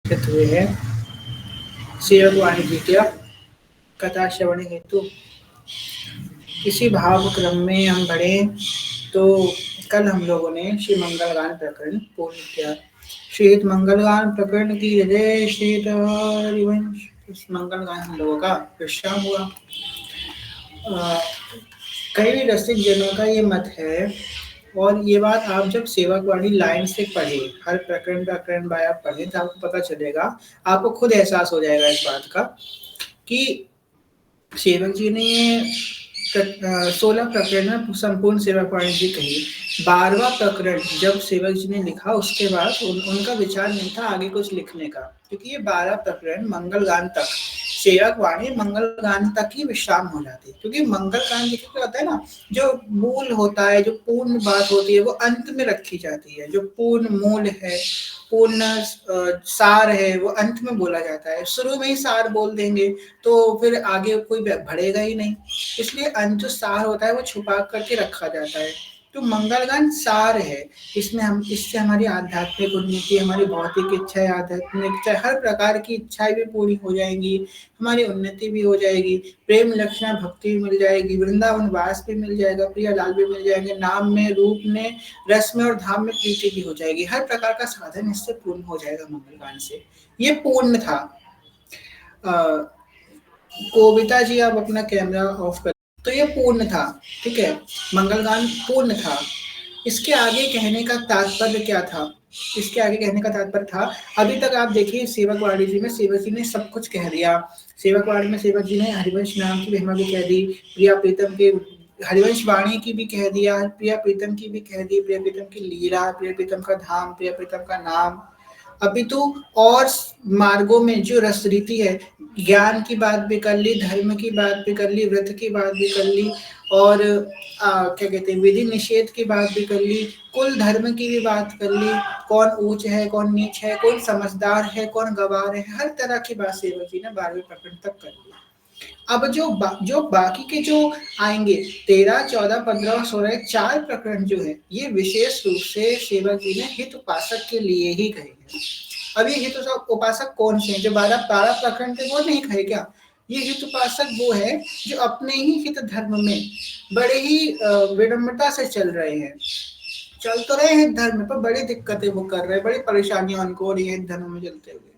हुए हैं सेवक वाणी जी क्या कथा श्रवण हेतु इसी भाव क्रम में हम बढ़े तो कल हम लोगों ने श्री मंगलगान प्रकरण पूर्ण किया। श्रीत मंगलगान प्रकरण की जय श्रीत हरिवंश। इस मंगलगान हम लोगों का विश्राम हुआ। कई रसिक जनों का ये मत है और ये बात आप जब सेवक वाणी लाइन से पढ़े हर प्रकरण प्रकरण बाय आप पढ़े तो आपको पता चलेगा, आपको खुद एहसास हो जाएगा इस बात का कि सेवक जी ने 16 प्रकरण में संपूर्ण सेवक वाणी जी कही। 12वां प्रकरण जब सेवक जी ने लिखा उसके बाद उनका विचार नहीं था आगे कुछ लिखने का, क्योंकि ये 12 प्रकरण मंगलगान तक सेवक वाणी मंगलगान तक ही विश्राम हो जाती है। क्योंकि मंगलगान लिखे क्या होता है ना, जो मूल होता है, जो पूर्ण बात होती है वो अंत में रखी जाती है। जो पूर्ण मूल है, पूर्ण सार है, वो अंत में बोला जाता है। शुरू में ही सार बोल देंगे तो फिर आगे कोई बढ़ेगा ही नहीं। इसलिए अंत जो सार होता है वो छुपा करके रखा जाता है। तो मंगलगान सार है। इसमें हम इससे हमारी आध्यात्मिक उन्नति, हमारी भौतिक इच्छाएं, आध्यात्मिक इच्छाएं, हर प्रकार की इच्छाएं भी पूरी हो जाएंगी, हमारी उन्नति भी हो जाएगी, प्रेम लक्षणा भक्ति भी मिल जाएगी, वृंदावन वास भी मिल जाएगा, प्रिया लाल भी मिल जाएंगे, नाम में, रूप में, रस में और धाम में प्रीति भी हो जाएगी। हर प्रकार का साधन इससे पूर्ण हो जाएगा मंगलगान से। ये पूर्ण था। कोविता जी आप अपना कैमरा ऑफ कर। तो ये पूर्ण था, ठीक है, मंगलगान पूर्ण था। इसके आगे कहने का तात्पर्य क्या था? इसके आगे कहने का तात्पर्य था, अभी तक आप देखिए सेवक वाणी जी में सेवक जी ने सब कुछ कह दिया। सेवक वाणी में सेवक जी ने हरिवंश नाम की महिमा भी कह दी, प्रिया प्रीतम के हरिवंश वाणी की भी कह दिया, प्रिया प्रीतम की भी कह दी, प्रिया प्रीतम की लीला, प्रिया प्रीतम का धाम, प्रिया प्रीतम का नाम। अभी तो और मार्गों में जो रस रीति है, ज्ञान की बात भी कर ली, धर्म की बात भी कर ली, व्रत की बात भी कर ली, और क्या कहते हैं विधि निषेध की बात भी कर ली, कुल धर्म की भी बात कर ली, कौन ऊंच है कौन नीच है, कौन समझदार है कौन गवार है, हर तरह की बात सेवक जी ने 12वें प्रकरण तक कर ली। अब जो बाकी के जो आएंगे 13, 14, 15 और 16 चार प्रकरण जो है ये विशेष रूप से सेवक जी ने हित उपासक के लिए ही कहे हैं। अब ये हित उपासक कौन से हैं? जो 12 प्रकरण थे वो नहीं कहे क्या? ये हित उपासक वो है जो अपने ही हित धर्म में बड़े ही विडम्बता से चल रहे हैं, चल तो रहे हैं धर्म पर, बड़ी दिक्कतें वो कर रहे हैं, बड़ी परेशानियां उनको हो रही है धर्म में चलते हुए।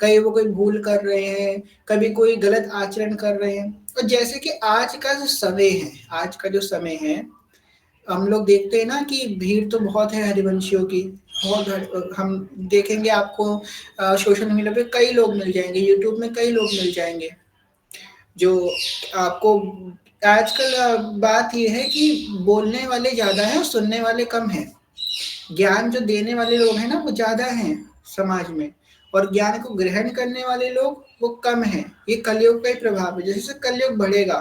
कहीं वो कोई भूल कर रहे हैं, कभी कोई गलत आचरण कर रहे हैं। और जैसे कि आज का जो समय है, आज का जो समय है, हम लोग देखते हैं ना कि भीड़ तो बहुत है हरिवंशियों की। बहुत हम देखेंगे आपको सोशल मीडिया पे कई लोग मिल जाएंगे, यूट्यूब में कई लोग मिल जाएंगे जो आपको आजकल बात यह है कि बोलने वाले ज्यादा हैं और सुनने वाले कम हैं। ज्ञान जो देने वाले लोग हैं ना वो ज्यादा हैं समाज में, और ज्ञान को ग्रहण करने वाले लोग वो कम हैं। ये कलयुग का ही प्रभाव है। जैसे कलयुग बढ़ेगा,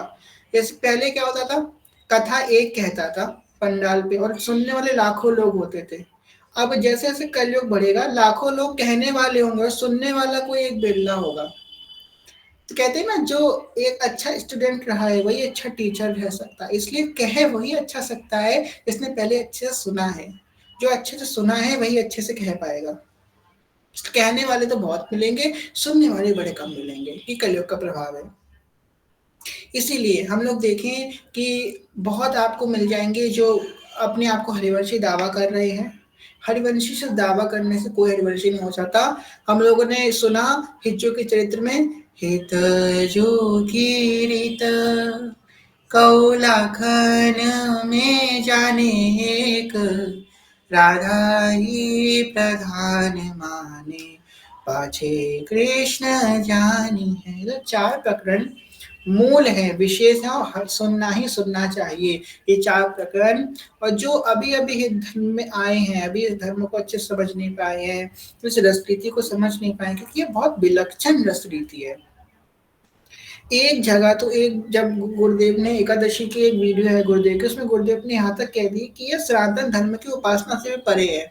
जैसे पहले क्या होता था, कथा एक कहता था पंडाल पे और सुनने वाले लाखों लोग होते थे। अब जैसे जैसे कलयुग बढ़ेगा लाखों लोग कहने वाले होंगे और सुनने वाला कोई एक बिरला होगा। तो कहते हैं ना, जो एक अच्छा स्टूडेंट रहा है वही अच्छा टीचर रह सकता है। इसलिए कहे वही अच्छा सकता है जिसने पहले अच्छे से सुना है। जो अच्छे से सुना है वही अच्छे से कह पाएगा। कहने वाले तो बहुत मिलेंगे, सुनने वाले बड़े कम मिलेंगे। ये कलयुग का प्रभाव है। इसीलिए हम लोग देखें कि बहुत आपको मिल जाएंगे जो अपने आप को हरिवंशी दावा कर रहे हैं। हरिवंशी से दावा करने से कोई हरिवंशी नहीं हो सकता। हम लोगों ने सुना हिज्जो के चरित्र में, हित जो की रीत कौलाखन में जाने एक, राधा ही प्रधान माने पाछे कृष्ण जानी है। तो चार प्रकरण मूल है, विशेष है और सुनना ही सुनना चाहिए ये चार प्रकरण। और जो अभी अभी इस धर्म में आए हैं, अभी इस धर्म को अच्छे से समझ नहीं पाए हैं, इस रसरीति को समझ नहीं पाए, क्योंकि ये बहुत विलक्षण रसरीति है। एक जगह तो एक जब गुरुदेव ने एकादशी की एक वीडियो है गुरुदेव की, उसमें गुरुदेव ने यहाँ तक कह दी कि ये सनातन धर्म की उपासना से भी परे है,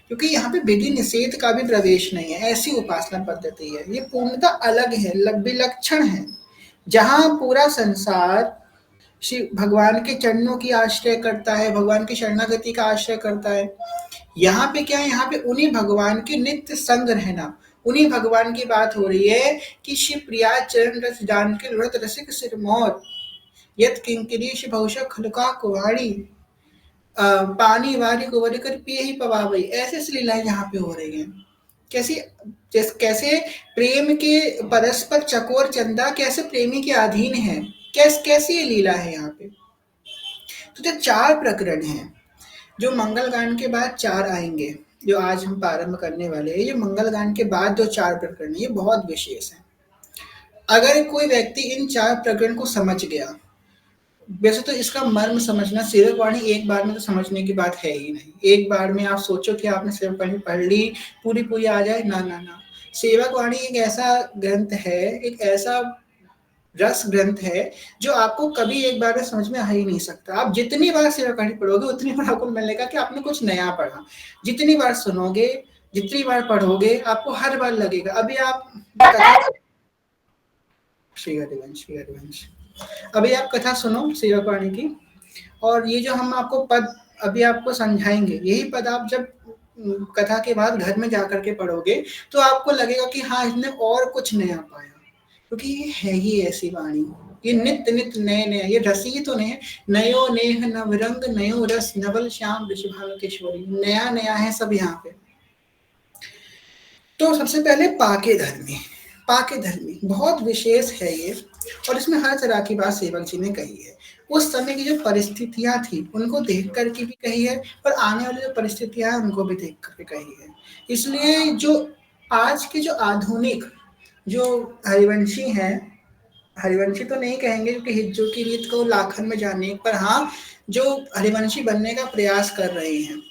क्योंकि यहाँ पे विधि निषेध का भी प्रवेश नहीं है। ऐसी उपासना पद्धति है, ये पूर्णतः अलग है, विलक्षण है। जहाँ पूरा संसार शिव भगवान के चरणों की आश्रय करता है, भगवान की शरणागति का आश्रय करता है। यहाँ पे क्या है, यहाँ पे उन्हीं भगवान के नित्य संग रहना, उन्हीं भगवान की बात हो रही है कि शिव प्रिया चरण रस जान के लुढ़त रसिक सिर मौत यत किंकरी भविष्य खलका कुहाड़ी पानी वारी को वरी कर पिए ही पवावई। ऐसे ऐसी लीलाएं यहाँ पे हो रही हैं। कैसी कैसे प्रेम के परस्पर चकोर चंदा कैसे प्रेमी के अधीन है, कैसी ये लीला है यहाँ पे। तो जो 4 प्रकरण हैं, जो मंगलगान के बाद 4 आएँगे, जो आज हम प्रारंभ करने वाले हैं, ये मंगलगान के बाद जो 4 प्रकरण हैं, ये बहुत विशेष हैं। अगर कोई व्यक्ति इन 4 प्रकरण को समझ गया, वैसे तो इसका मर्म समझना सेवक वाणी एक बार में तो समझने की बात है ही नहीं। एक बार में आप सोचो कि आपने सेवक वाणी पढ़ ली, पूरी-पूरी आ जाए, ना, ना, ना। सेवक वाणी एक ऐसा ग्रंथ है, एक ऐसा रस ग्रंथ है जो आपको कभी एक बार में समझ में आ ही नहीं सकता। आप जितनी बार सेवाकांड पढ़ोगे उतनी बार आपको मिलेगा कि आपने कुछ नया पढ़ा। जितनी बार सुनोगे, जितनी बार पढ़ोगे, आपको हर बार लगेगा। अभी आप श्री हरिवंश, श्री हरिवंश। अभी आप कथा सुनो सेवाकाणी की, और ये जो हम आपको पद अभी आपको समझाएंगे, यही पद आप जब कथा के बाद घर में जाकर के पढ़ोगे तो आपको लगेगा कि हाँ, इसने और कुछ नया पाया, क्योंकि ये है ही ऐसी वाणी। ये नित्य नित्य नए नए, ये रसी तो नहीं है। नयो नेह नवरंग नयो रस नवल श्याम वृषभानु किशोरी, नया नया है सब यहाँ पे। तो सबसे पहले पाके धर्मी, पाके धर्मी बहुत विशेष है ये, और इसमें हर तरह की बात सेवक जी ने कही है। उस समय की जो परिस्थितियां थी उनको देख करके भी कही है, और आने वाली जो परिस्थितियां हैं उनको भी देख करके कही है। इसलिए जो आज के जो आधुनिक जो हरिवंशी हैं, हरिवंशी तो नहीं कहेंगे क्योंकि हिज्जों की रीत को लाखन में जानने पर, हाँ, जो हरिवंशी बनने का प्रयास कर रहे हैं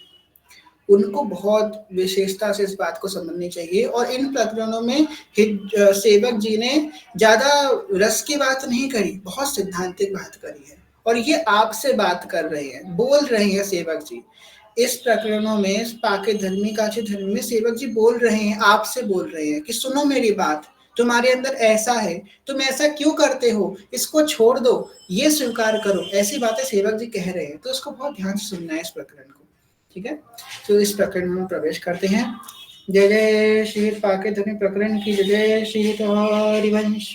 उनको बहुत विशेषता से इस बात को समझनी चाहिए। और इन प्रकरणों में सेवक जी ने ज्यादा रस की बात नहीं करी, बहुत सिद्धांतिक बात करी है। और ये आपसे बात कर रहे हैं, बोल रहे हैं सेवक जी इस प्रकरणों में। पाके धर्मी काछे धर्मी में सेवक जी बोल रहे हैं, आपसे बोल रहे हैं कि सुनो मेरी बात, तुम्हारे अंदर ऐसा है, तुम ऐसा क्यों करते हो, इसको छोड़ दो, ये स्वीकार करो। ऐसी बातें सेवक जी कह रहे हैं, तो इसको बहुत ध्यान से सुनना है इस प्रकरण को। ठीक है, तो इस प्रकरण में प्रवेश करते हैं। जय जय श्री पाके धर्मी प्रकरण की जय जय। श्री हरिवंश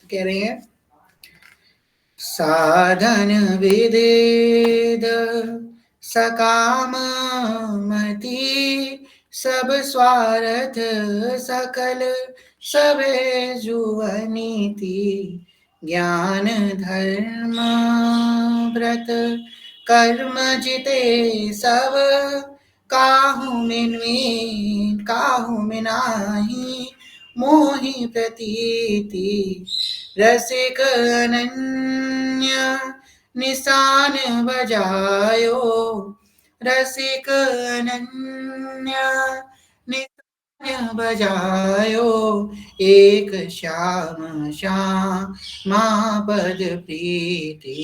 कह रहे हैं, साधन विदेद सकाम मति सब स्वार्थ सकल सबे जुवनीति ज्ञान धर्म व्रत कर्म जिते सब काहू में नाही मोहि प्रतीति रसिक अनन्य निशान बजायो रसिक अनन्य निशान बजायो एक श्याम श्यामा पद प्रीति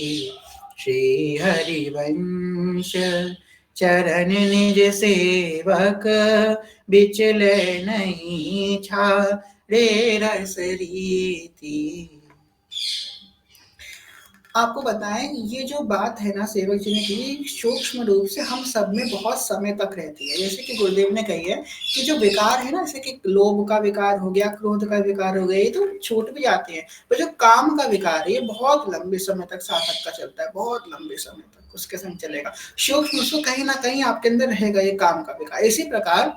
श्री हरिवंश चरण निज सेवक बिचले नहीं छाड़े रस रीति। आपको बताएं, ये जो बात है ना सेवक जी ने की, सूक्ष्म रूप से हम सब में बहुत समय तक रहती है। जैसे कि गुरुदेव ने कही है कि जो विकार है ना, जैसे कि लोभ का विकार हो गया, क्रोध का विकार हो गया, ये तो छूट भी जाते हैं, पर जो काम का विकार है ये बहुत लंबे समय तक साधक का चलता है, बहुत लंबे समय तक उसके संग चलेगा। सूक्ष्म रूप से कहीं ना कहीं आपके अंदर रहेगा ये काम का विकार। इसी प्रकार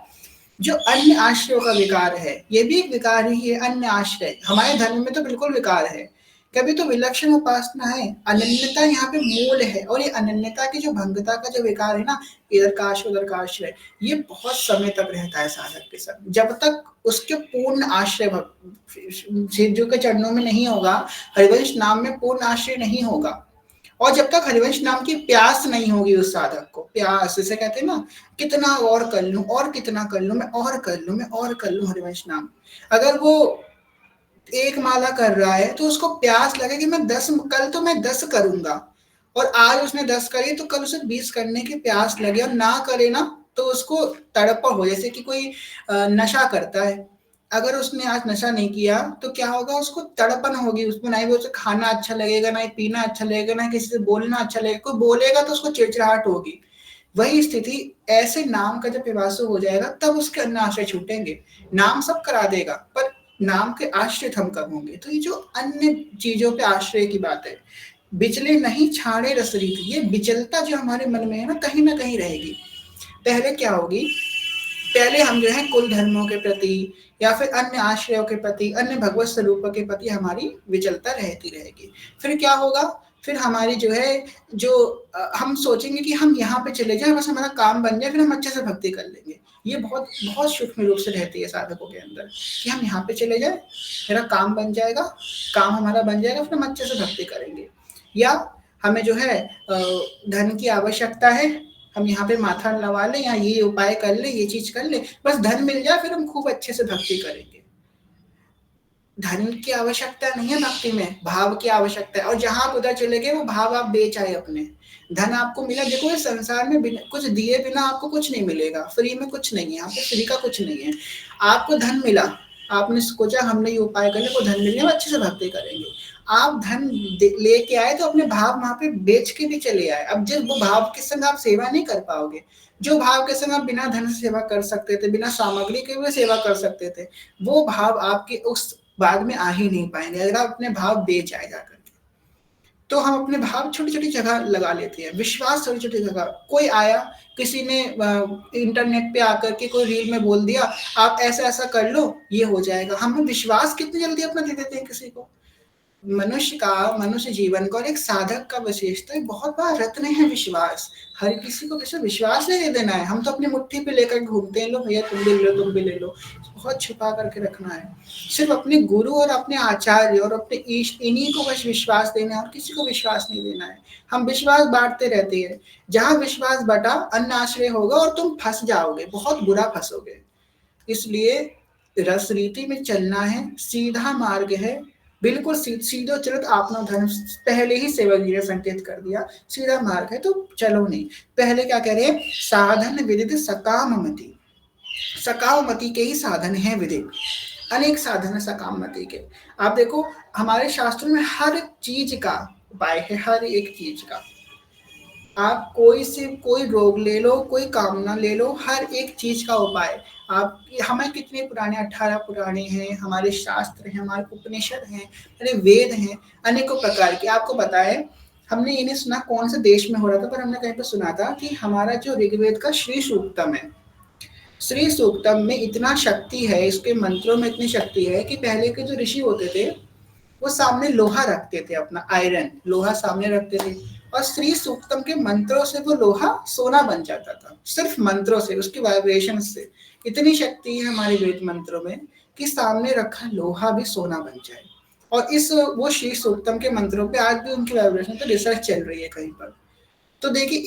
जो अन्य आश्रयों का विकार है, ये भी एक विकार ही है। अन्य आश्रय हमारे धर्म में तो बिल्कुल विकार है। कभी तो विलक्षण उपासना है, अनन्यता यहाँ पे मूल है। और ये अनन्यता की जो भंगता का जो विकार है ना, इधर का आश्रय उधर का आश्रय, ये बहुत समय तक रहता है साधक के साथ, जब तक उसके पूर्ण आश्रय सिद्धों के चरणों में नहीं होगा, हरिवंश नाम में पूर्ण आश्रय नहीं होगा। और जब तक हरिवंश नाम की प्यास नहीं होगी उस साधक को, प्यास जिसे कहते हैं ना, कितना और कर लूं, और कितना कर लूं, मैं और कर लूं, मैं और कर लूं हरिवंश नाम। अगर वो एक माला कर रहा है तो उसको प्यास लगे कि मैं 10, कल तो मैं 10 करूंगा, और आज उसने 10 करी तो कल उसे 20 करने की प्यास लगे, और ना करे ना तो उसको तड़प हो। जैसे कि कोई नशा करता है, अगर उसने आज नशा नहीं किया तो क्या होगा, उसको तड़पन होगी उसमें, ना ही उसे खाना अच्छा लगेगा, ना ही पीना अच्छा लगेगा, ना किसी से बोलना अच्छा लगेगा। कोई बोलेगा तो उसको चिड़चिड़ाहट होगी, वही स्थिति ऐसे नाम का जब पिपासु हो जाएगा तब उसके अन्न आश्रय छूटेंगे। नाम सब करा देगा पर नाम के आश्रित हम कब होंगे? तो ये जो अन्य चीजों पे आश्रय की बात है, बिचले नहीं छाड़े रस रीत, ये विचलता जो हमारे मन में है ना कहीं रहेगी। पहले क्या होगी, पहले हम जो है कुल धर्मों के प्रति या फिर अन्य आश्रयों के प्रति, अन्य भगवत स्वरूपों के प्रति हमारी विचलता रहती रहेगी। फिर क्या होगा, फिर हमारी जो है जो हम सोचेंगे कि हम यहाँ पे चले जाए, बस हमारा काम बन जाए, फिर हम अच्छे से भक्ति कर लेंगे। ये बहुत बहुत सूक्ष्म रूप से रहती है साधकों के अंदर कि हम यहाँ पे चले जाए, मेरा काम बन जाएगा, काम हमारा बन जाएगा, फिर हम अच्छे से भक्ति करेंगे। या हमें जो है धन की आवश्यकता है, हम यहाँ पे माथा लगा लें या ये उपाय कर ले, ये चीज कर ले, बस धन मिल जाए, फिर हम खूब अच्छे से भक्ति करेंगे। धन की आवश्यकता नहीं है भक्ति में, भाव की आवश्यकता है। और जहां आप उधर चले गए वो भाव आप बेच आए अपने। धन आपको मिला, देखो इस संसार में कुछ दिए बिना आपको कुछ नहीं मिलेगा, फ्री में कुछ नहीं है, यहाँ पे फ्री का कुछ नहीं है। आपको धन मिला, आपने सोचा हमने ये उपाय कर ले, वो धन मिलने में अच्छे से भक्ति करेंगे। आप धन लेके आए तो अपने भाव वहां पे बेच के भी चले आए। अब जिस वो भाव के संग आप सेवा नहीं कर पाओगे, जो भाव के संग आप बिना धन से सेवा कर सकते थे, बिना सामग्री के भी सेवा कर सकते थे, वो भाव आपके उस बाद में आ ही नहीं पाएंगे अगर आप अपने भाव बेच आए जाकर। तो हम अपने भाव छोटी छोटी जगह लगा लेते हैं, विश्वास छोटी छोटी जगह। कोई आया, किसी ने इंटरनेट पे आकर के कोई रील में बोल दिया आप ऐसा ऐसा कर लो ये हो जाएगा, हम विश्वास कितनी जल्दी अपना दे देते हैं किसी को। मनुष्य जीवन का और एक साधक का विशेषता बहुत बड़ा रत्न है विश्वास। हर किसी को विश्वास नहीं दे देना है, हम तो अपनी मुट्ठी पे लेकर घूमते हैं, लो भैया तुम भी ले लो, तुम भी ले लो, बहुत छुपा करके रखना है। सिर्फ अपने गुरु और अपने आचार्य और अपने ईश इन्हीं को बस विश्वास देना है और किसी को विश्वास नहीं देना है। हम विश्वास बांटते रहते हैं, जहां विश्वास बटा अन्न आश्रय होगा और तुम फंस जाओगे, बहुत बुरा फंसोगे। इसलिए रस रीति में चलना है, सीधा मार्ग है, बिल्कुल सीधो चलत आपनो धर्म, पहले ही सेवक जी ने संकेत कर दिया सीधा मार्ग है तो चलो नहीं। पहले क्या कह रहे हैं, साधन विदित सकाम मति, सकाम मति के ही साधन है विदित, अनेक साधन है सकाम मति के। आप देखो हमारे शास्त्रों में हर चीज का उपाय है, हर एक चीज का। आप कोई रोग ले लो, कोई कामना ले लो, हर एक चीज का उपाय। आप हमें कितने पुराने 18 पुराने हैं, हमारे शास्त्र हैं, हमारे उपनिषद हैं, अरे वेद हैं, अनेकों प्रकार के। आपको बताएं, हमने ये नहीं सुना कौन से देश में हो रहा था, पर हमने कहीं पर सुना था कि हमारा जो ऋग्वेद का श्री सूक्तम है, श्री सूक्तम में इतना शक्ति है, इसके मंत्रों में इतनी शक्ति है कि पहले के जो ऋषि होते थे वो सामने लोहा रखते थे, अपना आयरन लोहा सामने रखते थे, और श्री सूक्तम के मंत्रों से वो लोहा सोना बन जाता था, सिर्फ मंत्रों से, उसकी वाइब्रेशन से। इतनी शक्ति है हमारे वेद मंत्रों में कि सामने रखा लोहा भी सोना बन जाए। और इस वो श्री सूक्तम के मंत्रों पे आज भी उनकी वाइब्रेशन पे रिसर्च चल रही है कहीं पर। तो देखिए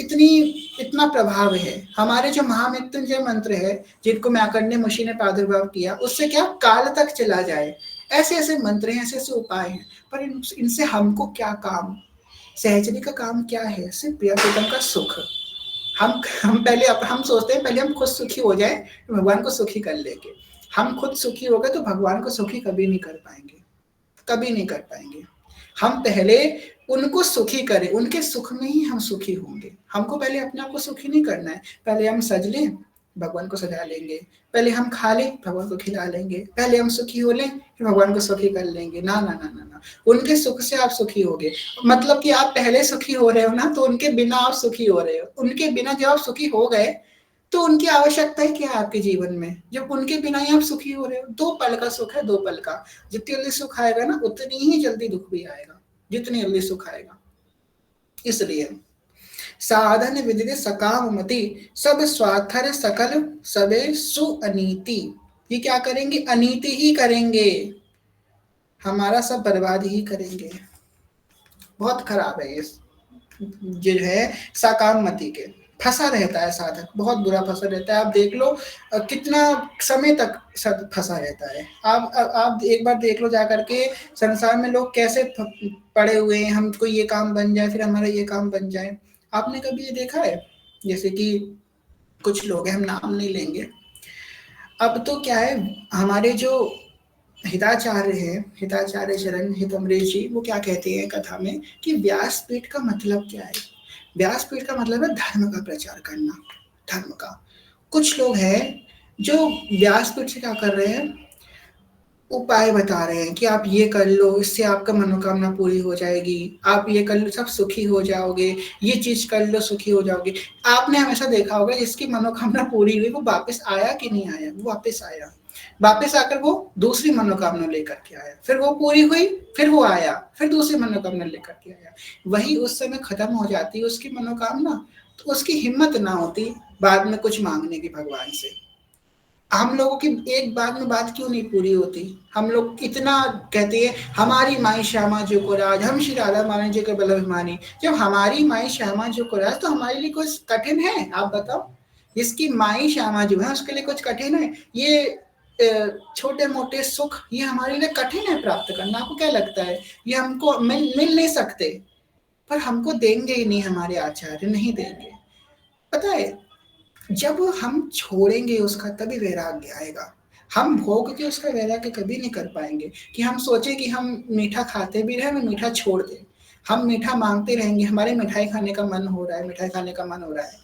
इतना प्रभाव है। हमारे जो महामृत्युंजय मंत्र है, जिनको मैकरने मुशी ने प्रादुर्भाव किया, उससे क्या काल तक चला जाए, ऐसे ऐसे मंत्र हैं, ऐसे ऐसे उपाय हैं। पर इनसे हमको क्या काम, सहचरी का काम क्या है, सिर्फ प्रिया प्रीतम का सुख। हम सोचते हैं पहले हम खुद सुखी हो जाए, भगवान को सुखी कर लेंगे। हम खुद सुखी हो गए तो भगवान को सुखी कभी नहीं कर पाएंगे, कभी नहीं कर पाएंगे। हम पहले उनको सुखी करें, उनके सुख में ही हम सुखी होंगे। हमको पहले अपने आप को सुखी नहीं करना है। पहले हम सज लें, भगवान को सजा लेंगे, पहले हम खा लें, भगवान को खिला लेंगे, पहले हम सुखी हो लें, फिर भगवान को सुखी कर लेंगे। ना ना ना ना ना, उनके सुख से आप सुखी होगे, मतलब कि आप पहले सुखी हो रहे हो ना, तो उनके बिना आप सुखी हो रहे हो। उनके बिना जब आप सुखी हो गए तो उनकी आवश्यकता है क्या है आपके जीवन में, जब उनके बिना ही आप सुखी हो रहे हो। 2 पल का सुख है, 2 पल का। जितनी जल्दी सुख आएगा ना, उतनी ही जल्दी दुख भी आएगा, जितनी जल्दी सुख आएगा। इसलिए साधन विदित सकाम मति, सब स्वार्थर सकल सबे सुअनीति। ये क्या करेंगे, अनीति ही करेंगे, हमारा सब बर्बाद ही करेंगे। बहुत खराब है ये जो है सकाम मति के, फंसा रहता है साधक, बहुत बुरा फंसा रहता है। आप देख लो कितना समय तक फंसा रहता है। आप एक बार देख लो जाकर के, संसार में लोग कैसे पड़े हुए हैं, हमको ये काम बन जाए, फिर हमारा ये काम बन जाए। आपने कभी ये देखा है, जैसे कि कुछ लोग हैं, हम नाम नहीं लेंगे। अब तो क्या है, हमारे जो हिताचार्य है, हिताचार्य शरण हितमृषि जी, वो क्या कहते हैं कथा में कि व्यासपीठ का मतलब क्या है। व्यासपीठ का मतलब है धर्म का प्रचार करना, धर्म का। कुछ लोग हैं जो व्यासपीठ से क्या कर रहे हैं, उपाय बता रहे हैं कि आप ये कर लो, इससे आपका मनोकामना पूरी हो जाएगी, आप ये कर लो सब सुखी हो जाओगे, ये चीज कर लो सुखी हो जाओगे। आपने हमेशा देखा होगा जिसकी मनोकामना पूरी हुई वो वापस आया कि नहीं आया, वो वापस आया, वापस आकर वो दूसरी मनोकामना लेकर के आया, फिर वो पूरी हुई, फिर वो आया, फिर दूसरी मनोकामना लेकर के आया। वही उस समय खत्म हो जाती है उसकी मनोकामना, तो उसकी हिम्मत ना होती बाद में कुछ मांगने की भगवान से। हम लोगों की एक बात में बात क्यों नहीं पूरी होती, हम लोग इतना कहते हैं हमारी माई श्यामा जो को राज, हम श्री राधा माने जी के बल्लभिमानी। जब हमारी माई श्यामा जो को राज तो हमारे लिए कुछ कठिन है, आप बताओ। जिसकी माई श्यामा जो है उसके लिए कुछ कठिन है, ये छोटे मोटे सुख ये हमारे लिए कठिन है प्राप्त करना। आपको क्या लगता है ये हमको मिल नहीं सकते, पर हमको देंगे ही नहीं, हमारे आचार्य नहीं देंगे। पता है जब हम छोड़ेंगे उसका तभी वैराग्य आएगा। हम भोग के उसका वैराग्य कभी नहीं कर पाएंगे कि हम सोचे कि हम मीठा खाते भी रहे, मीठा छोड़ दें। हम मीठा मांगते रहेंगे, हमारे मिठाई खाने का मन हो रहा है, मिठाई खाने का मन हो रहा है,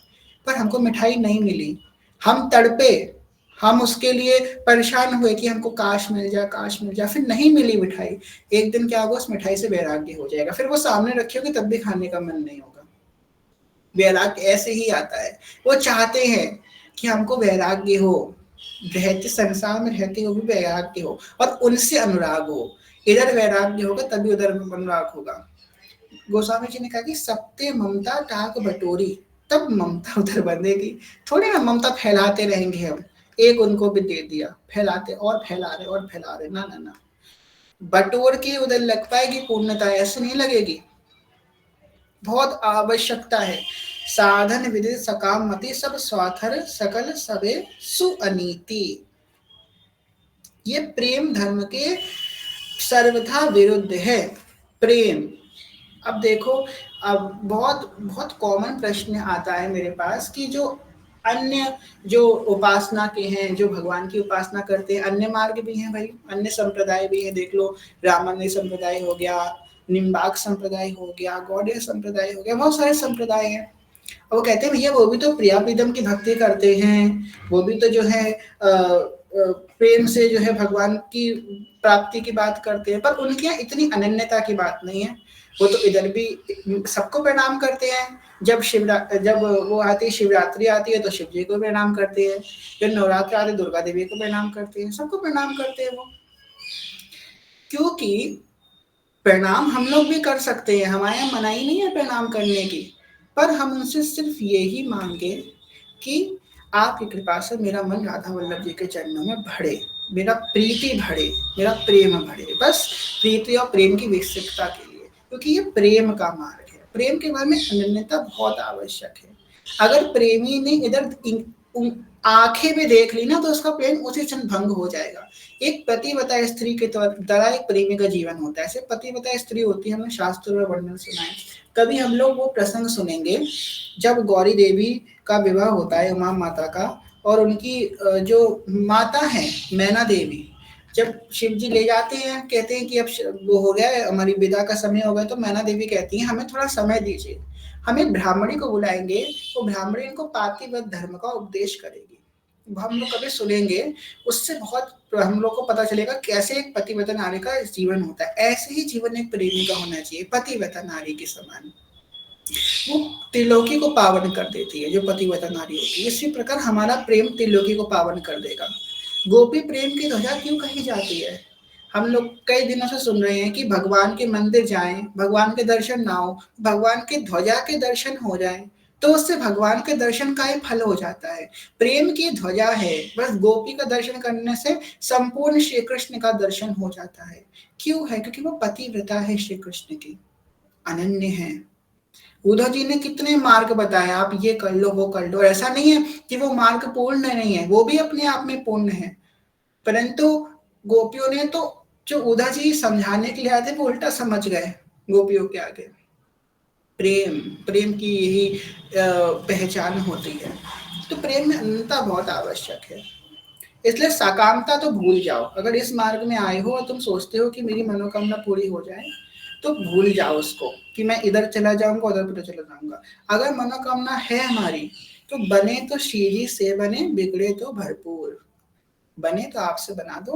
पर हमको मिठाई नहीं मिली, हम तड़पे, हम उसके लिए परेशान हुए कि हमको काश मिल जाए, काश मिल जाए, फिर नहीं मिली मिठाई। एक दिन क्या होगा, उस मिठाई से वैराग्य हो जाएगा, फिर वो सामने रखी होगी तब भी खाने का मन नहीं होगा। वैराग्य ऐसे ही आता है। वो चाहते हैं कि हमको वैराग्य हो, रहते संसार में रहते हुए भी वैराग्य हो और उनसे अनुराग हो। इधर वैराग्य होगा तभी उधर अनुराग होगा। गोस्वामी जी ने कहा कि सत्य ममता टाक बटोरी, तब ममता उधर बंधेगी। थोड़ी ना ममता फैलाते रहेंगे हम, एक उनको भी दे दिया, फैलाते और फैला रहे और फैला रहे, ना ना ना, बटोर के उधर लग पाएगी पूर्णता, ऐसे नहीं लगेगी। बहुत आवश्यकता है। साधन विधि सकाम मति, सब स्वाथर सकल सबे सुअनीति। ये प्रेम धर्म के सर्वथा विरुद्ध है। प्रेम, अब देखो, अब बहुत बहुत कॉमन प्रश्न आता है मेरे पास कि जो अन्य जो उपासना के हैं, जो भगवान की उपासना करते हैं, अन्य मार्ग भी हैं भाई, अन्य संप्रदाय भी हैं। देख लो, रामानुज संप्रदाय हो गया, निम्बाक संप्रदाय हो गया, गौड़ीय संप्रदाय हो गया, बहुत सारे संप्रदाय हैं। और वो कहते हैं भैया वो भी तो प्रियाप्रीतम की भक्ति करते हैं, वो भी तो जो है प्रेम से जो है भगवान की प्राप्ति की बात करते हैं, पर उनके यहाँ इतनी अनन्यता की बात नहीं है। वो तो इधर भी सबको प्रणाम करते हैं। जब वो आती शिवरात्रि आती है तो शिव जी को प्रणाम करते हैं, जब नवरात्र आते दुर्गा देवी को प्रणाम करते हैं, सबको प्रणाम करते हैं वो। क्योंकि प्रणाम हम लोग भी कर सकते हैं, हमारे यहाँ मनाही नहीं है प्रणाम करने की, पर हम उनसे सिर्फ यही मांगे कि आपकी कृपा से मेरा मन राधा वल्लभ जी के चरणों में भरे, मेरा प्रीति भरे, मेरा प्रेम भरे, बस प्रीति और प्रेम की विकसितता के लिए, क्योंकि ये प्रेम का मार्ग है। प्रेम के बारे में अनन्यता बहुत आवश्यक है। अगर प्रेमी ने इधर आंखें भी देख ली ना तो उसका प्रेम उसी क्षण भंग हो जाएगा। एक पतिव्रता स्त्री के तरह एक प्रेमी का जीवन होता है। ऐसे पतिव्रता स्त्री होती है, हमने शास्त्रों में वर्णन सुना है। कभी हम लोग वो प्रसंग सुनेंगे जब गौरी देवी का विवाह होता है, उमा माता का, और उनकी जो माता है मैना देवी, जब शिव जी ले जाते हैं, कहते हैं कि अब वो हो गया है, हमारी विदा का समय हो गया, तो मैना देवी कहती है हमें थोड़ा समय दीजिए, हमें ब्राह्मणी को बुलाएंगे, वो ब्राह्मणी इनको पातिव्रत धर्म का उपदेश करेगी, हम लोग कभी सुनेंगे, उससे बहुत हम लोग को पता चलेगा कैसे एक पतिव्रता नारी का जीवन होता है। ऐसे ही जीवन एक प्रेमी का होना चाहिए, पतिव्रता नारी के समान। वो त्रिलोकी को पावन कर देती है जो पतिव्रता नारी होती है। इसी प्रकार हमारा प्रेम त्रिलोकी को पावन कर देगा। गोपी प्रेम की ध्वजा क्यों कही जाती है? हम लोग कई दिनों से सुन रहे हैं कि भगवान के मंदिर जाएं, भगवान के दर्शन ना हो, भगवान के ध्वजा के दर्शन हो जाएं, तो उससे भगवान के दर्शन का ही फल हो जाता है। प्रेम की ध्वजा है, बस गोपी का दर्शन करने से संपूर्ण श्री कृष्ण का दर्शन हो जाता है। क्यों है? क्योंकि वो पतिव्रता है, श्री कृष्ण की अनन्य है। उद्धव जी ने कितने मार्ग बताए, आप ये कर लो वो कर लो। ऐसा नहीं है कि वो मार्ग पूर्ण नहीं है, वो भी अपने आप में पूर्ण है, परंतु गोपियों ने तो जो उद्धव जी समझाने के लिए आए थे वो उल्टा समझ गए गोपियों के आगे। प्रेम, प्रेम की यही पहचान होती है। तो प्रेम में अनंतता बहुत आवश्यक है। इसलिए सकामता तो भूल जाओ। अगर इस मार्ग में आए हो और तुम सोचते हो कि मेरी मनोकामना पूरी हो जाए, तो भूल जाओ उसको कि मैं इधर चला जाऊंगा, उधर चला जाऊंगा। अगर मनोकामना है हमारी, तो बने तो शीरी से बने, बिगड़े तो भरपूर। बने तो आपसे बना दो,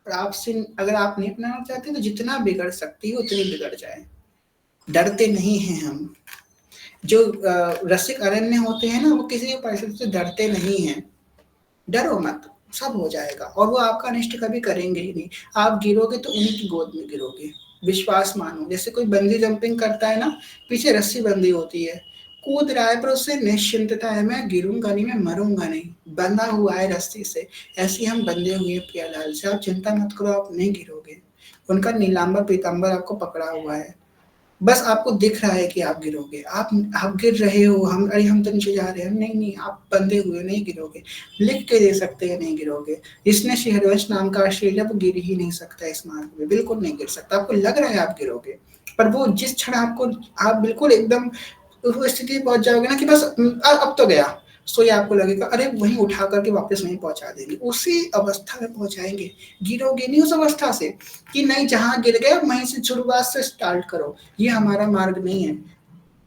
और आपसे अगर आप नहीं बनाना चाहते तो जितना बिगड़ सकती हो उतनी बिगड़ जाए। डरते नहीं हैं हम। जो रसिक अरण्य होते हैं ना, वो किसी भी परिस्थिति से डरते नहीं हैं। डरो मत, सब हो जाएगा, और वो आपका अनिष्ट कभी करेंगे ही नहीं। आप गिरोगे तो उन्हीं की गोद में गिरोगे। विश्वास मानो, जैसे कोई बंजी जंपिंग करता है ना, पीछे रस्सी बंधी होती है, कूद रहा है पर उससे निश्चिंतता है, मैं गिरूंगा नहीं, मैं मरूंगा नहीं, बंधा हुआ है रस्सी से। ऐसे हम बंधे हुए हैं प्रियालाल से। आप चिंता मत करो, आप नहीं गिरोगे। उनका नीलांबर पीतांबर आपको पकड़ा हुआ है। बस आपको दिख रहा है कि आप गिरोगे, आप गिर रहे हो, हम तो नीचे जा रहे हैं, नहीं नहीं, आप बंधे हुए नहीं गिरोगे। लिख के दे सकते हैं नहीं गिरोगे। जिसने श्री हरिवंश नाम का आश्रय लिया वो गिर ही नहीं सकता इस मार्ग में, बिल्कुल नहीं गिर सकता। आपको लग रहा है आप गिरोगे, पर वो जिस क्षण आपको, आप बिल्कुल एकदम उस स्थिति में पहुंच जाओगे ना कि बस अब तो गया, सो ये आपको लगेगा अरे वहीं उठा करके वापस वहीं पहुंचा देंगे, उसी अवस्था में पहुंचाएंगे। गिरोगे नहीं उस अवस्था से कि नहीं जहां गिर गए वहीं से शुरुआत से स्टार्ट करो, ये हमारा मार्ग नहीं है।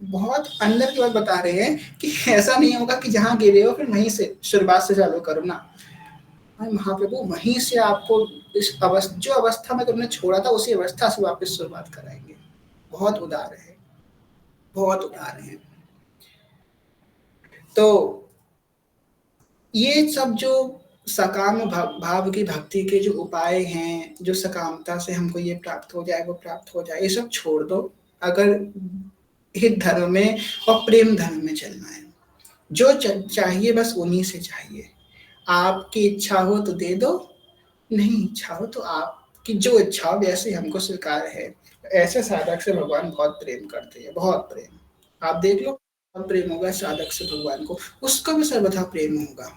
बहुत अंदर की बात बता रहे हैं कि ऐसा नहीं होगा कि जहां गिरे हो फिर वहीं से शुरुआत से चालू करो ना। महाप्रभु वहीं से आपको इस अवस्था, जो अवस्था में तुमने छोड़ा था उसी अवस्था से वापस शुरुआत कराएंगे। बहुत उदार है, बहुत उदार है। तो ये सब जो सकाम भाव की भक्ति के जो उपाय हैं, जो सकामता से हमको ये प्राप्त हो जाए वो प्राप्त हो जाए, ये सब छोड़ दो। अगर हित धर्म में और प्रेम धर्म में चलना है, जो चाहिए बस उन्हीं से चाहिए। आपकी इच्छा हो तो दे दो, नहीं इच्छा हो तो आपकी जो इच्छा हो वैसे हमको स्वीकार है। ऐसे साधक से भगवान बहुत प्रेम करते हैं, बहुत प्रेम। आप देख लो, बहुत प्रेम होगा साधक से भगवान को, उसका भी सर्वथा प्रेम होगा।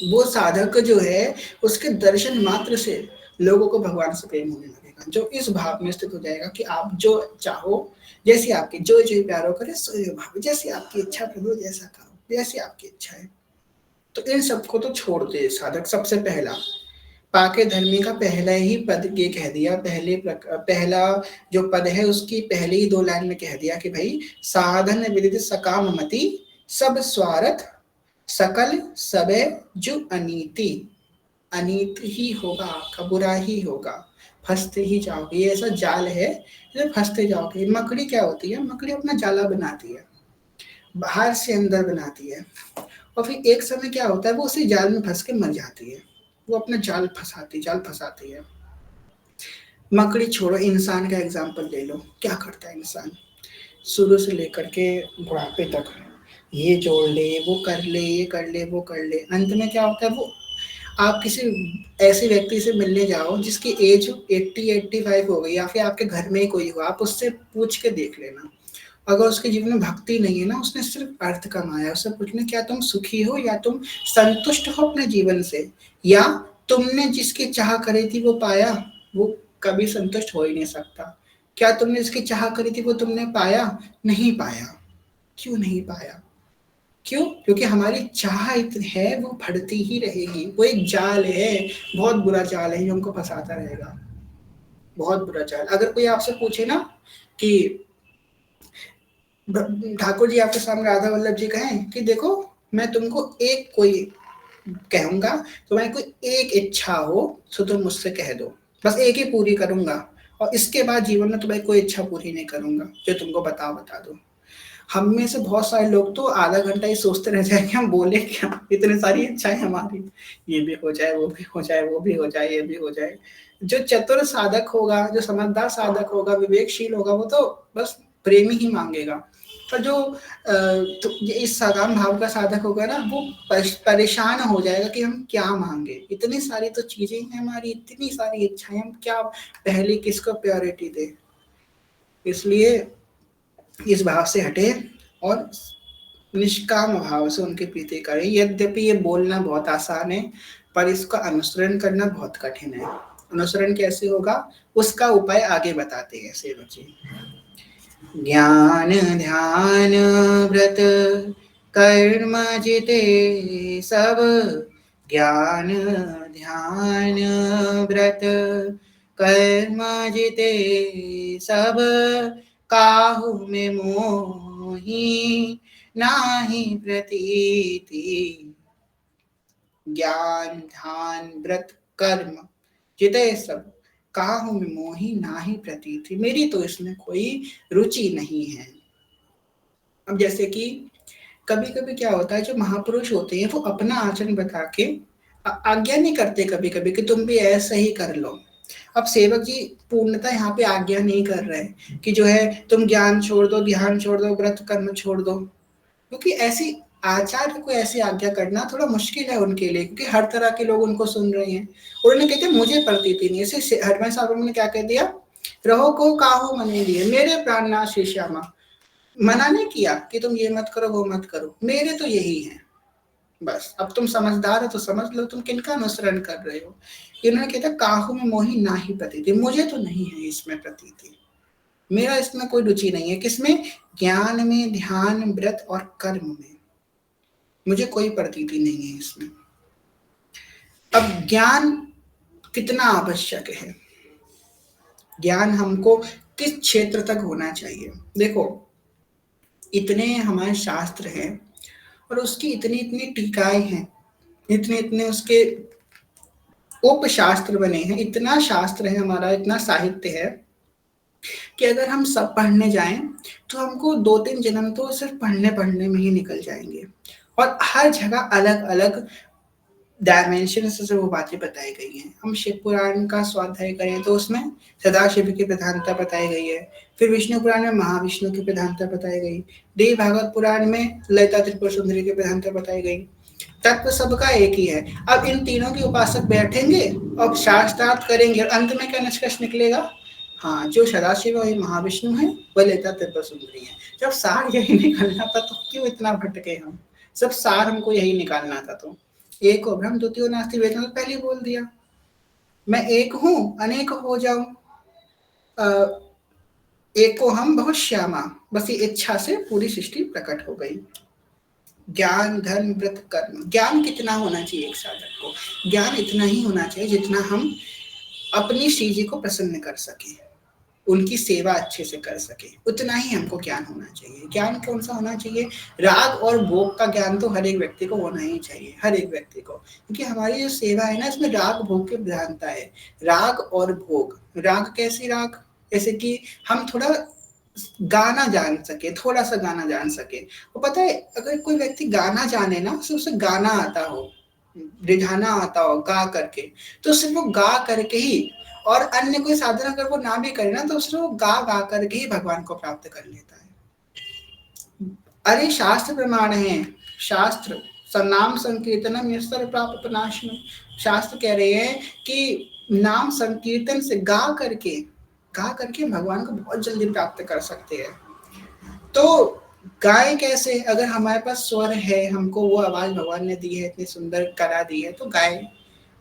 वो साधक जो है उसके दर्शन मात्र से लोगों को भगवान से प्रेम होने लगेगा, जो इस भाव में स्थित हो जाएगा कि आप जो चाहो, जैसी आपकी जो जो प्यारो करे सो भाव, जैसी आपकी इच्छा प्रभु, जैसा करो जैसी आपकी इच्छा है। तो इन सबको तो छोड़ दे साधक। सबसे पहला पाके धर्मी का पहला ही पद ये कह दिया, पहला जो पद है उसकी पहली ही दो लाइन में कह दिया कि भाई साधन विदित सकाम मति, सब स्वार्थ सकल सबे जो अनीति। अनीत ही होगा आपका, बुरा ही होगा, फंसते ही जाओगे। ये ऐसा जाल है जो फंसते जाओगे। मकड़ी क्या होती है, मकड़ी अपना जाला बनाती है, बाहर से अंदर बनाती है, और फिर एक समय क्या होता है वो उसी जाल में फंस के मर जाती है। वो अपना जाल फंसाती है। मकड़ी छोड़ो, इंसान का एग्जाम्पल ले लो, क्या करता है इंसान शुरू से लेकर के बुढ़ापे तक, ये जोड़ ले, वो कर ले, ये कर ले, वो कर ले, अंत में क्या होता है वो, आप किसी ऐसे व्यक्ति से मिलने जाओ जिसकी एज 80-85 हो गई, या फिर आपके घर में ही कोई हो, आप उससे पूछ के देख लेना, अगर उसके जीवन में भक्ति नहीं है ना, उसने सिर्फ अर्थ कमाया, उससे पूछना क्या तुम सुखी हो, या तुम संतुष्ट हो अपने जीवन से, या तुमने जिसकी चाह करी थी वो पाया। वो कभी संतुष्ट हो ही नहीं सकता। क्या तुमने जिसकी चाह करी थी वो तुमने पाया, नहीं पाया। क्यों नहीं पाया? क्यों? क्योंकि हमारी चाह इतनी है, वो बढ़ती ही रहेगी। वो एक जाल है, बहुत बुरा जाल है जो हमको फंसाता रहेगा, बहुत बुरा जाल। अगर कोई आपसे पूछे ना कि ठाकुर जी आपके सामने राधा वल्लभ जी कहें कि देखो मैं तुमको एक कोई कहूंगा, तुम्हारी कोई एक इच्छा हो तो तुम मुझसे कह दो, बस एक ही पूरी करूंगा, और इसके बाद जीवन में तुम्हारी कोई इच्छा पूरी नहीं करूंगा, जो तुमको बता दो। हम में से बहुत सारे लोग तो आधा घंटा ही सोचते रह जाएंगे हम बोले क्या, इतनी सारी इच्छाएं हमारी, ये भी हो जाए, वो भी हो जाए, वो भी हो जाए, ये भी हो जाए। जो चतुर साधक होगा, जो समझदार साधक होगा, विवेकशील होगा, वो तो बस प्रेमी ही मांगेगा। पर जो तो इस सकाम भाव का साधक होगा ना, वो परेशान हो जाएगा कि हम क्या मांगे, इतनी सारी तो चीजें हैं हमारी, इतनी सारी इच्छाएं, हम क्या पहले किसको प्रायोरिटी दे। इसलिए इस भाव से हटे और निष्काम भाव से उनकी प्रीति करें। यद्यपि ये बोलना बहुत आसान है, पर इसका अनुसरण करना बहुत कठिन है। अनुसरण कैसे होगा उसका उपाय आगे बताते हैं सेवक जी। ज्ञान ध्यान व्रत कर्म जिते सब, ज्ञान ध्यान व्रत कर्म जिते सब काहू में मोही नाही प्रतीति। ज्ञान ध्यान व्रत कर्म जिते सब काहू में मोही नाही प्रतीति। मेरी तो इसमें कोई रुचि नहीं है। अब जैसे कि कभी कभी क्या होता है, जो महापुरुष होते हैं वो अपना आचरण बता के आज्ञा नहीं करते कभी कभी कि तुम भी ऐसा ही कर लो। अब सेवक जी पूर्णतः यहाँ पे आज्ञा नहीं कर रहे कि जो है तुम ज्ञान छोड़ दो, ध्यान छोड़ दो, व्रत कर्म छोड़ दो, क्योंकि ऐसी आचार्य को ऐसी आज्ञा करना थोड़ा मुश्किल है उनके लिए, क्योंकि हर तरह के लोग उनको सुन रहे हैं। उन्होंने कहते मुझे प्रतीति नहीं, ऐसे हरमन साहब ने क्या कह दिया, रहो को काहो मने लिए मेरे प्राणनाथ श्री श्यामा। मना नहीं किया कि तुम ये मत करो वो मत करो, मेरे तो यही है बस। अब तुम समझदार हो तो समझ लो तुम किनका अनुसरण कर रहे हो। इन्होंने कहता काहू में मोही ना ही प्रतीति, मुझे तो नहीं है इसमें प्रतीति, मेरा इसमें कोई रुचि नहीं है। किसमें? ज्ञान में, ध्यान, व्रत और कर्म में मुझे कोई प्रतीति नहीं है इसमें। अब ज्ञान कितना आवश्यक है, ज्ञान हमको किस क्षेत्र तक होना चाहिए। देखो इतने हमारे शास्त्र हैं और उसकी इतनी इतनी टीकाएं हैं, इतने इतने उसके उपशास्त्र बने हैं, इतना शास्त्र है हमारा, इतना साहित्य है कि अगर हम सब पढ़ने जाएं तो हमको 2-3 जन्म तो सिर्फ पढ़ने पढ़ने में ही निकल जाएंगे। और हर जगह अलग अलग डायमेंशन से वो बातें बताई गई हैं। हम शिव पुराण का स्वाध्याय करें तो उसमें सदाशिव की प्रधानता बताई गई है, फिर विष्णु पुराण में महाविष्णु की प्रधानता बताई गई, देवी भागवत पुराण में ललिता त्रिपुर सुंदरी की प्रधानता बताई गई। तत्व सबका एक ही है। अब इन तीनों के उपासक बैठेंगे और शास्त्रार्थ करेंगे और अंत में क्या निष्कर्ष निकलेगा, हाँ जो सदाशिव और महाविष्णु है वह ललिता त्रिपुर सुंदरी है। जब सार यही निकलना था तो क्यों इतना भटके हम, सब सार हमको यही निकालना था। तो एक हो ब्रह्म द्वितीयो नास्ति वेदन, तो पहले बोल दिया मैं एक हूं अनेक हो जाऊं, एक को हम बहुत श्यामा, बस ये इच्छा से पूरी सृष्टि प्रकट हो गई। ज्ञान धर्म व्रत कर्म, ज्ञान कितना होना चाहिए एक साधक को, ज्ञान इतना ही होना चाहिए जितना हम अपनी श्री जी को प्रसन्न कर सके, उनकी सेवा अच्छे से कर सके, उतना ही हमको ज्ञान होना चाहिए। ज्ञान कौन सा होना चाहिए? राग और भोग का ज्ञान तो हर एक व्यक्ति को होना ही चाहिए, हर एक व्यक्ति को, क्योंकि हमारी जो सेवा है ना इसमें राग भोग की प्रधानता है। राग और भोग, राग कैसी राग, जैसे कि हम थोड़ा गाना जान सके, थोड़ा सा गाना जान सके। वो पता है अगर कोई व्यक्ति गाना जाने ना, उसे गाना आता हो, रिझाना आता हो गा करके, तो सिर्फ वो गा करके ही, और अन्य कोई साधन अगर वो ना भी करे ना तो उसको गा गा करके ही भगवान को प्राप्त कर लेता है। अरे शास्त्र प्रमाण है, शास्त्र नाम संकीर्तनम यस्तर प्राप्त नाशनम, शास्त्र कह रहे हैं कि नाम संकीर्तन से गा करके भगवान को बहुत जल्दी प्राप्त कर सकते हैं। तो गाय कैसे, अगर हमारे पास स्वर है, हमको वो आवाज भगवान ने दी है, इतनी सुंदर कला दी है, तो गाय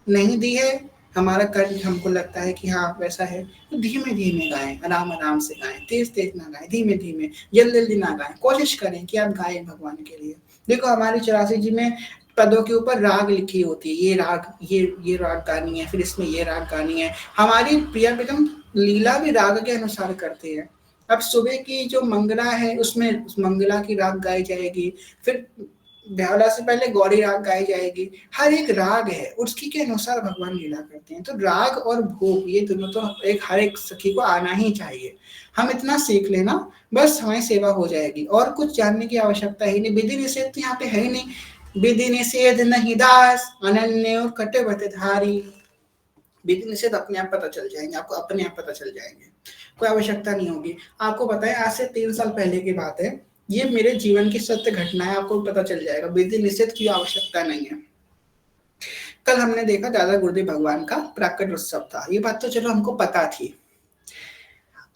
नहीं दी है, हमारा कंठ हमको लगता है कि हाँ वैसा है, तो धीमे धीमे गाएं, आराम आराम से गाएं, तेज तेज ना गाएं, धीमे धीमे, जल्दी जल्दी ना गाएं, कोशिश करें कि आप गाएं भगवान के लिए। देखो हमारी 84 जी में पदों के ऊपर राग लिखी होती है, ये राग, ये राग गानी है, फिर इसमें ये राग गानी है। हमारी प्रिया प्रीतम लीला भी राग के अनुसार करते हैं। अब सुबह की जो मंगला है उसमें मंगला की राग गाई जाएगी, फिर ब्यावला से पहले गौरी राग गाई जाएगी, हर एक राग है उसकी के अनुसार भगवान लीला करते हैं। तो राग और भोग ये दोनों तो एक हर एक सखी को आना ही चाहिए। हम इतना सीख लेना बस हमारी सेवा हो जाएगी, और कुछ जानने की आवश्यकता ही नहीं। विधि निषेध तो यहाँ पे है ही नहीं, विधि निषेध नहीं दास अनन्य कटवत धारी, विधि निषेध अपने आप पता चल जाएंगे आपको, अपने आप पता चल जाएंगे, कोई आवश्यकता नहीं होगी। आपको पता है आज से 3 साल पहले की बात है, ये मेरे जीवन की सत्य घटना है, आपको पता चल जाएगा, विधि निषेध की आवश्यकता नहीं है। कल हमने देखा दादा गुरुदेव भगवान का प्राकट उत्सव था, ये बात तो चलो हमको पता थी,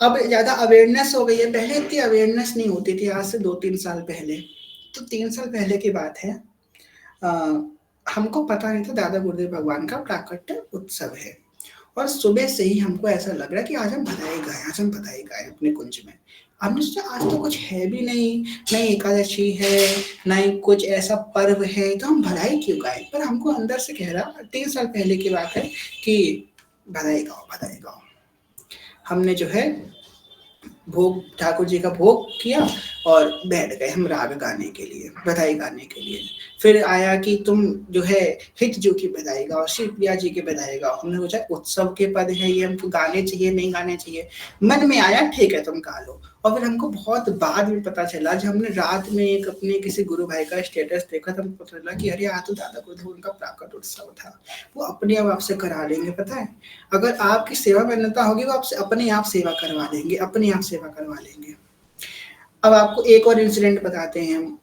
अब ज्यादा अवेयरनेस हो गई है, पहले इतनी अवेयरनेस नहीं होती थी, आज से 2-3 साल पहले। तो 3 साल पहले की बात है, हमको पता नहीं था दादा गुरुदेव भगवान का प्राकट उत्सव है, और सुबह से ही हमको ऐसा लग रहा है कि आज हम बधाई गाएं, आज हम बधाई गाएं अपने कुंज में। हमने सोचा आज तो कुछ है भी नहीं, नहीं एकादशी है, नहीं कुछ ऐसा पर्व है, तो हम बधाई क्यों गाएं। पर हमको अंदर से कह रहा, 3 साल पहले की बात है कि बधाई गाओ बधाई गाओ। हमने जो है भोग, ठाकुर जी का भोग किया और बैठ गए हम राग गाने के लिए, बधाई गाने के लिए। फिर आया कि तुम जो है हित जो की बधाई गाओ, श्री प्रिया जी की बधाई गाओ। हमने सोचा उत्सव के पद है ये, हमको गाने चाहिए नहीं गाने चाहिए। मन में आया ठीक है तुम गा लो। और फिर हमको बहुत बाद में पता चला, जब हमने रात में एक अपने किसी गुरु भाई का स्टेटस देखा तो हमको पता चला कि अरे आज तो दादा गुरु उनका प्राकट उत्सव था। वो अपने आप आपसे करा लेंगे, पता है। अगर आपकी सेवा मान्यता होगी वो आपसे अपने आप सेवा करवा देंगे, अपने आप सेवा करवा लेंगे। अब आपको एक और इंसिडेंट बताते हैं हम।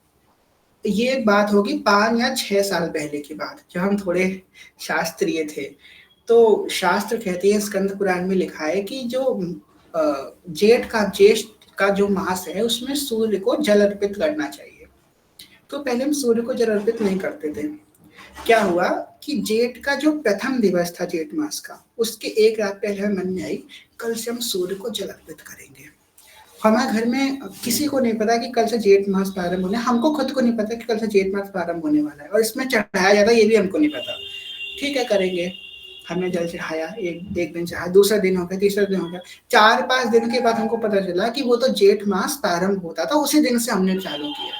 ये बात होगी 5 या 6 साल पहले की बात, जब हम थोड़े शास्त्रीय थे। तो शास्त्र कहते हैं, स्कंद पुराण में लिखा है कि जो ज्येष्ठ का जो मास है उसमें सूर्य को जल अर्पित करना चाहिए। तो पहले हम सूर्य को जल अर्पित नहीं करते थे। क्या हुआ कि जेठ का जो प्रथम दिवस था जेठ मास का, उसके एक रात पहले हमें मन में आई कल से हम सूर्य को जल अर्पित करेंगे। हमारे घर में किसी को नहीं पता कि कल से जेठ मास प्रारंभ होने, हमको खुद को नहीं पता कि कल से जेठ मास प्रारंभ होने वाला है और इसमें चढ़ाया जाता है ये भी हमको नहीं पता। ठीक है करेंगे। हमने जल चढ़ाया, एक दिन चढ़ाया, दूसरा दिन हो गया, तीसरा दिन हो गया, 4-5 दिन के बाद हमको पता चला कि वो तो जेठ मास प्रारंभ होता था, उसी दिन से हमने चालू किया।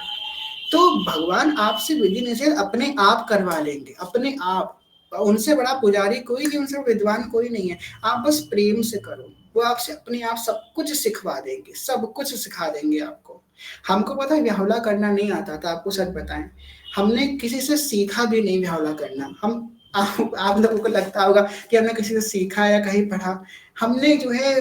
तो भगवान आपसे विधि निषेध अपने आप करवा लेंगे, अपने आप। उनसे बड़ा पुजारी कोई नहीं, उनसे विद्वान कोई नहीं है। आप बस प्रेम से करो, वो आपसे अपने आप सब कुछ सिखवा देंगे, सब कुछ सिखा देंगे आपको। हमको पता है व्याहुला करना नहीं आता था, आपको सच बताएं। हमने किसी से सीखा भी नहीं व्याहुला करना। आप लोगों को लगता होगा कि हमने किसी से सीखा या कहीं पढ़ा। हमने जो है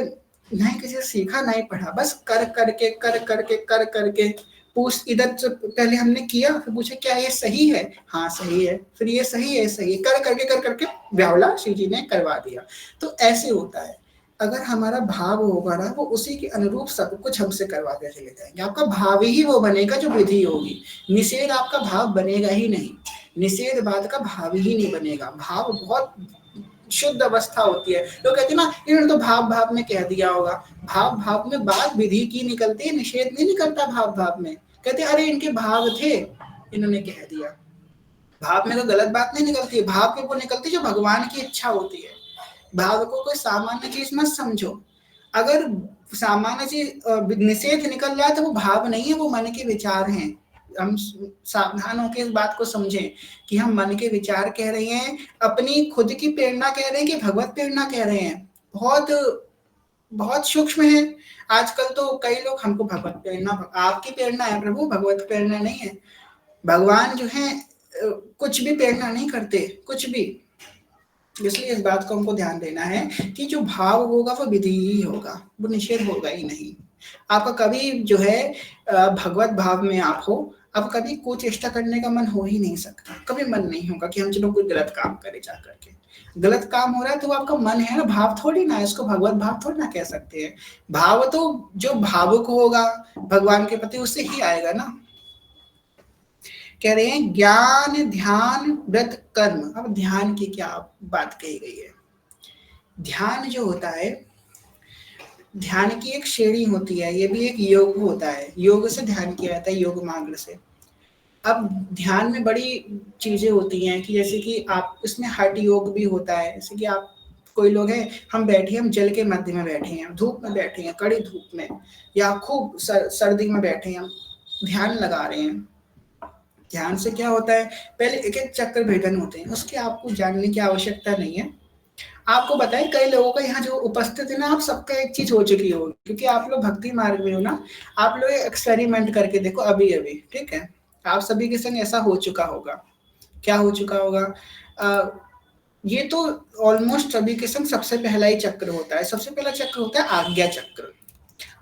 नहीं किसी से सीखा नहीं पढ़ा, बस कर करके पूछ, इधर से पहले हमने किया, फिर पूछे क्या ये सही है, हाँ सही है, फिर ये सही है, सही है, कर करके व्याहुला श्री जी ने करवा दिया। तो ऐसे होता है, अगर हमारा भाव होगा ना, वो उसी के अनुरूप सब कुछ हमसे करवा के चले जाएंगे। आपका भाव ही वो बनेगा जो विधि होगी। निषेध आपका भाव बनेगा ही नहीं, निषेध बात का भाव ही नहीं बनेगा। भाव बहुत शुद्ध अवस्था होती है। लोग कहते हैं ना इन्होंने तो भाव में कह दिया होगा। भाव में बात विधि की निकलती है, निषेध नहीं निकलता भाव में। कहते अरे इनके भाव थे, इन्होंने कह दिया। भाव में तो गलत बात नहीं निकलती है, भाव के वो निकलती है जो भगवान की इच्छा होती है। भाव को कोई सामान्य चीज मत समझो। अगर सामान्य चीज निषेध निकल जाए तो वो भाव नहीं है, वो मन के विचार हैं। हम सावधान होकर इस बात को समझें कि हम मन के विचार कह रहे हैं, अपनी खुद की प्रेरणा कह रहे हैं कि भगवत प्रेरणा कह रहे हैं। बहुत बहुत सूक्ष्म है। आजकल तो कई लोग हमको भगवत प्रेरणा, आपकी प्रेरणा है प्रभु, भगवत प्रेरणा नहीं है। भगवान जो है कुछ भी प्रेरणा नहीं करते, कुछ भी। इसलिए इस बात को हमको ध्यान देना है कि जो भाव होगा वो विधि ही होगा, वो निषेध होगा ही नहीं। आपका कभी जो है भगवत भाव में आप हो, अब कभी कुचेष्टा करने का मन हो ही नहीं सकता। कभी मन नहीं होगा कि हम चलो कोई गलत काम करें जा करके। गलत काम हो रहा है तो आपका मन है ना, भाव थोड़ी ना, इसको भगवत भाव थोड़ी ना कह सकते हैं। भाव तो जो भावुक होगा भगवान के प्रति उससे ही आएगा ना। कह रहे हैं ज्ञान ध्यान व्रत कर्म। अब ध्यान की क्या बात कही गई है। ध्यान जो होता है, ध्यान की एक श्रेणी होती है, ये भी एक योग होता है। योग से ध्यान किया जाता है, योग मार्ग से। अब ध्यान में बड़ी चीजें होती हैं कि जैसे कि आप इसमें हठ योग भी होता है। जैसे कि आप कोई लोग हैं, हम बैठे, हम जल के मध्य में बैठे हैं, धूप में बैठे हैं, कड़ी धूप में, या खूब सर्दी में बैठे हैं, हम ध्यान लगा रहे हैं। ध्यान से क्या होता है, पहले एक एक चक्र भेदन होते हैं, उसके आपको जानने की आवश्यकता नहीं है। आपको बताएं कई लोगों का यहाँ जो उपस्थित है ना, आप सबका एक चीज हो चुकी होगी, क्योंकि आप लोग भक्ति मार्ग में हो ना। आप लोग एक्सपेरिमेंट करके देखो अभी अभी, ठीक है। आप सभी के संग ऐसा हो चुका होगा। क्या हो चुका होगा, ये तो ऑलमोस्ट सभी के संग सबसे पहला ही चक्र होता है। सबसे पहला चक्र होता है आज्ञा चक्र।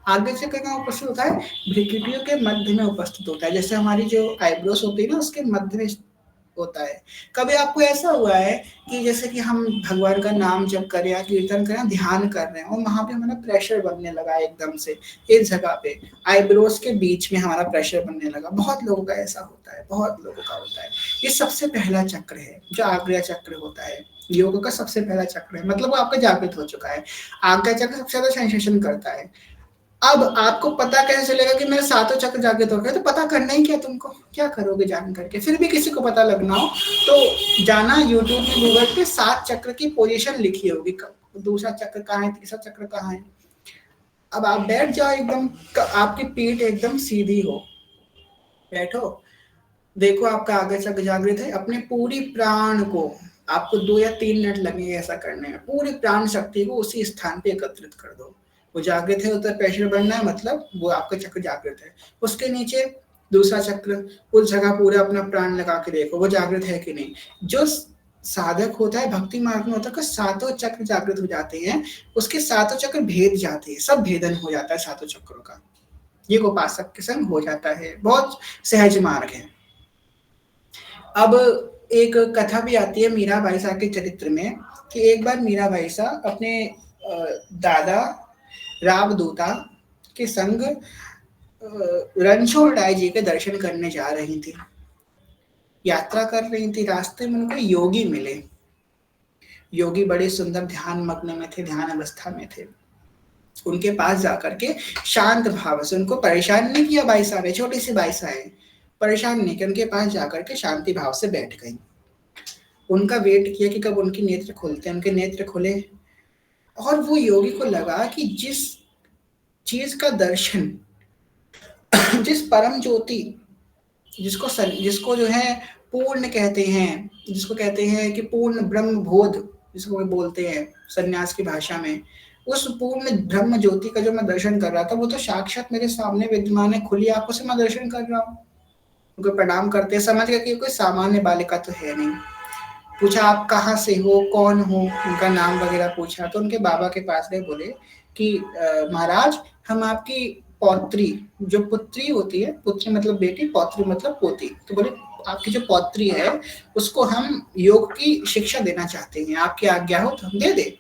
आज्ञा चक्र कहाँ उपस्थित होता है, भ्रुकुटियों के मध्य में उपस्थित होता है। जैसे हमारी जो आईब्रोस होती है ना, उसके मध्य में होता है। कभी आपको ऐसा हुआ है कि जैसे कि हम भगवान का नाम जप करें या कीर्तन करें, ध्यान कर रहे हैं और वहां पे हमारा प्रेशर बनने लगा एकदम से, इस जगह पे आईब्रोज के बीच में हमारा प्रेशर बनने लगा। बहुत लोगों का ऐसा होता है, बहुत लोगों का होता है। ये सबसे पहला चक्र है जो आज्ञा चक्र होता है। योग का सबसे पहला चक्र है, मतलब वो आपका जागृत हो चुका है। आज्ञा चक्र सबसे ज्यादा सेंसेशन करता है। अब आपको पता कैसे चलेगा कि मेरे सातों चक्र जागृत हो गए, तो पता करना ही क्या, तुमको क्या करोगे जान करके। फिर भी किसी को पता लगना हो तो जाना यूट्यूब में, गूगल पे 7 चक्र की पोजीशन लिखी होगी, दूसरा चक्र कहाँ है, तीसरा चक्र कहाँ है, अब आप बैठ जाओ एकदम, आपकी पीठ एकदम सीधी हो, बैठो, देखो आपका आगे चक्र जागृत है। अपने पूरी प्राण को, आपको 2 या 3 मिनट लगेंगे ऐसा करने में, पूरी प्राण शक्ति को उसी स्थान पे एकत्रित कर दो। वो जागृत है, उधर प्रेशर बनना है, मतलब वो आपका चक्र जागृत है। उसके नीचे दूसरा चक्र, उस जगह पूरा अपना प्राण लगा के देखो वो जागृत है कि नहीं। जो साधक होता है भक्ति मार्ग में होता है, सातों चक्र जागृत हो जाते हैं, उसके सातों चक्र भेद जाते हैं, सब भेदन हो जाता है सातों चक्रों का। ये उपासक के संग हो जाता है, बहुत सहज मार्ग है। अब एक कथा भी आती है मीराबाई साहब के चरित्र में, कि एक बार मीराबाई साहब अपने दादा रावदूता के संग रणछोड़ राय जी के दर्शन करने जा रही थी, यात्रा कर रही थी। रास्ते में उनको योगी मिले। योगी बड़े सुंदर ध्यान मग्न में थे, ध्यान अवस्था में थे। उनके पास जाकर के शांत भाव से, उनको परेशान नहीं किया, बाई साहब छोटी सी बाई साहब परेशान नहीं किया, उनके पास जाकर के शांति भाव से बैठ गई। उनका वेट किया कि कब उनके नेत्र खुलते हैं। उनके नेत्र खुले और वो योगी को लगा कि जिस चीज का दर्शन जिस परम ज्योति, जिसको जो है पूर्ण कहते हैं, जिसको कहते हैं कि पूर्ण ब्रह्म बोध, जिसको बोलते हैं सन्यास की भाषा में, उस पूर्ण ब्रह्म ज्योति का जो मैं दर्शन कर रहा था, वो तो साक्षात मेरे सामने विद्यमान है, खुली आंखों से मैं दर्शन कर रहा हूँ। उनको प्रणाम करते समझ गया कि कोई सामान्य बालिका तो है नहीं। पूछा आप कहाँ से हो, कौन हो, उनका नाम वगैरह पूछा। तो उनके बाबा के पास गए, बोले कि महाराज हम आपकी पौत्री, जो पुत्री होती है, पुत्री मतलब बेटी, पौत्री मतलब पोती, तो बोले आपकी जो पौत्री है उसको हम योग की शिक्षा देना चाहते हैं, आपकी आज्ञा हो तो हम दे दे।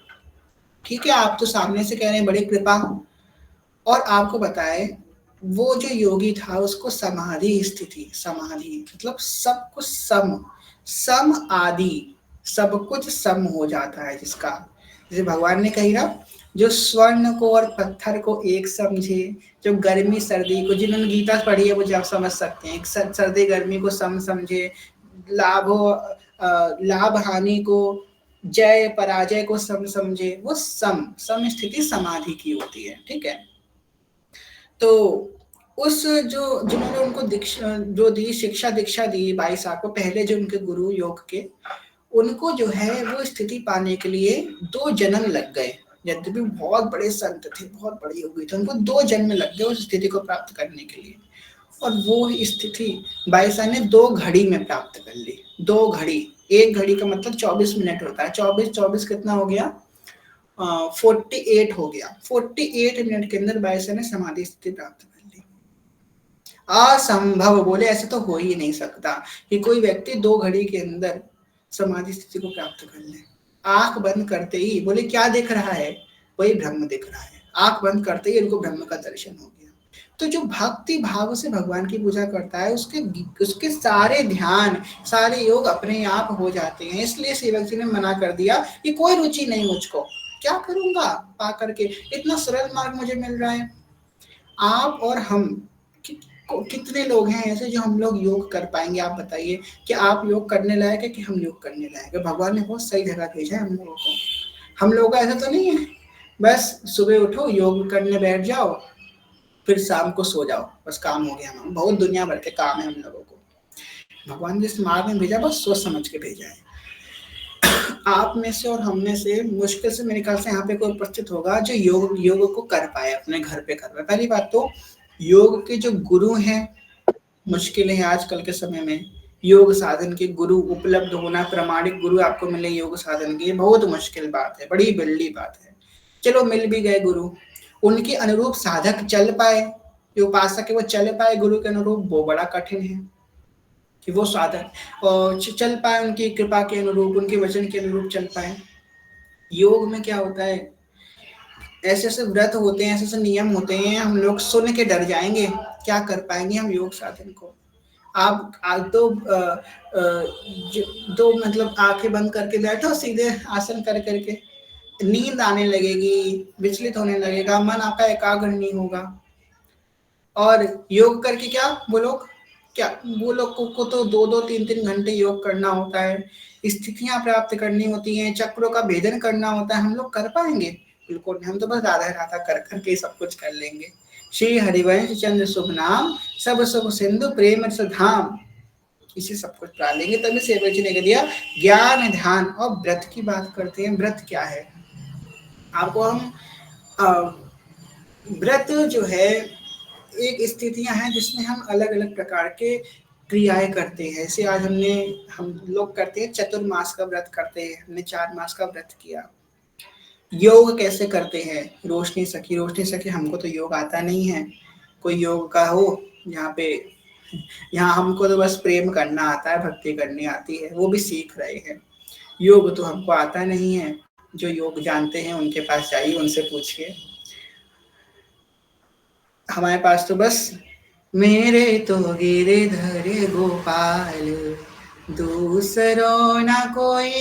ठीक है, आप तो सामने से कह रहे हैं, बड़ी कृपा। और आपको बताए वो जो योगी था उसको समाधि स्थिति, समाधि मतलब सब कुछ सम, सम आदि, सब कुछ सम हो जाता है जिसका, जैसे भगवान ने कही ना, जो स्वर्ण को और पत्थर को एक समझे, जो गर्मी सर्दी को, जिन्होंने गीता पढ़ी है वो जब समझ सकते हैं, सर्दी गर्मी को सम समझे, लाभ लाभ हानि को, जय पराजय को सम समझे, वो सम सम स्थिति समाधि की होती है। ठीक है, तो उस जो जिन्होंने उनको दीक्षा जो दी, शिक्षा दीक्षा दी बाई साहब को, पहले जो उनके गुरु योग के, उनको जो है वो स्थिति पाने के लिए 2 जन्म लग गए। यद्यपि बहुत बड़े संत थे, बहुत बड़े योगी थे, उनको 2 जन्म लग गए उस स्थिति को प्राप्त करने के लिए। और वो स्थिति बाई साहब ने 2 घड़ी में प्राप्त कर ली। 2 घड़ी, 1 घड़ी का मतलब 24 मिनट होता है, 24 24 कितना हो गया, 48 हो गया। 48 मिनट के अंदर बाई साहब ने समाधि स्थिति प्राप्त कर ली। असंभव, बोले ऐसे तो हो ही नहीं सकता कि कोई व्यक्ति 2 घड़ी के अंदर समाधि स्थिति को प्राप्त कर ले। आंख बंद करते ही, बोले क्या दिख रहा है, वही ब्रह्म दिख रहा है। आंख बंद करते ही उनको ब्रह्म का दर्शन हो गया। तो जो भक्ति भाव से भगवान की पूजा करता है, उसके उसके सारे ध्यान, सारे योग अपने आप हो जाते हैं। इसलिए सेवक जी ने मना कर दिया कि कोई रुचि नहीं मुझको, क्या करूंगा पा करके, इतना सरल मार्ग मुझे मिल रहा है। आप और हम कितने लोग हैं ऐसे जो हम लोग योग कर पाएंगे, आप बताइए कि आप योग करने लायक है कि हम योग करने लायक है। भगवान ने बहुत सही जगह भेजा है हम लोगों को। हम लोगों का ऐसा तो नहीं है बस सुबह उठो योग करने बैठ जाओ फिर शाम को सो जाओ, बस काम हो गया। हम बहुत दुनिया भर के काम है हम लोगों को। भगवान जिस मार्ग में भेजा बस सोच समझ के भेजा है। आप में से और हम में से मुश्किल से मेरे ख्याल से यहाँ पे कोई उपस्थित होगा जो योग को कर पाए, अपने घर पे कर पाए। पहली बात तो योग के जो गुरु हैं मुश्किल है आजकल के समय में। योग साधन के गुरु उपलब्ध होना, प्रमाणिक गुरु आपको मिले योग साधन के, बहुत मुश्किल बात है, बड़ी बिल्ली बात है। चलो मिल भी गए गुरु, उनके अनुरूप साधक चल पाए, जो उपासक है वो चल पाए गुरु के अनुरूप, वो बड़ा कठिन है कि वो साधक और चल पाए उनकी कृपा के अनुरूप, उनके वचन के अनुरूप चल पाए। योग में क्या होता है, ऐसे ऐसे व्रत होते हैं, ऐसे ऐसे नियम होते हैं, हम लोग सुन के डर जाएंगे, क्या कर पाएंगे हम योग साधन को। आप दो मतलब आंखें बंद करके बैठो सीधे आसन कर करके, नींद आने लगेगी, विचलित होने लगेगा, मन आपका एकाग्र नहीं होगा। और योग करके क्या वो लोग को तो 2-2 3-3 घंटे योग करना होता है, स्थितियां प्राप्त करनी होती हैं, चक्रों का भेदन करना होता है। हम लोग कर पाएंगे? बिल्कुल नहीं, हम तो बस राधा राधा कर करके सब कुछ कर लेंगे। श्री हरिवंश चंद्र शुभ नाम, सब शुभ सिंधु प्रेम रस धाम, इसी सब कुछ डाल लेंगे। तभी सेवक जी ने कह दिया ज्ञान ध्यान। और व्रत की बात करते हैं, व्रत क्या है आपको हम व्रत जो है एक स्थितियां हैं जिसमें हम अलग अलग प्रकार के क्रियाएं करते हैं। जैसे आज हम लोग करते हैं चतुर्मास का व्रत करते हैं, हमने 4 मास का व्रत किया। योग कैसे करते हैं, रोशनी सखी हमको तो योग आता नहीं है, कोई योग का हो यहाँ पे। यहाँ हमको तो बस प्रेम करना आता है, भक्ति करनी आती है, वो भी सीख रहे हैं। योग तो हमको आता नहीं है, जो योग जानते हैं उनके पास जाइए, उनसे पूछिए। हमारे पास तो बस मेरे तो गिरधर गोपाल दूसरो ना कोई,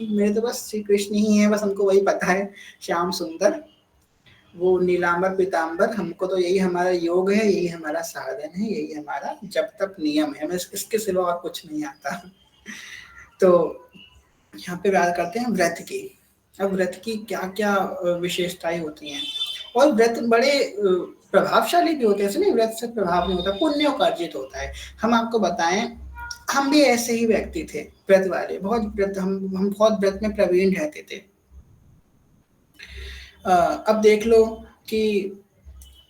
मेरे तो बस श्री कृष्ण ही है, बस हमको वही पता है, श्याम सुंदर वो नीलांबर पीतांबर। हमको तो यही हमारा योग है, यही हमारा साधन है, यही हमारा जब तक नियम है, हमें इसके सिवा और कुछ नहीं आता। तो यहाँ पे बात करते हैं व्रत की। अब व्रत की क्या क्या विशेषताएं होती हैं, और व्रत बड़े प्रभावशाली भी होते हैं। ऐसे नहीं व्रत से प्रभाव नहीं होता, पुण्य का अर्जित होता है। हम आपको बताएं, हम भी ऐसे ही व्यक्ति थे व्रत वाले, बहुत व्रत हम बहुत व्रत में प्रवीण रहते थे। अब देख लो कि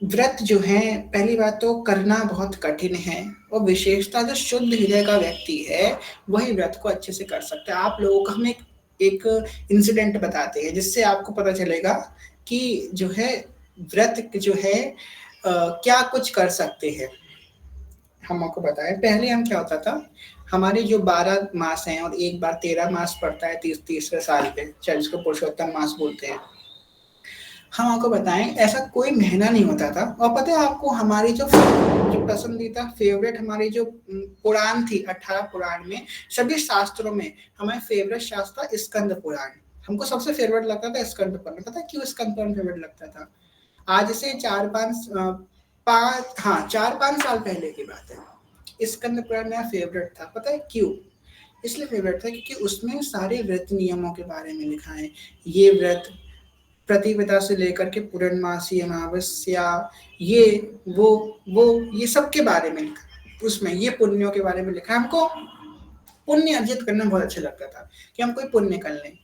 व्रत जो है, पहली बात तो करना बहुत कठिन है, और विशेषता जो शुद्ध हृदय का व्यक्ति है वही व्रत को अच्छे से कर सकता है। आप लोगों को हम एक इंसिडेंट बताते हैं जिससे आपको पता चलेगा कि जो है व्रत जो है क्या कुछ कर सकते हैं। हम आपको बताएं, पहले हम क्या होता था, हमारे जो 12 मास हैं और एक बार 13 मास पड़ता है तीसरे साल पे, चाहे जिसको पुरुषोत्तम मास बोलते हैं। हम आपको बताएं ऐसा कोई महीना नहीं होता था। और पता है आपको, हमारी जो पसंदीदा फेवरेट हमारी जो पुराण थी, 18 पुराण में सभी शास्त्रों में हमारे फेवरेट शास्त्र था स्कंद पुराण। हमको सबसे फेवरेट लगता था स्कंद पुराण। पता है क्यों स्कंद पुराण फेवरेट लगता था? आज से 4-5 साल पहले की बात है, स्कंद पुराण मेरा फेवरेट था। पता है क्यों? इसलिए फेवरेट था क्योंकि उसमें सारे व्रत नियमों के बारे में लिखा है। ये व्रत प्रतिपदा से लेकर के पूर्णमासी, अमावस्या, ये वो ये सब के बारे में लिखा। उसमें ये पुण्यों के बारे में लिखा है। हमको पुण्य अर्जित करना बहुत अच्छा लगता था कि हम कोई पुण्य कर लें।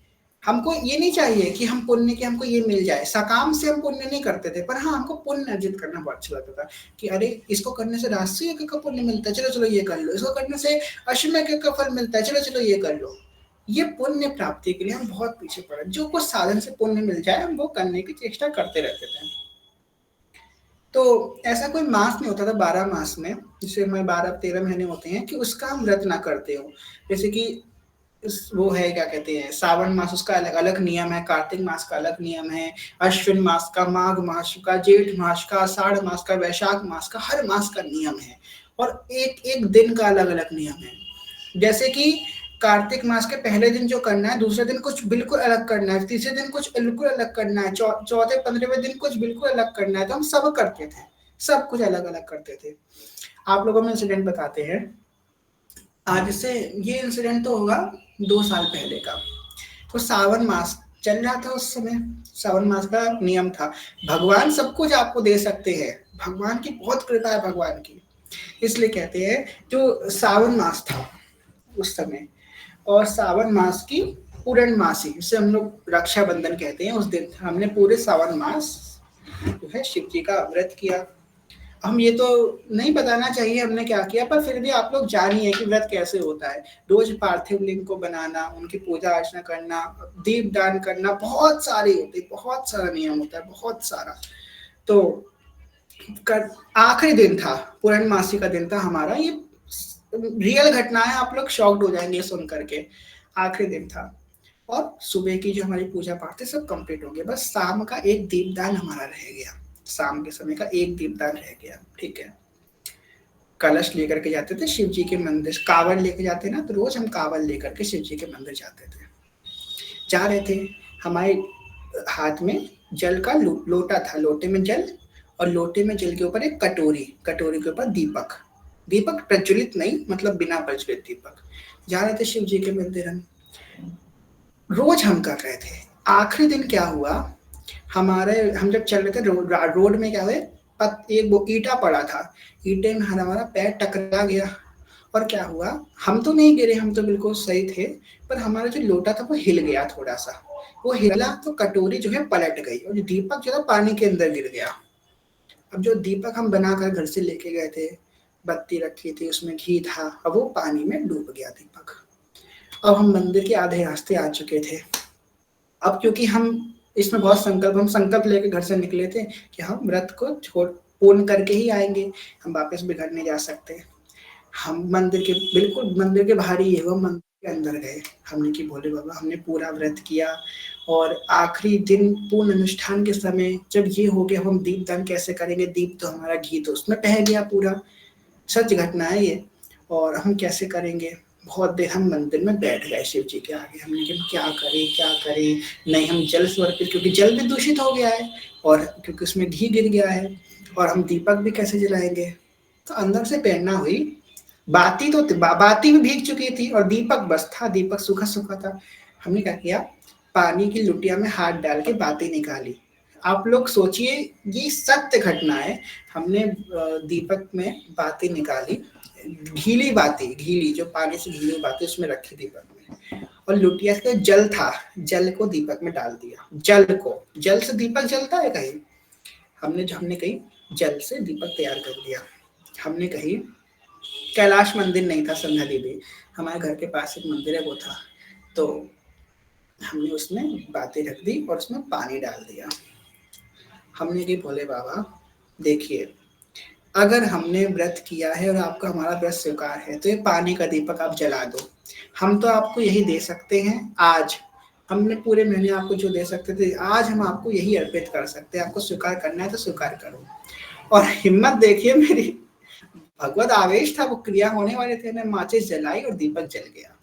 हमको ये नहीं चाहिए कि हम पुण्य के हमको ये मिल जाए, सकाम से हम पुण्य नहीं करते थे, पर हाँ हमको पुण्य अर्जित करना बहुत अच्छा लगता था कि अरे इसको करने से राष्ट्रीय यज्ञ का पुण्य मिलता है, चलो चलो ये कर लो। इसको करने से अश्वमेध यज्ञ का फल मिलता है, चलो चलो ये कर लो। ये पुण्य प्राप्ति के लिए हम बहुत पीछे पड़े। जो कुछ साधन से पुण्य मिल जाए हम वो करने की चेष्टा करते रहते थे। तो ऐसा कोई मास नहीं होता था 12 मास में, जिससे हमारे 12-13 महीने होते हैं, कि उसका हम व्रत ना करते हो। जैसे कि वो है क्या कहते हैं, सावन मास, उसका अलग अलग नियम है, कार्तिक मास का अलग नियम है, अश्विन मास का, माघ मास का, जेठ मास का, आषाढ़ मास का, वैशाख मास का, हर मास का नियम है। और एक एक दिन का अलग अलग नियम है। जैसे कि कार्तिक मास के पहले दिन जो करना है, दूसरे दिन कुछ बिल्कुल अलग करना है, तीसरे दिन कुछ बिल्कुल अलग करना है, चौथे 15वें दिन कुछ बिल्कुल अलग करना है। तो हम सब करते थे, सब कुछ अलग अलग करते थे। आप लोगों में इंसिडेंट बताते हैं। आज से ये इंसिडेंट तो होगा 2 साल पहले का। तो सावन मास चल रहा था उस समय, सावन मास का नियम था। भगवान सब कुछ आपको दे सकते हैं, भगवान की बहुत कृपा है भगवान की, इसलिए कहते हैं। जो सावन मास था उस समय, और सावन मास की पूर्णमासी, जिसे हम लोग रक्षाबंधन कहते हैं, उस दिन हमने पूरे सावन मास जो है शिव जी का व्रत किया। हम ये तो नहीं बताना चाहिए हमने क्या किया, पर फिर भी आप लोग जानिए कि व्रत कैसे होता है। रोज पार्थिव लिंग को बनाना, उनकी पूजा अर्चना करना, दीप दान करना, बहुत सारे होते, बहुत सारा नियम होता है, बहुत सारा। तो आखिरी दिन था, पूर्णमासी का दिन था हमारा। ये रियल घटना है, आप लोग शॉक्ड हो जाएंगे सुन करके। आखिरी दिन था और सुबह की जो हमारी पूजा पाठ थे सब कंप्लीट हो गया। बस शाम का एक दीपदान हमारा रह गया, शाम के समय का एक दीपदान रह गया। ठीक है, कलश लेकर के जाते थे शिव जी के मंदिर, कावड़ लेके जाते ना, तो रोज हम कावड़ लेकर के शिव जी के मंदिर जाते थे। जा रहे थे, हमारे हाथ में जल का लोटा था, लोटे में जल, और लोटे में जल के ऊपर एक कटोरी, कटोरी के ऊपर दीपक, दीपक प्रज्वलित नहीं, मतलब बिना प्रज्वलित दीपक। जा रहे थे शिव जी के मंदिर हम, रोज हम कर रहे थे, आखिरी दिन क्या हुआ, हम जब चल रहे थे रोड में क्या हुआ, एक वो ईंटा पड़ा था, ईंटे में हमारा पैर टकरा गया। और क्या हुआ, हम तो नहीं गिरे, हम तो बिल्कुल सही थे, पर हमारा जो लोटा था वो हिल गया थोड़ा सा। वो हिला तो कटोरी जो है पलट गई और जो दीपक जो था पानी के अंदर गिर गया। अब जो दीपक हम बनाकर घर से लेके गए थे, बत्ती रखी थी, उसमें घी था, अब वो पानी में डूब गया दीपक। अब हम मंदिर के आधे रास्ते आ चुके थे। अब क्योंकि हम इसमें बहुत हम संकल्प लेके घर से निकले थे कि हम व्रत को छोड़ पूर्ण करके ही आएंगे, हम वापस भी घर नहीं जा सकते। हम मंदिर के बिल्कुल मंदिर के बाहर ही है वो, मंदिर के अंदर गए। हमने कि भोले बाबा हमने पूरा व्रत किया और आखिरी दिन पूर्ण अनुष्ठान के समय जब ये हो गया, हम दीपदान कैसे करेंगे, दीप तो हमारा घी तो उसमें बह गया पूरा, सच घटना है ये, और हम कैसे करेंगे। बहुत देर हम मंदिर में बैठ गए शिव जी के आगे, हमने कहा क्या करें क्या करें, नहीं हम जल समर्पित, क्योंकि जल भी दूषित हो गया है और क्योंकि उसमें घी गिर गया है, और हम दीपक भी कैसे जलाएंगे। तो अंदर से प्रेरणा हुई, बाती भी भीग चुकी थी और दीपक बस था, दीपक सूखा सूखा था। हमने क्या किया, पानी की लुटिया में हाथ डाल के बाती निकाली। आप लोग सोचिए, ये सत्य घटना है। हमने दीपक में बाती निकाली, घीली बाती, घीली जो पानी से घीली बाती उसमें रखी दीपक में, और लुटिया से जल था, जल को दीपक में डाल दिया। जल से दीपक जलता है कहीं, हमने कहीं जल से दीपक तैयार कर लिया। हमने कहीं कैलाश मंदिर नहीं था, संध्या देवी हमारे घर के पास एक मंदिर है वो था, तो हमने उसमें बातें रख दी और उसमें पानी डाल दिया। हमने कि भोले बाबा देखिए, अगर हमने व्रत किया है और आपका हमारा व्रत स्वीकार है तो ये पानी का दीपक आप जला दो। हम तो आपको यही दे सकते हैं आज, हमने पूरे महीने आपको जो दे सकते थे आज हम आपको यही अर्पित कर सकते हैं, आपको स्वीकार करना है तो स्वीकार करो। और हिम्मत देखिए मेरी, भगवत आवेश था, वो क्रिया होने वाले थे, मैं माचिस जलाई और दीपक जल गया,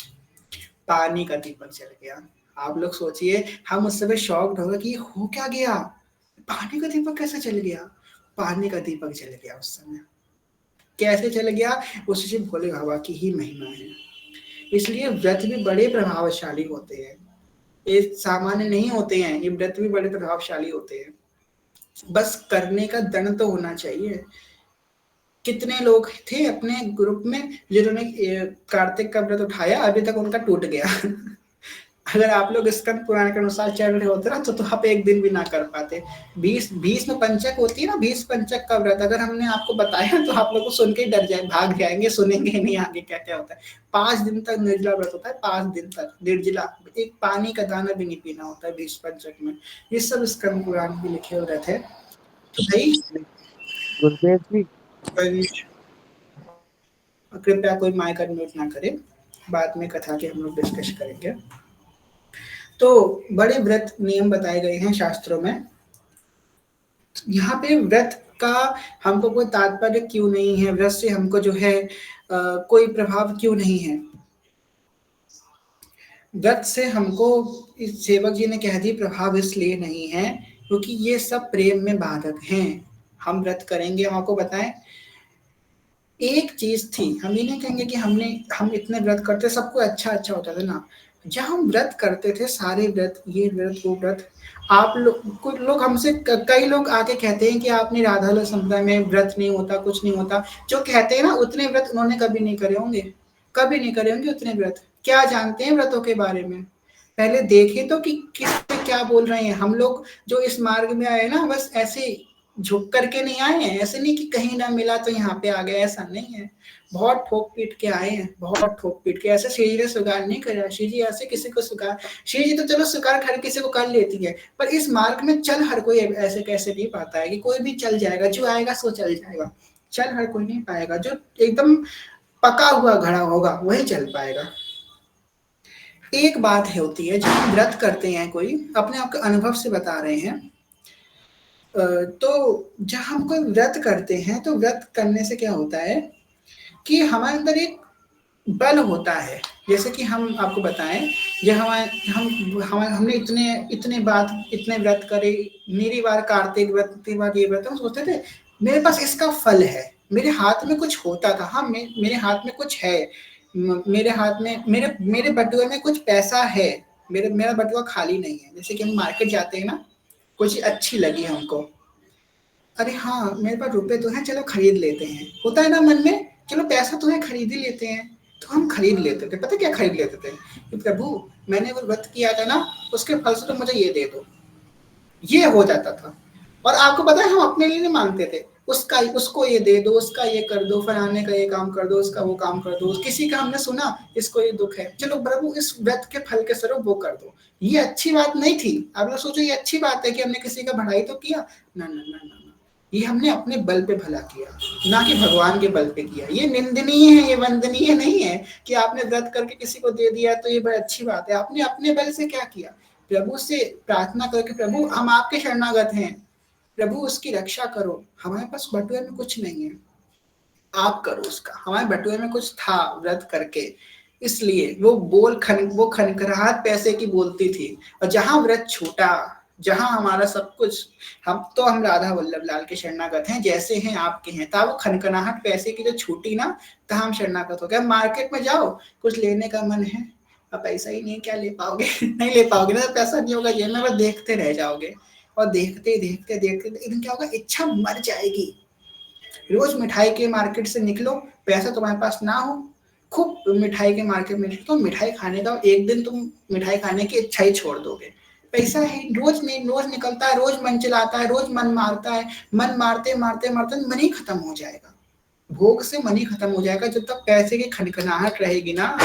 पानी का दीपक जल गया। आप लोग सोचिए, हम उस समय शॉक्ड हो गए कि हो क्या गया, पानी का दीपक कैसे जल गया। पानी का दीपक जल गया उस समय, कैसे चल गया, उससे भोले बाबा की ही महिमा है। इसलिए व्रत भी बड़े प्रभावशाली होते हैं, ये सामान्य नहीं होते हैं, ये व्रत भी बड़े प्रभावशाली होते हैं, बस करने का दृढ़ तो होना चाहिए। कितने लोग थे अपने ग्रुप में जिन्होंने कार्तिक का व्रत उठाया, अभी तक उनका टूट गया। अगर आप लोग स्कंद पुराण के अनुसार चल रहे होते ना तो आप एक दिन भी ना कर पाते। 20 में पंचक होती है ना, 20 पंचक का व्रत अगर हमने आपको बताया तो आप लोग को सुन के डर जाए, भाग जाएंगे, सुनेंगे ही नहीं आगे क्या क्या होता है। 5 दिन तक निर्जला व्रत होता है, 5 दिन तक निर्जला, एक पानी का दाना भी नहीं पीना होता है 20 पंचक में। ये सब स्कंद पुराण में लिखे हुए रहते हैं। तो भाई गुरुदेव जी, कृपया कोई माइक अनम्यूट ना करे, बाद में कथा के हम लोग डिस्कस करेंगे। तो बड़े व्रत नियम बताए गए हैं शास्त्रों में। यहाँ पे व्रत का हमको कोई तात्पर्य क्यों नहीं है, व्रत से हमको जो है कोई प्रभाव क्यों नहीं है। व्रत से हमको, इस सेवक जी ने कह दी, प्रभाव इसलिए नहीं है क्योंकि ये सब प्रेम में बाधक हैं। हम व्रत करेंगे, हम आपको बताएं, एक चीज थी, हम ये नहीं कहेंगे कि हम इतने व्रत करते सबको अच्छा अच्छा होता था ना। जब हम व्रत करते थे, सारे व्रत, ये व्रत वो व्रत, आप लोग, कुछ लोग हमसे कई लोग आके कहते हैं कि आपने राधा लोक संप्रदाय में व्रत नहीं होता, कुछ नहीं होता। जो कहते हैं ना उतने व्रत उन्होंने कभी नहीं करे होंगे, कभी नहीं करे होंगे उतने व्रत, क्या जानते हैं व्रतों के बारे में। पहले देखे तो कि किस पे क्या बोल रहे हैं। हम लोग जो इस मार्ग में आए ना, बस ऐसे झुक करके नहीं आए हैं, ऐसे नहीं कि कहीं ना मिला तो यहाँ पे आ गए, ऐसा नहीं है। बहुत ठोक पीट के आए हैं, बहुत ठोक पीट के। ऐसे श्री जी ने स्वीकार नहीं करा, श्री जी ऐसे किसी को स्वीकार, श्री जी तो चलो स्वीकार हर किसी को कर लेती है, पर इस मार्ग में चल हर कोई ऐसे कैसे नहीं पाता है कि कोई भी चल जाएगा, जो आएगा सो चल जाएगा। चल हर कोई नहीं पाएगा, जो एकदम पका हुआ घड़ा होगा वही चल पाएगा। एक बात है होती है, जब हम व्रत करते हैं, कोई अपने आप के अनुभव से बता रहे हैं, तो जब हम कोई व्रत करते हैं तो व्रत करने से क्या होता है कि हमारे अंदर एक बल होता है। जैसे कि हम आपको बताएं, जब हमने इतने इतने बात इतने व्रत करे, मेरी बार कार्तिक व्रत, इतनी बार ये व्रत, हम सोचते थे मेरे पास इसका फल है, मेरे हाथ में कुछ होता था, हाँ मेरे हाथ में कुछ है, मेरे हाथ में, मेरे मेरे बटुए में कुछ पैसा है, मेरा बटुआ खाली नहीं है। जैसे कि हम मार्केट जाते हैं ना, कुछ अच्छी लगी हमको, अरे हाँ मेरे पास रुपए तो हैं, चलो खरीद लेते हैं, होता है ना मन में, चलो पैसा तो है खरीद ही लेते हैं। तो हम खरीद लेते थे, पता क्या खरीद लेते थे कि प्रभु मैंने वो व्रत किया था ना, उसके फल से तो मुझे ये दे दो, ये हो जाता था। और आपको पता है हम अपने लिए नहीं मांगते थे, उसका उसको ये दे दो, उसका ये कर दो, फलाने का ये काम कर दो, उसका वो काम कर दो, किसी का हमने सुना इसको ये दुख है, चलो प्रभु इस व्रत के फल के स्वरूप वो कर दो। ये अच्छी बात नहीं थी। आप लोग सोचो ये अच्छी बात है कि हमने किसी का भलाई तो किया, ना ना ना ना, ये हमने अपने बल पे भला किया, ना कि भगवान के बल पे किया। ये निंदनीय है, ये वंदनीय नहीं है कि आपने व्रत करके किसी को दे दिया तो ये बड़ी अच्छी बात है। आपने अपने बल से क्या किया, प्रभु से प्रार्थना करके, प्रभु हम आपके शरणागत हैं, प्रभु उसकी रक्षा करो, हमारे पास बटुए में कुछ नहीं है, आप करो उसका। हमारे बटुए में कुछ था व्रत करके, इसलिए वो खनखराहट पैसे की बोलती थी। और जहां व्रत छूटा, जहां हमारा सब कुछ, हम राधा वल्लभ लाल के शरणागत हैं, जैसे हैं आपके हैं, तब वो खनखनाहट पैसे की जो छूटी ना, तब हम शरणागत हो गए। मार्केट में जाओ, कुछ लेने का मन है, अब पैसा ही नहीं, क्या ले पाओगे नहीं ले पाओगे ना, पैसा नहीं होगा जेब में, बस देखते रह जाओगे। और देखते देखते देखते एक दिन क्या होगा, इच्छा मर जाएगी। रोज मिठाई के मार्केट से निकलो, पैसा तुम्हारे पास ना हो, खूब मिठाई के मार्केट में तो मिठाई खाने का, एक दिन तुम मिठाई खाने की इच्छा ही छोड़ दोगे। पैसा है, रोज नहीं, रोज निकलता है, रोज मन चलाता है, रोज मन मारता है, मन मारते मारते मारते मन ही खत्म हो जाएगा। भोग से मन ही खत्म हो जाएगा। जब तक पैसे की खनखनाहट रहेगी ना,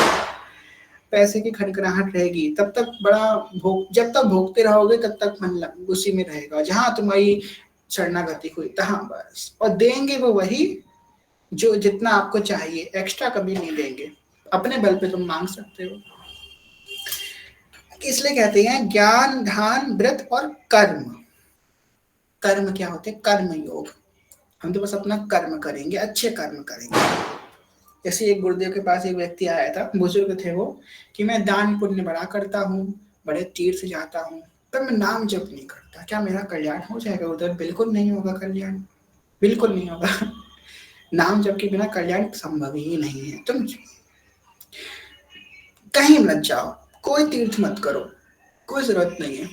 पैसे की खनखनाहट रहेगी, तब तक बड़ा भोग, जब तक भोगते रहोगे तब तक मन उसी में रहेगा, जहां तुम्हारी शरणागति हुई तहां बस। और देंगे वो वही जो जितना आपको चाहिए, एक्स्ट्रा कभी नहीं देंगे। अपने बल पे तुम मांग सकते हो। इसलिए कहते हैं ज्ञान ध्यान व्रत और कर्म। कर्म क्या होते हैं, कर्म योग। हम तो बस अपना कर्म करेंगे, अच्छे कर्म करेंगे। जैसे एक गुरुदेव के पास एक व्यक्ति आया था, बुजुर्ग थे वो, कि मैं दान पुण्य बड़ा करता हूँ, बड़े तीर्थ जाता हूँ, पर मैं नाम जप नहीं करता, क्या मेरा कल्याण हो जाएगा उधर? बिल्कुल नहीं होगा कल्याण, बिल्कुल नहीं होगा नाम जप के बिना कल्याण संभव ही नहीं है। तुम कहीं मत जाओ, कोई तीर्थ मत करो, कोई जरूरत नहीं है।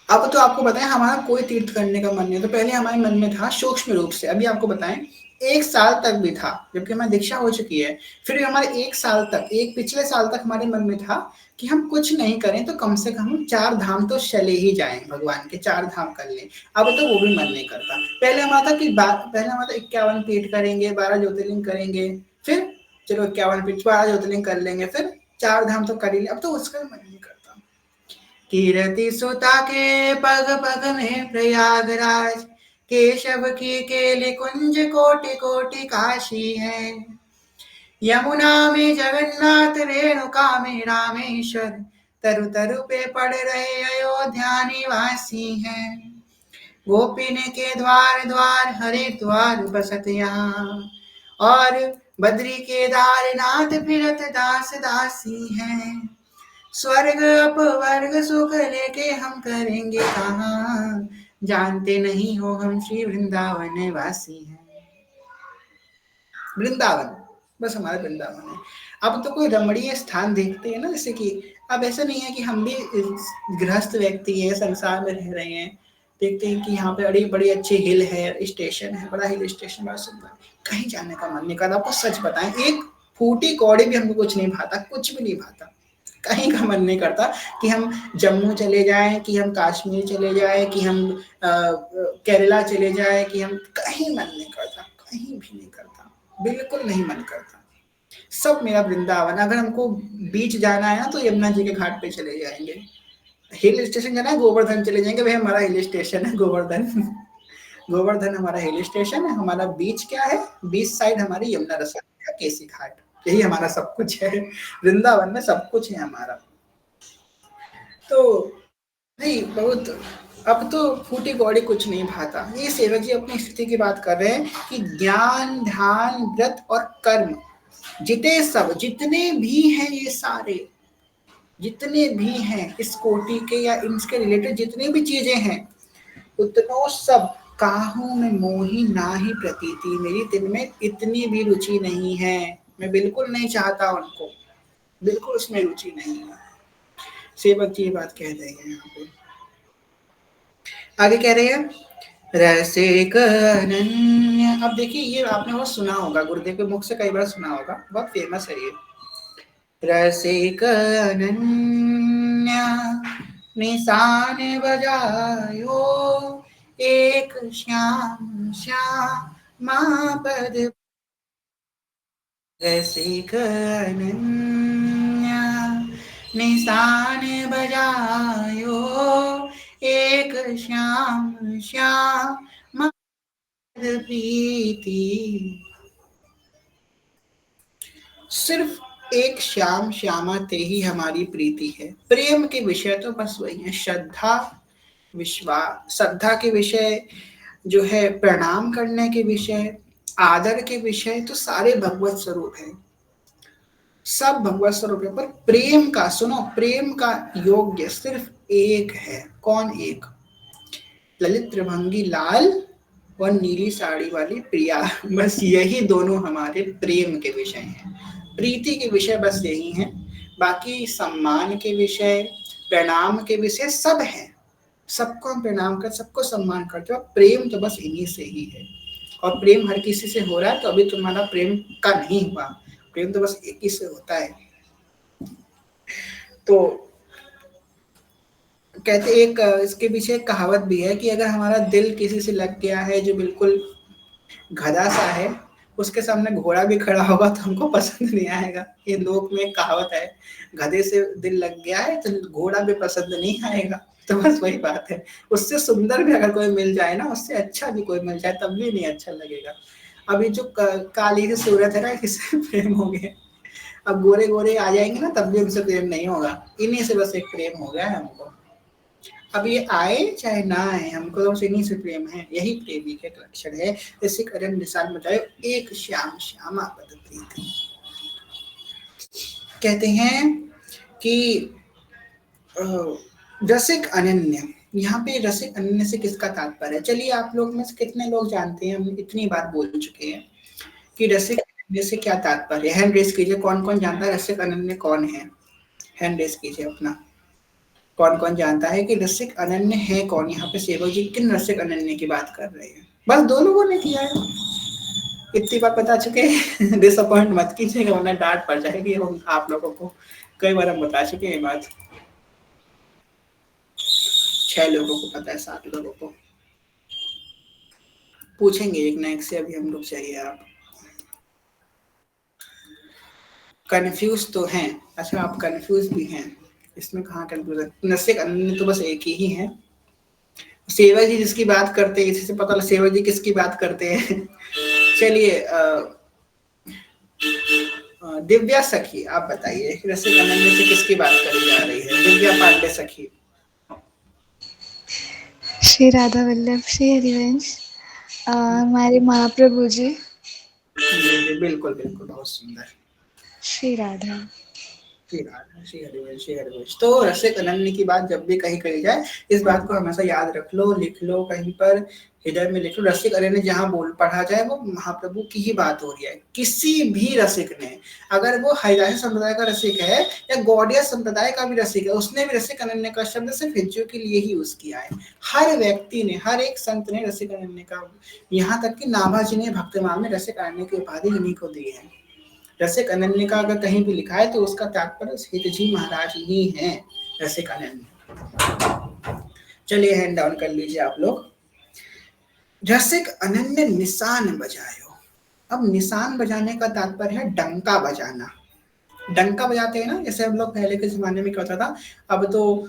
अब तो आपको बताएं, हमारा कोई तीर्थ करने का मन नहीं, तो पहले हमारे मन में था सूक्ष्म रूप से, अभी आपको बताएं 1 साल तक भी था, जबकि हमारी दीक्षा हो चुकी है, फिर भी हमारे 1 साल तक, एक पिछले साल तक हमारे मन में था कि हम कुछ नहीं करें तो कम से कम 4 धाम तो चले ही जाएं, भगवान के 4 धाम कर लें। अब तो वो भी मन नहीं करता। पहले हमारा था कि पहले हमारा 51 पीठ करेंगे, 12 ज्योतिर्लिंग करेंगे, फिर चलो 51 पीठ 12 ज्योतिर्लिंग कर लेंगे, फिर 4 धाम तो कर ही ले, अब तो उसका मन नहीं करता। कीरति सुता के पग पग में प्रयागराज, केशव की केली कुंज कोटि कोटि काशी है। यमुना में जगन्नाथ, रेणुका में रामेश्वर, तरु तरु पे पड़ रहे अयोध्या निवासी हैं। गोपिन के द्वार द्वार हरिद्वार बसत यहाँ, और बद्री केदारनाथ फिरत दास दासी हैं। स्वर्ग अपवर्ग सुख लेके हम करेंगे कहाँ, जानते नहीं हो हम श्री वृंदावन वासी हैं। वृंदावन बस हमारा वृंदावन है। अब तो कोई रमणीय स्थान देखते हैं ना, जैसे कि अब ऐसा नहीं है कि हम भी गृहस्थ व्यक्ति हैं, संसार में रह रहे हैं, देखते हैं कि यहाँ पे बड़ी बड़ी अच्छी हिल है, स्टेशन है, बड़ा हिल स्टेशन, बड़ा सुंदर, कहीं जाने का मन नहीं करता। आपको सच बताएं, एक फूटी कौड़ी भी हमको कुछ नहीं भाता, कुछ भी नहीं भाता, कहीं का मन नहीं करता कि हम जम्मू चले जाएं, कि हम कश्मीर चले जाएं, कि हम केरला चले जाएं, कि हम, कहीं मन नहीं करता, कहीं भी नहीं करता, बिल्कुल नहीं मन करता। सब मेरा वृंदावन। अगर हमको बीच जाना है ना तो यमुना जी के घाट पे चले जाएंगे, हिल स्टेशन जाना है गोवर्धन चले जाएंगे, भाई हमारा हिल स्टेशन है गोवर्धन गोवर्धन हमारा हिल स्टेशन है। हमारा बीच क्या है, बीच साइड हमारी यमुना रसायन का केसी घाट, यही हमारा सब कुछ है। वृंदावन में सब कुछ है हमारा। तो नहीं, बहुत अब तो फूटी कौड़ी कुछ नहीं भाता। ये सेवक जी अपनी स्थिति की बात कर रहे हैं कि ज्ञान ध्यान व्रत और कर्म, जितने भी हैं, ये सारे जितने भी हैं इस कोटि के या इनके रिलेटेड जितनी भी चीजें हैं, उतनों सब काहू में मोही ना ही प्रतीति, मेरी तिनमें इतनी भी रुचि नहीं है, मैं बिल्कुल नहीं चाहता उनको, बिल्कुल उसमें रुचि नहीं है। सेवक जी ये बात कह रहे हैं यहाँ पे। आगे कह रहे हैं रसिक अनन्य। अब देखिए ये आपने बहुत सुना होगा, गुरुदेव के मुख से कई बार सुना होगा, बहुत फेमस है ये। रसिक अनन्य निशान बजायो, एक श्याम श्यामा पद। रसिक अनन्य निशान बजायो, एक श्याम श्याम प्रीति। सिर्फ एक श्याम श्यामा ते ही हमारी प्रीति है। प्रेम के विषय तो बस वही है, श्रद्धा विश्वास, श्रद्धा के विषय जो है, प्रणाम करने के विषय, आदर के विषय तो सारे भगवत स्वरूप है, सब भगवत स्वरूप है। पर प्रेम का सुनो, प्रेम का योग्य सिर्फ एक है। कौन एक? ललित त्रिभंगी लाल और नीली साड़ी वाली प्रिया, बस यही दोनों हमारे प्रेम के विषय हैं, प्रीति के विषय बस यही हैं। बाकी सम्मान के विषय, प्रणाम के विषय सब हैं, सबको हम प्रणाम कर, सबको सम्मान करते हो। प्रेम तो बस इन्हीं से ही है, और प्रेम हर किसी से हो रहा है, तो अभी तुम्हारा प्रेम का नहीं हुआ, प्रेम तो बस एक ही से होता है। तो कहते एक इसके पीछे एक कहावत भी है कि अगर हमारा दिल किसी से लग गया है जो बिल्कुल गधा सा है, उसके सामने घोड़ा भी खड़ा होगा तो हमको पसंद नहीं आएगा। ये लोक में एक कहावत है, गधे से दिल लग गया है तो घोड़ा भी पसंद नहीं आएगा। तो बस वही बात है, उससे सुंदर भी अगर कोई मिल जाए ना, उससे अच्छा भी कोई मिल जाए तब भी नहीं अच्छा लगेगा। अभी जो काली की सूरत है ना, किससे प्रेम हो गया, अब गोरे गोरे आ जाएंगे ना तब भी उनसे प्रेम नहीं होगा, इन्हीं से बस एक प्रेम हो गया है हमको। अब ये आए चाहे ना आए, हमको तो इन्हीं से प्रेम है, यही प्रेमी के लक्षण है। जैसे करण निशान बताए, एक श्याम श्यामा पद प्रीति। कहते हैं कि रसिक अनन्य, यहाँ पे रसिक अनन्य से किसका तात्पर्य है? चलिए आप लोग में से कितने लोग जानते हैं, हम इतनी बार बोल चुके हैं कि रसिक अनन्य से क्या तात्पर्य है। हैंड रेस कीजिए, कौन कौन जानता है रसिक अनन्य कौन है? हैंड रेस कीजिए अपना, कौन कौन जानता है कि रसिक अनन्य है कौन? यहाँ पे सेवक जी किन रसिक अनन्य की बात कर रहे हैं? बस दो लोगों ने किया है, इतनी बार बता चुके हैं। डिसअपॉइंट मत कीजिएगा वरना डांट पड़ जाएगी आप लोगों को, कई बार हम बता चुके हैं बात। 6 लोगों को पता है, 7 लोगों को। पूछेंगे एक ना एक से, अभी हम लोग चाहिए आप कंफ्यूज तो हैं। अच्छा आप कंफ्यूज भी हैं, इसमें कहाँ कंफ्यूजन? रसिक अनन्य तो बस एक ही है। सेवा जी जिसकी बात करते हैं, इसी से पता लगा सेवा जी किसकी बात करते हैं। चलिए दिव्या सखी आप बताइए, रसिक अनन्य से किसकी बात करी जा रही है? दिव्या पांडे सखी। श्री राधा वल्लभ श्री हरिवंश, हमारे महाप्रभु जी। जी बिल्कुल बिल्कुल, बहुत सुंदर। श्री राधा श्री राधा श्री हरिवंश श्री हरिवंश। तो रसिक अनन्य की बात जब भी कहीं कही जाए, इस बात को हमेशा याद रख लो, लिख लो कहीं पर, हृदय में लिख लो। रसिक अनन्य जहाँ बोल पढ़ा जाए वो महाप्रभु की ही बात हो रही है। किसी भी रसिक ने, अगर वो हरिदासी संप्रदाय का रसिक है या गौड़िया संप्रदाय का भी रसिक है, उसने भी रसिक अनन्य का शब्द सिर्फ हिज्जों के लिए ही यूज किया है। हर व्यक्ति ने, हर एक संत ने रसिक अनन्य का, यहाँ तक कि नाभाजी ने भक्तिमाल में रसिक अनन्य की उपाधि इन्हीं को दी है। रसिक अनन्य का अगर कहीं भी लिखा है तो उसका तात्पर्य हितजी महाराज ही हैं, रसिक अनन्य। चलिए हैंड डाउन कर लीजिए आप लोग। रसिक अनन्य निशान बजायो। अब निशान बजाने का तात्पर्य है डंका बजाना। डंका बजाते हैं ना, जैसे हम लोग पहले के जमाने में क्या होता था, अब तो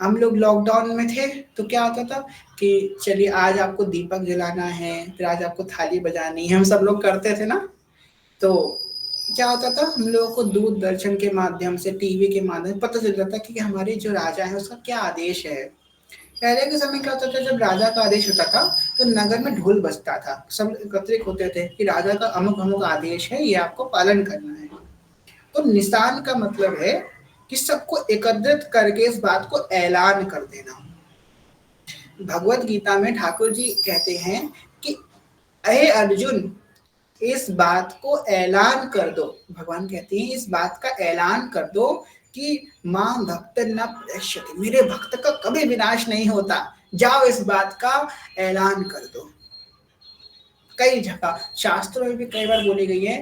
हम लोग लॉकडाउन में थे तो क्या होता था कि चलिए आज आपको दीपक जलाना है, फिर आज आपको थाली बजानी है, हम सब लोग करते थे ना। तो क्या होता था, हम लोगों को दूरदर्शन के माध्यम से, टीवी के माध्यम से पता चल जाता कि हमारे जो राजा है उसका क्या आदेश है। पहले के समय क्या होता था, जब राजा का आदेश होता था तो नगर में ढोल बजता था, सब एकत्रित होते थे कि राजा का अमुक अमुक आदेश है, ये आपको पालन करना है। तो निशान का मतलब है कि सबको एकत्रित करके इस बात को ऐलान कर देना। भगवत गीता में ठाकुर जी कहते हैं कि अहे अर्जुन, इस बात को ऐलान कर दो। भगवान कहते हैं इस बात का ऐलान कर दो कि मां भक्त न प्रेष्यति, मेरे भक्त का कभी विनाश नहीं होता, जाओ इस बात का ऐलान कर दो। कई जगह शास्त्रों में भी कई बार बोली गई है,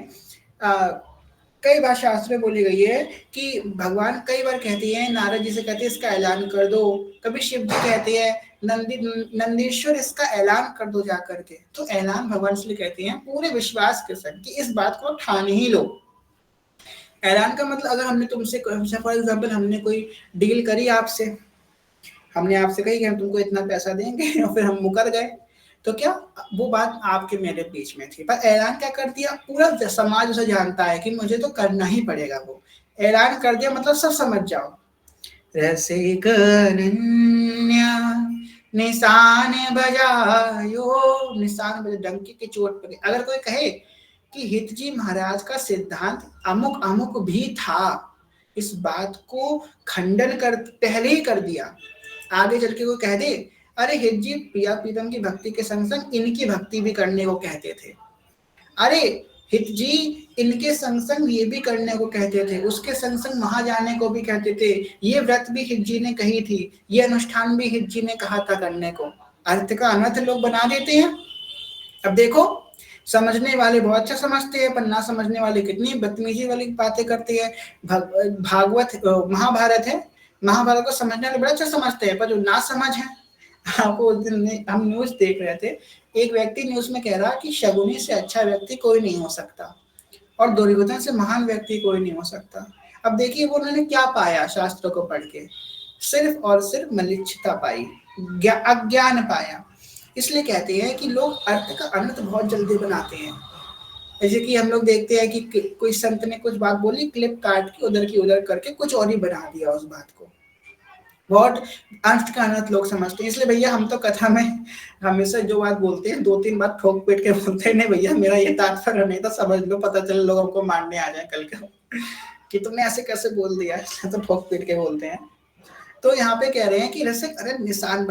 कई बार शास्त्र में बोली गई है कि भगवान कई बार कहती है, नारद जी से कहते हैं इसका ऐलान कर दो, कभी शिव जी कहते हैं नंदीश्वर इसका ऐलान कर दो जा करके। तो ऐलान भगवान इसलिए कहते हैं पूरे विश्वास के साथ कि इस बात को ठान ही लो। ऐलान का मतलब अगर हमने तुमसे फॉर एग्जाम्पल हमने कोई डील करी आपसे, हमने आपसे कही कि हम तुमको इतना पैसा देंगे और फिर हम मुकर गए, तो क्या वो बात आपके मेरे बीच में थी, पर ऐलान क्या कर दिया, पूरा समाज उसे जानता है कि मुझे तो करना ही पड़ेगा। वो ऐलान कर दिया मतलब सब समझ जाओ। रसिक अनन्या निशान बजायो, निशान बजा डंकी की चोट पर। अगर कोई कहे कि हित जी महाराज का सिद्धांत अमुक अमुक भी था, इस बात को खंडन कर पहले ही कर दिया। आगे चल के कोई कह दे अरे हित जी प्रिया प्रीतम की भक्ति के संग संग इनकी भक्ति भी करने को कहते थे, अरे हित जी इनके संग संग ये भी करने को कहते थे, उसके संग संग वहां जाने को भी कहते थे, ये व्रत भी हित जी ने कही थी, ये अनुष्ठान भी हित जी ने कहा था करने को। अर्थ का अनर्थ लोग बना देते हैं। अब देखो समझने वाले बहुत अच्छा समझते हैं, पर ना समझने वाले कितनी बदतमीजी वाली बातें करते हैं। भागवत महाभारत है, महाभारत को समझने वाले बड़ा अच्छा समझते हैं, पर जो ना समझ है, आपको उस दिन हम न्यूज देख रहे थे, एक व्यक्ति न्यूज में कह रहा कि शकुनी से अच्छा व्यक्ति कोई नहीं हो सकता और दुर्योधन से महान व्यक्ति कोई नहीं हो सकता। अब देखिए वो उन्होंने क्या पाया शास्त्रों को पढ़ के, सिर्फ और सिर्फ मलिच्छता पाई, अज्ञान पाया। इसलिए कहते हैं कि लोग अर्थ का अनर्थ बहुत जल्दी बनाते हैं। जैसे कि हम लोग देखते हैं कि कोई संत ने कुछ बात बोली, क्लिप काट के उधर की उधर करके कुछ और ही बना दिया उस बात को, बहुत अर्थ का अनर्थ लोग समझते हैं। इसलिए भैया हम तो कथा में हमेशा जो बात बोलते हैं 2-3 बात ठोक पीट के बोलते हैं, नहीं भैया मेरा ये तात्पर्य नहीं था, समझ लो, पता चले लोगों को मारने आ जाए कल को कि तुमने ऐसे कैसे बोल दिया, तो ठोक पीट के बोलते हैं। तो यहाँ पे कह रहे हैं कि रसिक अरे निशान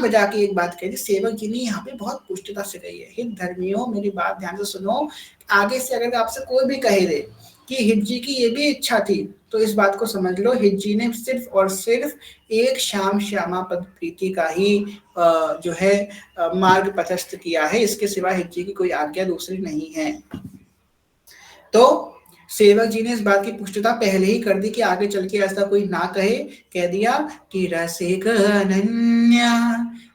बजा के एक बात कही, सेवक जी ने यहाँ पे बहुत पुष्टता से कही है। हित धर्मियों मेरी बात ध्यान से सुनो, आगे से अगर आपसे कोई भी कहे दे कि हित जी की ये भी इच्छा थी, तो इस बात को समझ लो हित जी ने सिर्फ और सिर्फ एक श्याम श्यामा पद प्रीति का ही जो है मार्ग प्रशस्त किया है, इसके सिवा हित जी की कोई आज्ञा दूसरी नहीं है। तो सेवक जी ने इस बात की पुष्टता पहले ही कर दी कि आगे चल के ऐसा कोई ना कहे, कह दिया कि रसिक अनन्या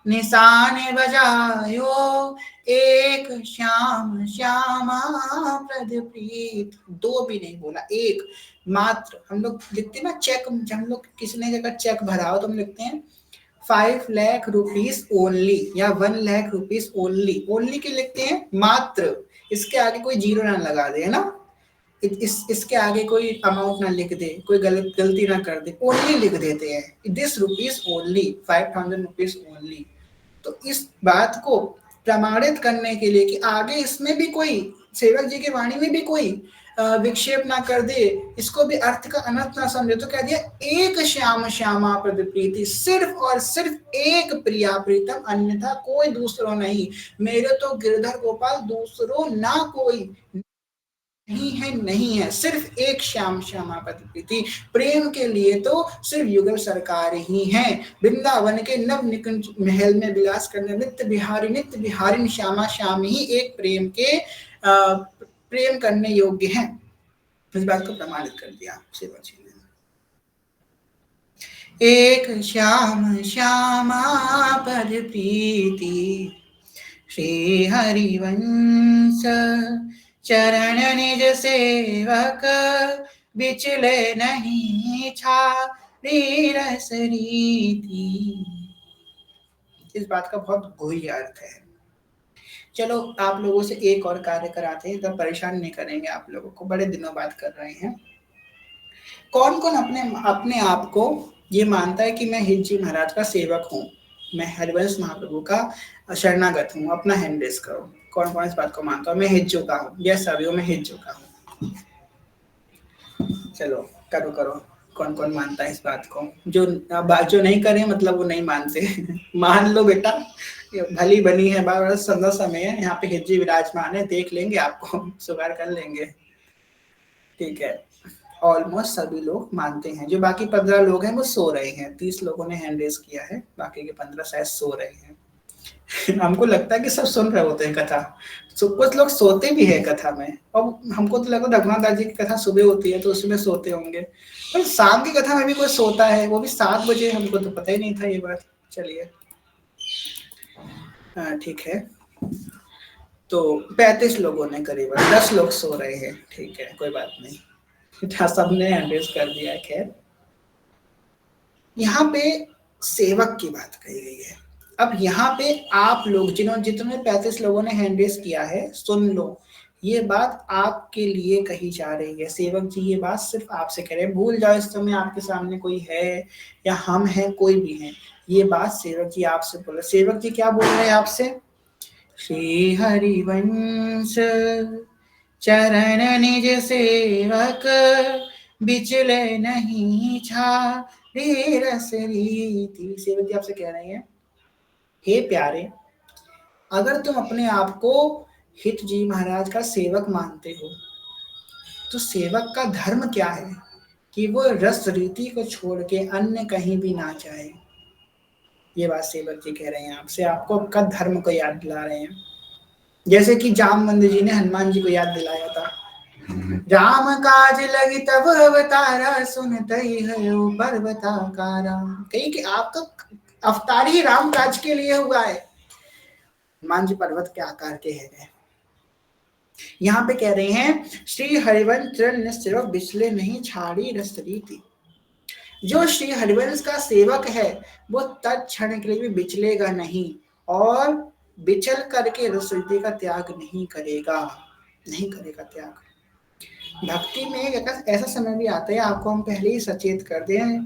निशान बजायो एक श्याम श्यामा प्रद प्रीत, दो भी नहीं बोला, एक मात्र। हम लोग लिखते हैं ना चेक, हम लोग किसी ने अगर चेक भरा हो तो हम लिखते हैं 5 लाख रुपीस ओनली या 1 लाख रुपीस ओनली, ओनली के लिखते हैं मात्र, इसके आगे कोई जीरो ना लगा दे, है ना, इसके आगे कोई अमाउंट ना लिख दे, कोई गलती ना कर दे, ओनली लिख देते हैं, this rupees only, 5000 rupees only. तो इस बात को प्रमाणित करने के लिए कि आगे इसमें भी कोई सेवक जी की वाणी में भी कोई विक्षेप ना कर दे, इसको भी अर्थ का अनर्थ ना समझे, तो कह दिया एक श्याम श्यामा प्रद प्रीति, सिर्फ और सिर्फ एक प्रिया प्रीतम, अन्यथा कोई दूसरो नहीं, मेरे तो गिरधर गोपाल दूसरो ना कोई नहीं है, सिर्फ एक श्याम श्यामा पद प्रीति, प्रेम के लिए तो सिर्फ युगल सरकार ही है, वृंदावन के नव निकुंज महल में विलास करने नित्य बिहारी श्यामा श्याम ही एक प्रेम करने योग्य है। इस बात को प्रमाणित कर दिया सेवा जी ने। एक श्याम श्यामा पद प्रीति श्री हरिवंश चरण निज सेवक बिचले नहीं छाड़ी रस रीति। इस बात का बहुत गूढ़ अर्थ है। चलो आप लोगों से एक और कार्य कराते हैं, तब परेशान नहीं करेंगे आप लोगों को, बड़े दिनों बाद कर रहे हैं। कौन कौन अपने आप को ये मानता है कि मैं हित जी महाराज का सेवक हूँ, मैं हरिवंश महाप्रभु का शरणागत हूँ, अपना हैंड रेस करो। कौन कौन इस बात को मानता है, मैं हित जो का हूँ, यस सभी मैं हित जो का हूँ। चलो करो करो, कौन कौन मानता है इस बात को, जो नहीं करे मतलब वो नहीं मानते मान लो बेटा, भली बनी है, बार संदा समय है, यहाँ पे हित जी विराजमान है, देख लेंगे आपको, सुधार कर लेंगे, ठीक है। ऑलमोस्ट सभी लोग मानते हैं। जो बाकी 15 लोग हैं वो सो रहे हैं। 30 लोगों ने हैंड रेज किया है, बाकी के 15 शायद सो रहे हैं। हमको लगता है कि सब सुन रहे होते हैं कथा, तो कुछ लोग सोते भी है कथा में। और हमको तो लगता है रघुनाथ दास जी की कथा सुबह होती है तो उसमें सोते होंगे, पर शाम की कथा में भी कोई सोता है, वो भी 7 बजे। हमको तो पता ही नहीं था ये बात। चलिए ठीक है। तो 35 लोगों ने करीबन, 10 लोग सो रहे हैं। ठीक है, कोई बात नहीं, सबने एंड्रेस कर दिया है। खैर, यहाँ पे सेवक की बात कही गई है। अब यहाँ पे आप लोग जितने 35 लोगों ने हैंड रेस किया है, सुन लो, ये बात आपके लिए कही जा रही है। सेवक जी ये बात सिर्फ आपसे कह रहे हैं। भूल जाओ इस समय आपके सामने कोई है या हम हैं, कोई भी है, ये बात सेवक जी आपसे बोल रहे। सेवक जी क्या बोल रहे हैं आपसे? श्री हरिवंश चरण निज सेवक, बिचले नहीं छाड़ी रस रीति। सेवक जी आपसे कह रहे हैं, हे प्यारे, अगर तुम अपने आप को हित जी महाराज का सेवक मानते हो, तो सेवक का धर्म क्या है कि वो रस रीति को छोड़ के अन्य कहीं भी ना जाए। ये बात सेवक जी कह रहे हैं आपसे, आपको आपका धर्म को याद दिला रहे हैं। जैसे कि जामवंत जी ने हनुमान जी को याद दिलाया था, राम काज लगी तब अवतारा, सुनते है पर्वताकारा। कही कि आपका अवतार ही राम काज के लिए हुआ है। हनुमान जी पर्वत के आकार के है। यहाँ पे कह रहे हैं, श्री हरिवंश चरण सेवक, बिचले नहीं छाड़ी रस रीति। जो श्री हरिवंश का सेवक है वो तत्क्षण के लिए भी बिचलेगा नहीं, और बिचल करके रस रीति का त्याग नहीं करेगा, नहीं करेगा त्याग। भक्ति में एक ऐसा समय भी आता है, आपको हम पहले ही सचेत कर दें,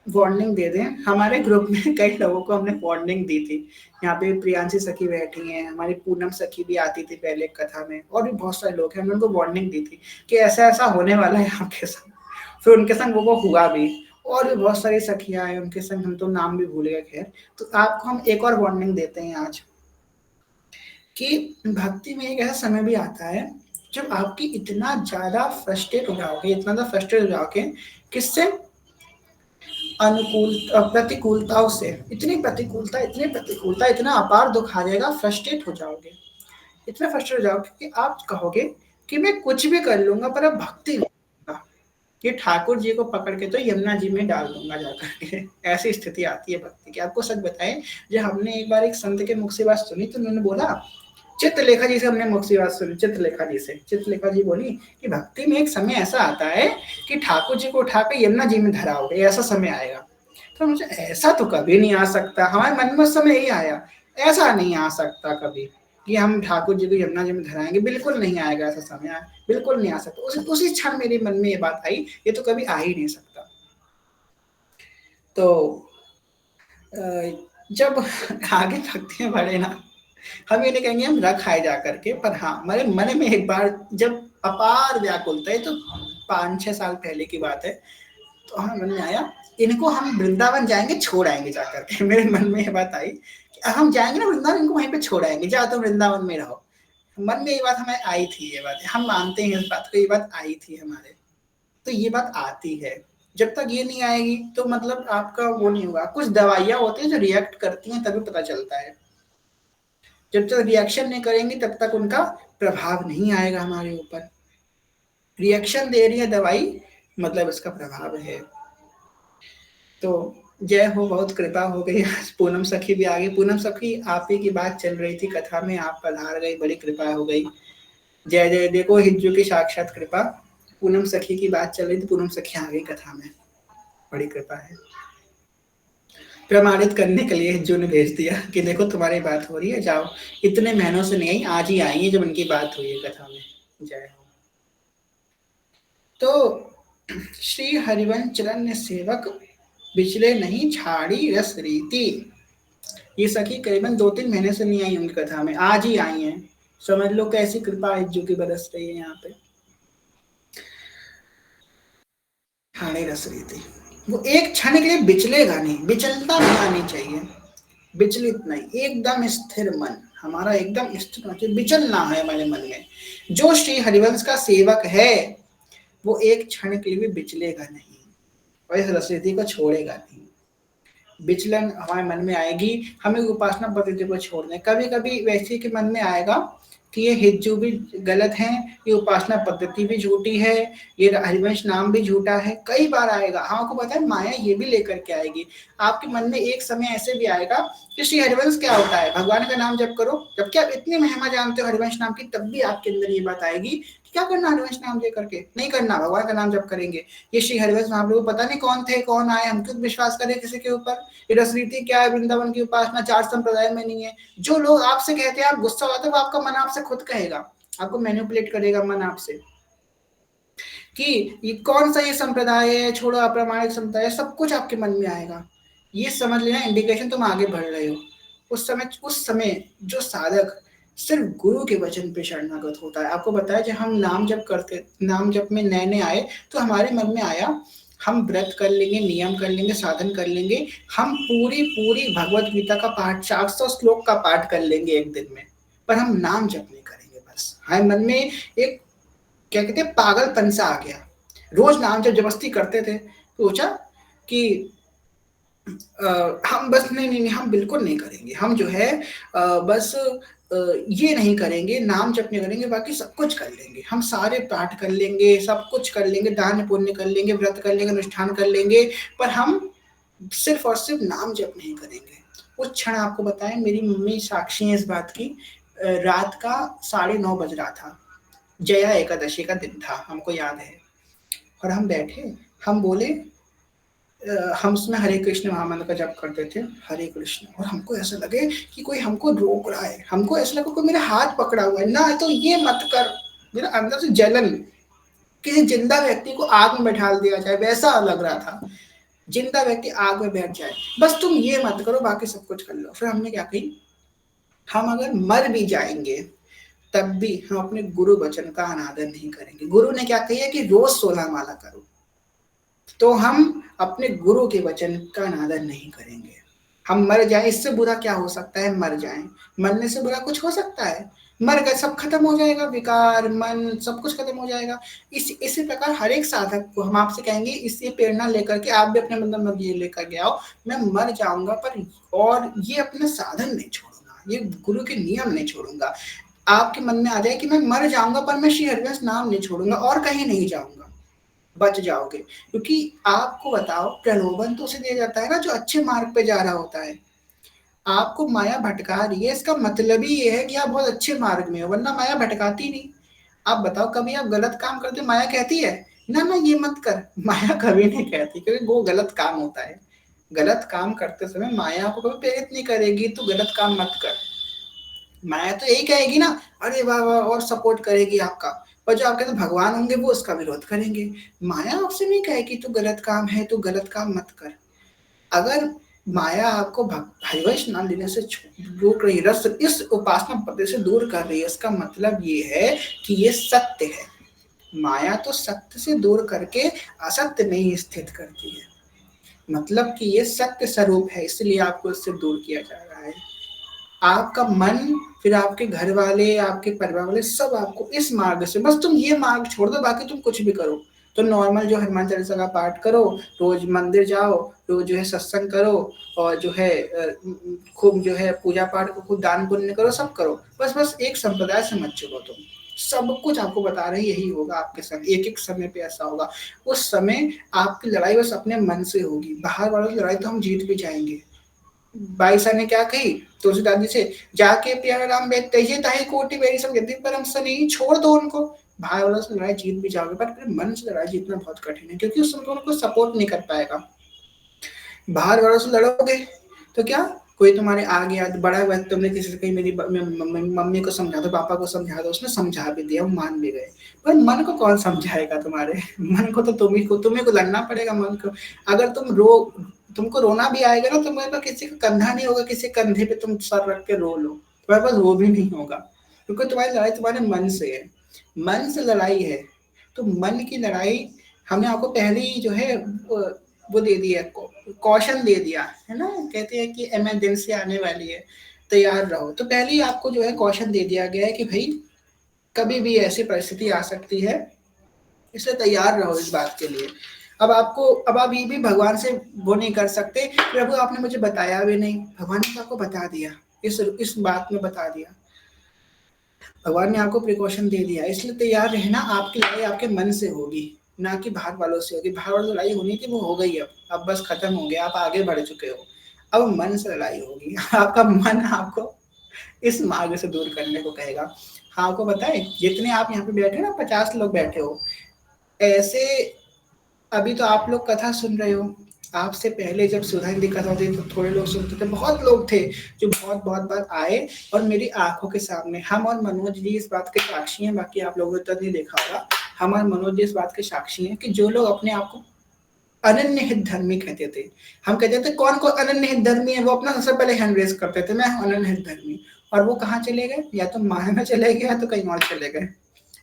वार्निंग दे दें। हमारे ग्रुप में कई लोगों को हमने वार्निंग दी थी। यहाँ पे प्रियांशी सखी बैठी हैं, हमारी पूनम सखी भी आती थी पहले कथा में, और भी बहुत सारे लोग हैं। हमने उनको वार्निंग दी थी कि ऐसा ऐसा होने वाला है आपके संग। फिर उनके संग वो हुआ भी, और भी बहुत सारी सखियां हैं उनके संग, हम तो नाम भी भूल गए। खैर, तो आपको हम एक और वार्निंग देते हैं आज, कि भक्ति में एक ऐसा समय भी आता है जब आपकी इतना ज्यादा फ्रस्ट्रेट हो जाओगे, इतना ज्यादा फ्रस्ट्रेट हो जाओगे, किससे? अनुकूल प्रतिकूलताओं से। इतनी प्रतिकूलता, इतना अपार दुख आ जाएगा, फ्रस्ट्रेट हो जाओगे, इतना फ्रस्ट्रेट हो जाओगे कि आप कहोगे कि मैं कुछ भी कर लूंगा पर अब भक्ति नहीं करूंगा, कि ठाकुर जी को पकड़ के तो यमुना जी में डाल दूंगा जाकर के। ऐसी स्थिति आती है भक्ति की। आपको सच बताएं, जब हमने एक बार एक संत के मुख से बात सुनी तो उन्होंने बोला, चित्रलेखा जी से हमने मुख से बात सुनी, चित्रलेखा जी बोली कि भक्ति में एक समय ऐसा आता है कि ठाकुर जी को उठाकर यमुना जी में धराओगे, ऐसा समय आएगा। तो मुझे ऐसा तो कभी नहीं आ सकता, हमारे मन में उस समय यही आया, ऐसा नहीं आ सकता कभी कि हम ठाकुर जी को यमुना जी में धराएंगे, बिल्कुल नहीं आएगा ऐसा समय, बिल्कुल नहीं आ सकता। उसी क्षण मेरे मन में ये बात आई, ये तो कभी आ ही नहीं सकता। तो जब आगे भक्ति में बढ़े ना, हम ये नहीं कहेंगे हम रख आए जा करके, पर हाँ हमारे मन में एक बार जब अपार व्याकुलता है, तो 5-6 साल पहले की बात है, तो हमें मन में आया इनको हम वृंदावन जाएंगे, छोड़ आएंगे जाकर के। मेरे मन में ये बात आई कि हम जाएंगे ना वृंदावन, इनको वहीं पे छोड़ आएंगे, जाओ तो वृंदावन में रहो। मन में ये बात हमें आई थी, ये बात हम मानते हैं इस बात को, ये बात आई थी हमारे। तो ये बात आती है, जब तक ये नहीं आएगी तो मतलब आपका वो नहीं होगा। कुछ दवाइयां होती हैं जो रिएक्ट करती हैं, तभी पता चलता है। जब तक रिएक्शन नहीं करेंगे तब तक उनका प्रभाव नहीं आएगा हमारे ऊपर। रिएक्शन दे रही है दवाई, मतलब इसका प्रभाव है। तो जय हो, बहुत कृपा हो गई। पूनम सखी भी आ गई। पूनम सखी, आप ही की बात चल रही थी कथा में, आप पधार गई, बड़ी कृपा हो गई। जय जय, देखो हिज्जू की साक्षात कृपा। पूनम सखी की बात चल रही थी, पूनम सखी आ गई कथा में, बड़ी कृपा है। प्रमाणित करने के लिए हिज्जू ने भेज दिया कि देखो तुम्हारी बात हो रही है, जाओ। इतने महीनों से नहीं आई, आज ही आई है जब उनकी बात हुई है कथा में। जय हो। तो श्री हरिवंश चरण सेवक, बिचले नहीं छाड़ी रस रीति। ये सखी करीबन 2-3 महीने से नहीं आई उनकी कथा में, आज ही आई हैं। समझ लो कैसी कृपा हिज्जू की बरस रही है यहाँ पे। छाड़ी रस रीति, वो एक क्षण के लिए बिचलेगा नहीं, विचलता नहीं आनी चाहिए, विचलित नहीं, एकदम स्थिर मन हमारा, एकदम स्थिर होना चाहिए, विचल ना है हमारे मन में। जो श्री हरिवंश का सेवक है वो एक क्षण के लिए भी विचलेगा नहीं और इस रसरीति को छोड़ेगा नहीं। विचलन हमारे मन में आएगी, हमें उपासना पद्धति को छोड़ना है। कभी-कभी वैसे कि मन में आएगा कि ये हिज्जू भी गलत है, ये उपासना पद्धति भी झूठी है, ये हरिवंश नाम भी झूठा है, कई बार आएगा। हाँ, आपको पता है माया ये भी लेकर के आएगी। आपके मन में एक समय ऐसे भी आएगा कि श्री हरिवंश क्या होता है, भगवान का नाम जप करो। जबकि आप इतनी महिमा जानते हो हरिवंश नाम की, तब भी आपके अंदर ये बात आएगी क्या करना हरिवंश नाम ले करके, नहीं करना, भगवान का नाम जप करेंगे। ये श्री हरिवंश महाप्रभु पता नहीं कौन थे कौन आए, हम क्यों विश्वास करें किसी के ऊपर। ये रसरीति क्या है, वृंदावन की उपासना 4 संप्रदाय में नहीं है। जो लोग आपसे कहते हैं आप गुस्सा होते हो, वो आपका मन आपसे खुद कहेगा, आपको मैनिपुलेट करेगा मन आपसे कि ये कौन सा ये संप्रदाय है, छोड़ो अप्रामाणिक संप्रदाय, सब कुछ आपके मन में आएगा। ये समझ लेना इंडिकेशन तुम आगे बढ़ रहे हो। उस समय जो साधक सिर्फ गुरु के वचन पे शरणागत होता है। आपको बताया जब हम नाम जप में नए नए आए तो हमारे मन में आया हम व्रत कर लेंगे, नियम कर लेंगे, साधन कर लेंगे, हम पूरी भगवत गीता का पाठ 400 श्लोक का पाठ कर लेंगे एक दिन में, पर हम नाम जप नहीं करेंगे। बस हमारे मन में एक क्या कहते हैं पागलपन सा आ गया। रोज नाम जब जबरदस्ती करते थे तो सोचा कि हम बस नहीं, हम बिल्कुल नहीं करेंगे। हम जो है बस ये नहीं करेंगे, नाम जप नहीं करेंगे, बाकी सब कुछ कर लेंगे। हम सारे पाठ कर लेंगे, सब कुछ कर लेंगे, दान पुण्य कर लेंगे, व्रत कर लेंगे, अनुष्ठान कर लेंगे, पर हम सिर्फ और सिर्फ नाम जप नहीं करेंगे। उस क्षण आपको बताएं, मेरी मम्मी साक्षी है इस बात की, रात का 9:30 बज रहा था, जया एकादशी का दिन था, हमको याद है। और हम बैठे, हम बोले हम उसमें हरे कृष्ण महामंत्र का जप करते थे, हरे कृष्ण, और हमको ऐसा लगे कि कोई हमको रोक रहा है, हमको ऐसा लगा कोई मेरा हाथ पकड़ा हुआ है ना, तो ये मत कर। मेरा अंदर से जलन, किसी जिंदा व्यक्ति को आग में बैठा दिया जाए वैसा लग रहा था, जिंदा व्यक्ति आग में बैठ जाए, बस तुम ये मत करो, बाकी सब कुछ कर लो। फिर हमने क्या कही, हम अगर मर भी जाएंगे तब भी हम अपने गुरु वचन का अनादर नहीं करेंगे। गुरु ने क्या कही है कि रोज 16 माला करो, तो हम अपने गुरु के वचन का अनादर नहीं करेंगे। हम मर जाएं, इससे बुरा क्या हो सकता है, मर जाएं, मरने से बुरा कुछ हो सकता है? मर गए, सब खत्म हो जाएगा, विकार मन सब कुछ खत्म हो जाएगा। इसी प्रकार हर एक साधक को हम आपसे कहेंगे, इससे प्रेरणा लेकर के आप भी अपने मन में ये लेकर के आओ, मैं मर जाऊंगा पर और ये अपना साधन नहीं छोड़ूंगा, ये गुरु के नियम नहीं छोड़ूंगा। आपके मन में आ जाए कि मैं मर जाऊंगा पर मैं श्री हरिवंश नाम नहीं छोड़ूंगा और कहीं नहीं जाऊंगा, बच जाओगे। क्योंकि आपको बताओ, प्रलोभन तो उसे दिया जाता है ना जो अच्छे मार्ग पे जा रहा होता है। आपको माया भटका रही है, इसका मतलब ही ये है कि आप बहुत अच्छे मार्ग में हो, वरना माया भटकाती नहीं। आप बताओ, कभी आप गलत काम करते माया कहती है ना ये मत कर? माया कभी नहीं कहती, क्योंकि वो गलत काम होता है। गलत काम करते समय माया आपको कभी प्रेरित नहीं करेगी तू गलत काम मत कर। माया तो यही कहेगी ना, अरे वाह वाह, और सपोर्ट करेगी आपका। पर जो आपके तो भगवान होंगे वो उसका विरोध करेंगे। माया आपसे नहीं कहेगी तू गलत काम है, तू गलत काम मत कर। अगर माया आपको हरिवंश नाम लेने से रोक रही, रस इस उपासना पद्धति से दूर कर रही है, इसका मतलब ये है कि ये सत्य है। माया तो सत्य से दूर करके असत्य में ही स्थित करती है, मतलब कि ये सत्य स्वरूप है, इसलिए आपको इससे दूर किया जा रहा है। आपका मन, फिर आपके घर वाले, आपके परिवार वाले सब आपको इस मार्ग से, बस तुम ये मार्ग छोड़ दो, बाकी तुम कुछ भी करो। तो नॉर्मल जो हनुमान चालीसा का पाठ करो, रोज मंदिर जाओ, रोज जो है सत्संग करो, और जो है खूब जो है पूजा पाठ को खूब दान पुण्य करो, सब करो, बस एक संप्रदाय से मत चुको तुम। सब कुछ आपको बता रहे यही होगा आपके संग, एक समय पे ऐसा होगा। उस समय आपकी लड़ाई बस अपने मन से होगी, बाहर वालों की लड़ाई तो हम जीत भी जाएंगे। बाईसा ने क्या कही तुलसीदास जी से, जाके प्यारा राम बैठते ही ताही कोटि मेरी सब यदि परम सनी, छोड़ दो उनको। भाई वालों से लड़ाई जीत भी जाओगे, पर फिर मन से लड़ाई जीतना बहुत कठिन है, क्योंकि उस समय उनको सपोर्ट नहीं कर पाएगा। बाहर वालों से लड़ोगे तो क्या, कोई तुम्हारे आ गया बड़ा हुआ, तुमने किसी से कही मेरी मम्मी को समझा दो, पापा को समझा दो, उसने समझा भी दिया, वो मान भी गए, पर मन को कौन समझाएगा तुम्हारे? मन को तो तुम्हें को लड़ना पड़ेगा मन को। अगर तुमको रोना भी आएगा ना, तुम्हारे पास किसी का कंधा नहीं होगा, किसी कंधे पे तुम सर रख के रो लो, तुम्हारे पास वो भी नहीं होगा, क्योंकि तुम्हारी लड़ाई तुम्हारे मन से है, मन से लड़ाई है। तो मन की लड़ाई हमने आपको पहले ही जो है वो दे दिया, कौशल दे दिया है ना, कहते हैं कि इमरजेंसी आने वाली है, तैयार रहो। तो पहले ही आपको जो है कौशल दे दिया गया है कि भाई कभी भी ऐसी परिस्थिति आ सकती है इसलिए तैयार रहो इस बात के लिए। अब आप ये भी भगवान से वो नहीं कर सकते, प्रभु आपने मुझे बताया भी नहीं, भगवान ने आपको बता दिया, इस बात में बता दिया, भगवान ने आपको प्रिकॉशन दे दिया। इसलिए तैयार रहना, आपकी लड़ाई आपके मन से होगी, ना कि बाहर वालों से होगी। बाहर वालों से लड़ाई होनी थी वो हो गई, अब बस खत्म हो गया, आप आगे बढ़ चुके हो। अब मन से लड़ाई होगी। आपका मन आपको इस मार्ग से दूर करने को कहेगा। हाँ, आपको बताए जितने आप यहाँ पे बैठे ना, 50 लोग बैठे हो ऐसे, अभी तो आप लोग कथा सुन रहे हो, आपसे पहले जब सुधान की कथा होती तो थोड़े लोग सुनते थे, बहुत लोग थे जो बहुत बहुत बार आए और मेरी आंखों के सामने, हम और मनोज जी इस बात के साक्षी हैं, बाकी आप लोगों ने तो नहीं देखा होगा, हम और मनोज जी इस बात के साक्षी हैं कि जो लोग अपने आप को अनन्य हित धर्मी कहते थे, हम कहते थे कौन कौन अनन्य हित धर्मी है, वो अपना सबसे पहले हैंड रेज करते थे, मैं अनन्य हित धर्मी, और वो कहाँ चले गए, या तो माया में चले गए या तो कहीं और चले गए।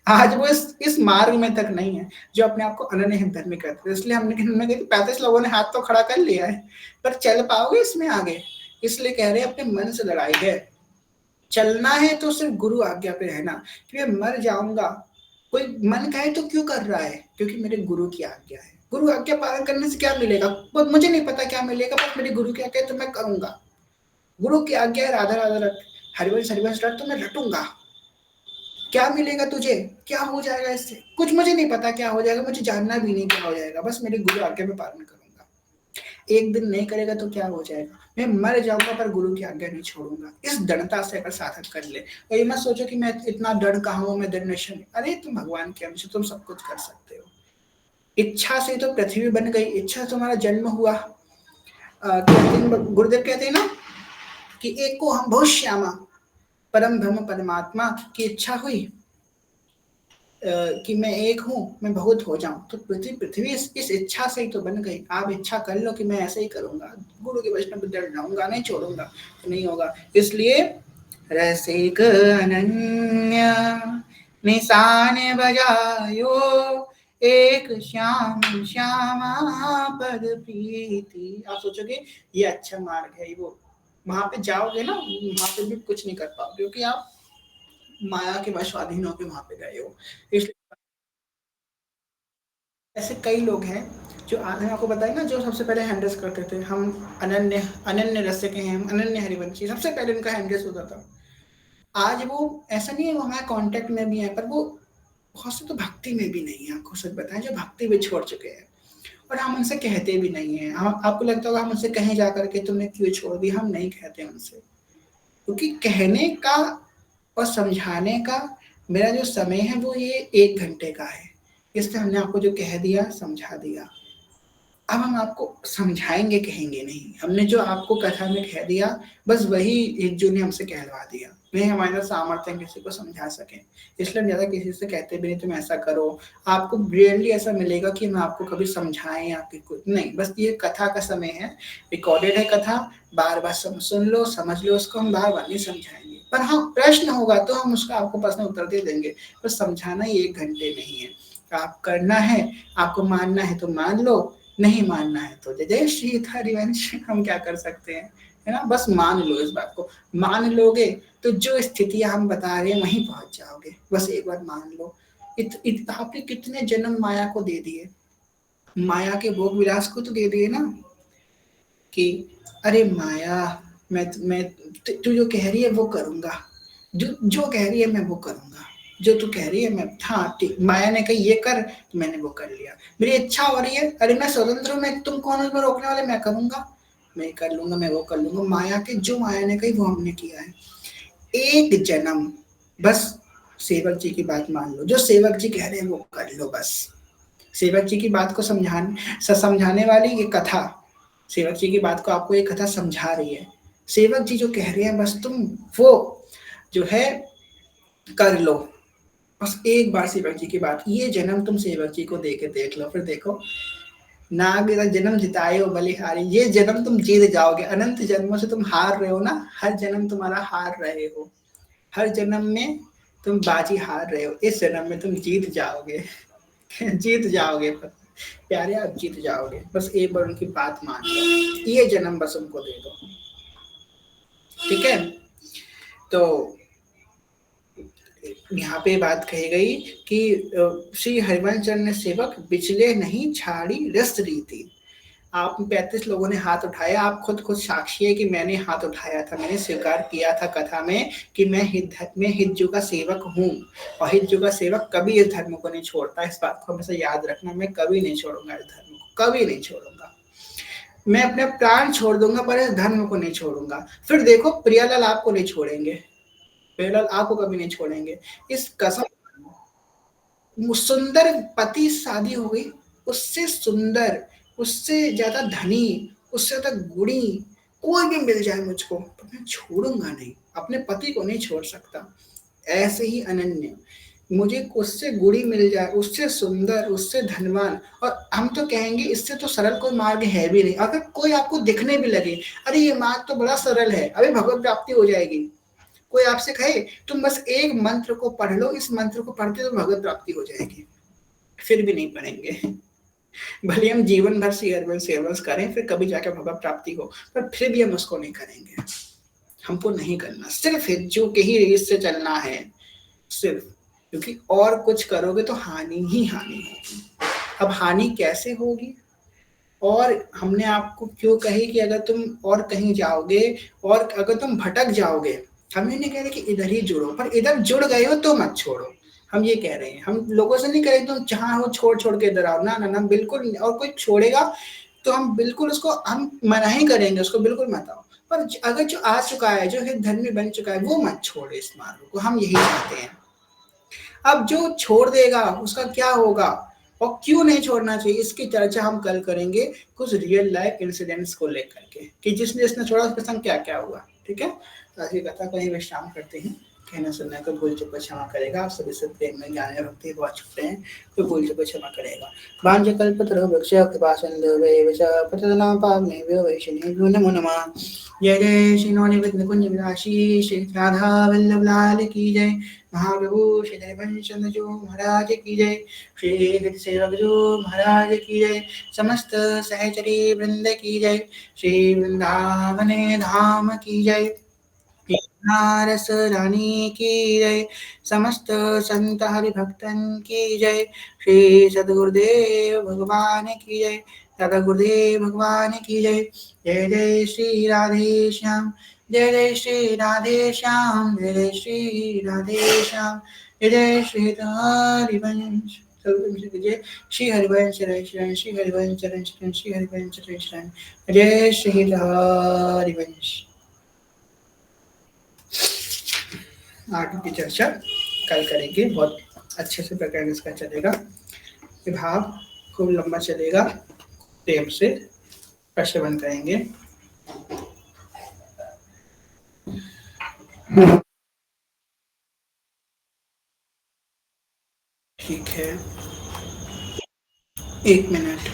आज वो इस मार्ग में तक नहीं है जो अपने आप को अनन्य हित धर्मी कहते थे। इसलिए हमने 35 लोगों ने हाथ तो खड़ा कर लिया है, पर चल पाओगे इसमें आगे, इसलिए कह रहे हैं अपने मन से लड़ाई है। चलना है तो सिर्फ गुरु आज्ञा पे रहना, कि मैं मर जाऊंगा, कोई मन कहे तो क्यों कर रहा है, क्योंकि मेरे गुरु की आज्ञा है। गुरु आज्ञा पालन करने से क्या मिलेगा, मुझे नहीं पता क्या मिलेगा, बस मेरी गुरु की आज्ञा है तो मैं करूंगा। गुरु की आज्ञा है राधा राधा रट, हरिवंश हरिवंश रट, तो मैं रटूंगा। क्या मिलेगा तुझे, क्या हो जाएगा इससे, कुछ मुझे नहीं पता क्या हो जाएगा, मुझे जानना भी नहीं क्या हो जाएगा, बस मेरे गुरु आज्ञा में पालन करूंगा। एक दिन नहीं करेगा तो क्या हो जाएगा, मैं मर जाऊंगा पर गुरु की आज्ञा नहीं छोड़ूंगा। इस दृढ़ता से अगर साधन कर ले, और ये मत सोचो कि मैं इतना दृढ़ कहाँ हूं, मैं दृढ़ निश्चय, अरे तुम भगवान के अंश, तुम सब कुछ कर सकते हो। इच्छा से तो पृथ्वी बन गई, इच्छा से तुम्हारा जन्म हुआ। गुरुदेव कहते हैं ना कि एक को हम बहुत श्यामा, परम ब्रह्म परमात्मा की इच्छा हुई कि मैं एक हूँ, मैं बहुत हो जाऊं, तो पृथ्वी इस इच्छा से ही तो बन गई। आप इच्छा कर लो कि मैं ऐसे ही करूंगा, गुरु के वचन पर डर जाऊंगा, नहीं छोड़ूंगा, तो नहीं होगा। इसलिए रसिक अनन्य निशान बजायो, एक श्याम श्यामा पद प्रीति। आप सोचोगे ये अच्छा मार्ग है, वो वहां पे जाओगे ना, वहां पे भी कुछ नहीं कर पाओगे, क्योंकि आप माया के वश स्वाधीन होकर वहां पे गए हो। इसलिए ऐसे कई लोग हैं जो मैंने आपको बताया ना, जो सबसे पहले हैंडल्स करते थे, हम अनन्य अनन्य रसिक हैं, हम अनन्य हरिवंशी, सबसे पहले उनका हैंडल्स होता था। आज वो ऐसा नहीं है, वो हमारे कांटेक्ट में भी है, पर वो बहुत से तो भक्ति में भी नहीं है। आपको सच बताएं, जो भक्ति भी छोड़ चुके हैं, और हम उनसे कहते भी नहीं है। हम, आपको लगता होगा हम उनसे कहीं जाकर के तुमने क्यों छोड़ दी, हम नहीं कहते उनसे, क्योंकि कहने का और समझाने का मेरा जो समय है वो ये 1 घंटे का है। इसलिए हमने आपको जो कह दिया समझा दिया, अब हम आपको समझाएंगे कहेंगे नहीं। हमने जो आपको कथा में कह दिया बस वही हिज्जू ने हमसे कहलवा दिया, नहीं हमारा सामर्थ्य किसी को समझा सके, इसलिए हम ज्यादा किसी से कहते भी नहीं तुम ऐसा करो। आपको रियरली ऐसा मिलेगा कि हम आपको कभी समझाएं आपके कुछ नहीं, बस ये कथा का समय है, रिकॉर्डेड है कथा, बार बार सुन लो, समझ लो उसको, हम बार बार नहीं समझाएंगे, पर हाँ प्रश्न होगा तो हम उसका आपको प्रश्न उत्तर दे देंगे, बस समझाना ही 1 घंटे नहीं है। आप करना है, आपको मानना है तो मान लो, नहीं मानना है तो जय जय श्री हरिवंश, हम क्या कर सकते हैं, है ना। बस मान लो, इस बात को मान लोगे तो जो स्थितियां हम बता रहे हैं वहीं पहुंच जाओगे, बस एक बार मान लो। आपने कितने जन्म माया को दे दिए, माया के भोग विलास को तो दे दिए ना, कि अरे माया मैं तू जो कह रही है वो करूंगा, जो कह रही है मैं वो करूंगा, जो तू कह रही है मैं, हाँ ठीक, माया ने कही ये कर तो मैंने वो कर लिया, मेरी इच्छा हो रही है, अरे मैं स्वतंत्र हूँ, मैं तुम कौन उसमें रोकने वाले, मैं करूंगा, मैं कर लूंगा, मैं वो कर लूंगा। माया के जो माया ने कही वो हमने किया है। एक जन्म बस सेवक जी की बात मान लो, जो सेवक जी कह रहे हैं वो कर लो, बस सेवक जी की बात को समझाने वाली ये कथा, सेवक जी की बात को आपको ये कथा समझा रही है, सेवक जी जो कह रहे हैं बस तुम वो जो है कर लो, बस एक बार सेवक जी की बात, ये जन्म तुम सेवक जी को दे के देख लो, फिर देखो नाग जन्म जिताए हो बलिहारी, ये जन्म तुम जीत जाओगे। अनंत जन्मों से तुम हार रहे हो ना, हर जन्म तुम्हारा हार रहे हो, हर जन्म में तुम बाजी हार रहे हो, इस जन्म में तुम जीत जाओगे। जीत जाओगे प्यारे, आप जीत जाओगे, बस एक बार उनकी बात मान लो, ये जन्म बस उनको दे दो, ठीक है। तो यहाँ पे बात कही गई कि श्री हरिवंश चरण सेवक बिचले नहीं छाड़ी रस रीति। आप 35 लोगों ने हाथ उठाया, आप खुद साक्षी है कि मैंने हाथ उठाया था, मैंने स्वीकार किया था कथा में कि मैं हिज्जू का सेवक हूँ, और हिज्जू का सेवक कभी इस धर्म को नहीं छोड़ता। इस बात को हमेशा याद रखना, मैं कभी नहीं छोड़ूंगा इस धर्म को, कभी नहीं छोड़ूंगा। मैं अपने प्राण छोड़ दूंगा पर इस धर्म को नहीं छोड़ूंगा। फिर देखो प्रियालाल आपको नहीं छोड़ेंगे, प्रियालाल आपको कभी नहीं छोड़ेंगे। इस कसम, सुंदर पति शादी हो गई, उससे सुंदर, उससे ज्यादा धनी, उससे ज्यादा गुणी कोई भी मिल जाए मुझको, तो मैं छोड़ूंगा नहीं, अपने पति को नहीं छोड़ सकता। ऐसे ही अनन्य मुझे उससे गुणी मिल जाए, उससे सुंदर, उससे धनवान, और हम तो कहेंगे इससे तो सरल कोई मार्ग है भी नहीं। अगर कोई आपको दिखने भी लगे, अरे ये मार्ग तो बड़ा सरल है, अभी भगवत प्राप्ति हो जाएगी, कोई आपसे कहे तुम बस एक मंत्र को पढ़ लो, इस मंत्र को पढ़ते तो भगवत प्राप्ति हो जाएगी, फिर भी नहीं पढ़ेंगे। भले हम जीवन भर श्री हरिवंश सेवन करें, फिर कभी जाकर भगवत प्राप्ति हो, पर फिर भी हम उसको नहीं करेंगे, हमको नहीं करना। सिर्फ हिज्जू के ही रेस से चलना है, सिर्फ, क्योंकि और कुछ करोगे तो हानि ही हानि होगी। अब हानि कैसे होगी, और हमने आपको क्यों कही कि अगर तुम और कहीं जाओगे और अगर तुम भटक जाओगे, हम ये नहीं कह रहे कि इधर ही जुड़ो, पर इधर जुड़ गए हो तो मत छोड़ो। हम ये कह रहे हैं, हम लोगों से नहीं कह रहे तुम जहां हो छोड़ छोड़ के इधर आओ, ना ना ना, बिल्कुल नहीं। और कोई छोड़ेगा तो हम बिल्कुल उसको हम मना ही करेंगे, उसको बिल्कुल मत आओ। पर अगर जो आ चुका है, जो हित धर्मी बन चुका है, वो मत छोड़े इस मार्ग को, हम यही चाहते हैं। अब जो छोड़ देगा उसका क्या होगा और क्यों नहीं छोड़ना चाहिए, इसकी चर्चा हम कल करेंगे कुछ रियल लाइफ इंसिडेंट्स को लेकर के, कि जिसने जिसने छोड़ा उसके संग क्या क्या हुआ। ठीक है, तो आज की कथा को ही विश्राम करते हैं। कहना सुनने को भूल चुका क्षमा करेगा, आप सभी से प्रेम में ज्ञान में भक्ति बहुत छुपते हैं, तो भूल चुका क्षमा करेगा। वाञ्छकल्पतरो वृक्षः कृपासिन्धुर्वैव च पतितानां पावनेभ्यो वैष्णवेभ्यो नमो नमः। जय जय श्री नवनिवृत्त कुंज विलासी श्री राधा वल्लभ लाल की जय। महाप्रभु श्री हरिवंश चंद्र जो महाराज की जय। श्री हृदय सेवक जो महाराज की जय। समस्त सहचरी वृंद की जय। श्री वृंदावन धाम की जय। नारस रानी की जय। समस्त संत हरिभक्तन की जय। श्री सद्गुरुदेव भगवान की जय। दादा गुरुदेव भगवान की जय। जय जय श्री राधे श्याम, जय जय श्री राधे श्याम, जय जय श्री राधे श्याम, जय जय श्री हरिवंश। जय श्री हरिवंश शरण, श्री हरिवंश शरण, श्री हरिवंश शरण, जय श्री हरिवंश। आगे की चर्चा कल करेंगे, बहुत अच्छे से प्रकरण इसका चलेगा, विभाग खूब लंबा चलेगा, प्रेम से प्रश्न करेंगे। ठीक है, एक मिनट।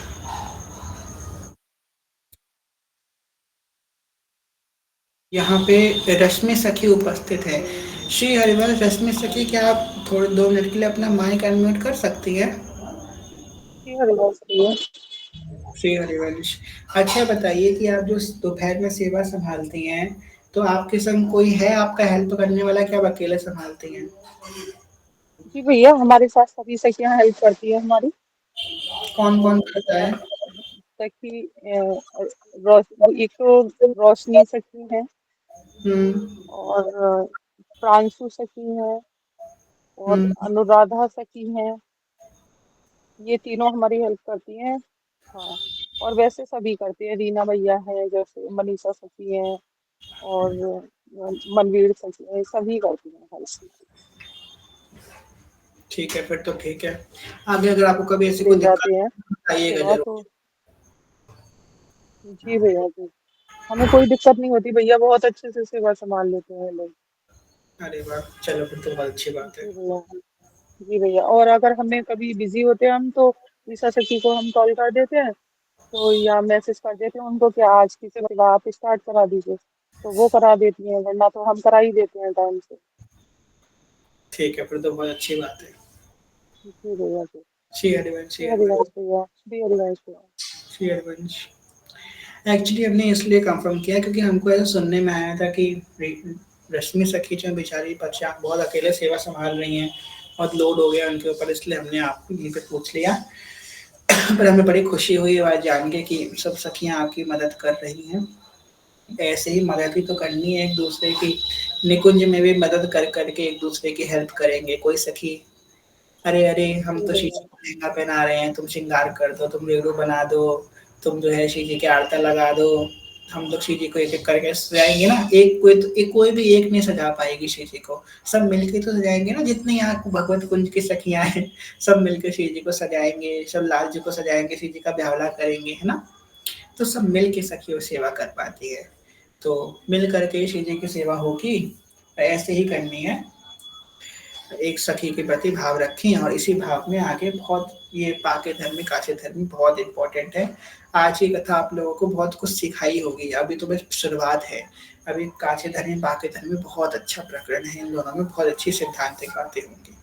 यहाँ पे रश्मि सखी उपस्थित है। श्री हरिवंश रश्मि सखी, क्या आप थोड़े 2 मिनट के लिए अपना माइक अनम्यूट कर सकती है? श्री हरिवंश, अच्छा बताइए कि आप जो दोपहर में सेवा संभालती हैं, तो आपके संग कोई है आपका हेल्प करने वाला, क्या आप अकेले संभालती हैं? जी भैया, हमारे साथ सभी सखियां हेल्प करती है हमारी। कौन कौन करता है? सखी एक तो रोशनी सखी है, और प्रांशु सखी है, और अनुराधा सखी है। ये तीनों हमारी हेल्प करती हैं। हाँ, और वैसे सभी करते हैं। रीना भैया है, जैसे मनीषा सखी है, और मनवीर सखी है, सभी करती हैं हेल्प। ठीक है, फिर तो ठीक है। आगे अगर आपको कभी ऐसी कोई दिक्कत हैं बताइएगा सेवा जरूर। तो। जी भैया जी, हमें कोई दिक्कत नहीं होती भैया, बहुत अच्छे से सेवा संभाल लेते हैं लोग। अरे वाह, चलो फिर तो बहुत अच्छी बात है। जी भैया, जी भैया। और अगर हमें कभी बिजी होते हैं हम, तो ईसा सखी को हम कॉल कर देते हैं, तो या मैसेज कर देते हैं उनको कि आज की सेवा आप स्टार्ट करा दीजिए, तो वो करा देती हैं, वरना तो हम करा ही देते हैं टाइम से। ठीक है, फिर तो बहुत अच्छी बात है। जी भैया जी। श्री हरिवंश, श्री श्री हरिवंश, हरिवंश भैया, श्री हरिवंश भैया। श्री हरिवंश। एक्चुअली हमने इसलिए कंफर्म किया क्योंकि हमको ऐसा सुनने में आया था कि रश्मि सखी जो बेचारी परेशान, बहुत अकेले सेवा संभाल रही हैं, बहुत लोड हो गया उनके ऊपर, इसलिए हमने आपको यहीं पे पूछ लिया। पर हमें बड़ी खुशी हुई बात जान के कि सब सखियाँ आपकी मदद कर रही हैं। ऐसे ही मदद ही तो करनी है एक दूसरे की। निकुंज में भी मदद कर करके एक दूसरे की हेल्प करेंगे। कोई सखी अरे अरे हम जी तो भैया। शीशी को लहंगा पहना रहे हैं, तुम श्रृंगार कर दो, तुम रेड़ू बना दो, तुम जो है शीशी के आरता लगा दो। हम लोग शीशी को एक एक करके सजाएंगे ना, कोई भी एक नहीं सजा पाएगी शीशी को, सब मिलके तो सजाएंगे ना। जितने यहाँ भगवत कुंज की सखियां हैं, सब मिलकर शीशी को सजाएंगे, सब लाल जी को सजाएंगे, शीशी का ब्यावला करेंगे, है ना। तो सब मिल के सखियों सेवा कर पाती है। तो मिल करके शीशी की सेवा होगी, ऐसे ही करनी है। एक सखी के प्रति भाव रखें और इसी भाव में आगे बहुत ये पाके धर्मी काचे धर्मी बहुत इंपॉर्टेंट है। आज की कथा आप लोगों को बहुत कुछ सिखाई होगी, अभी तो बस शुरुआत है। अभी काचे धर्मी पाके धर्मी बहुत अच्छा प्रकरण है, इन दोनों में बहुत अच्छी सिद्धांतिक बातें होंगी।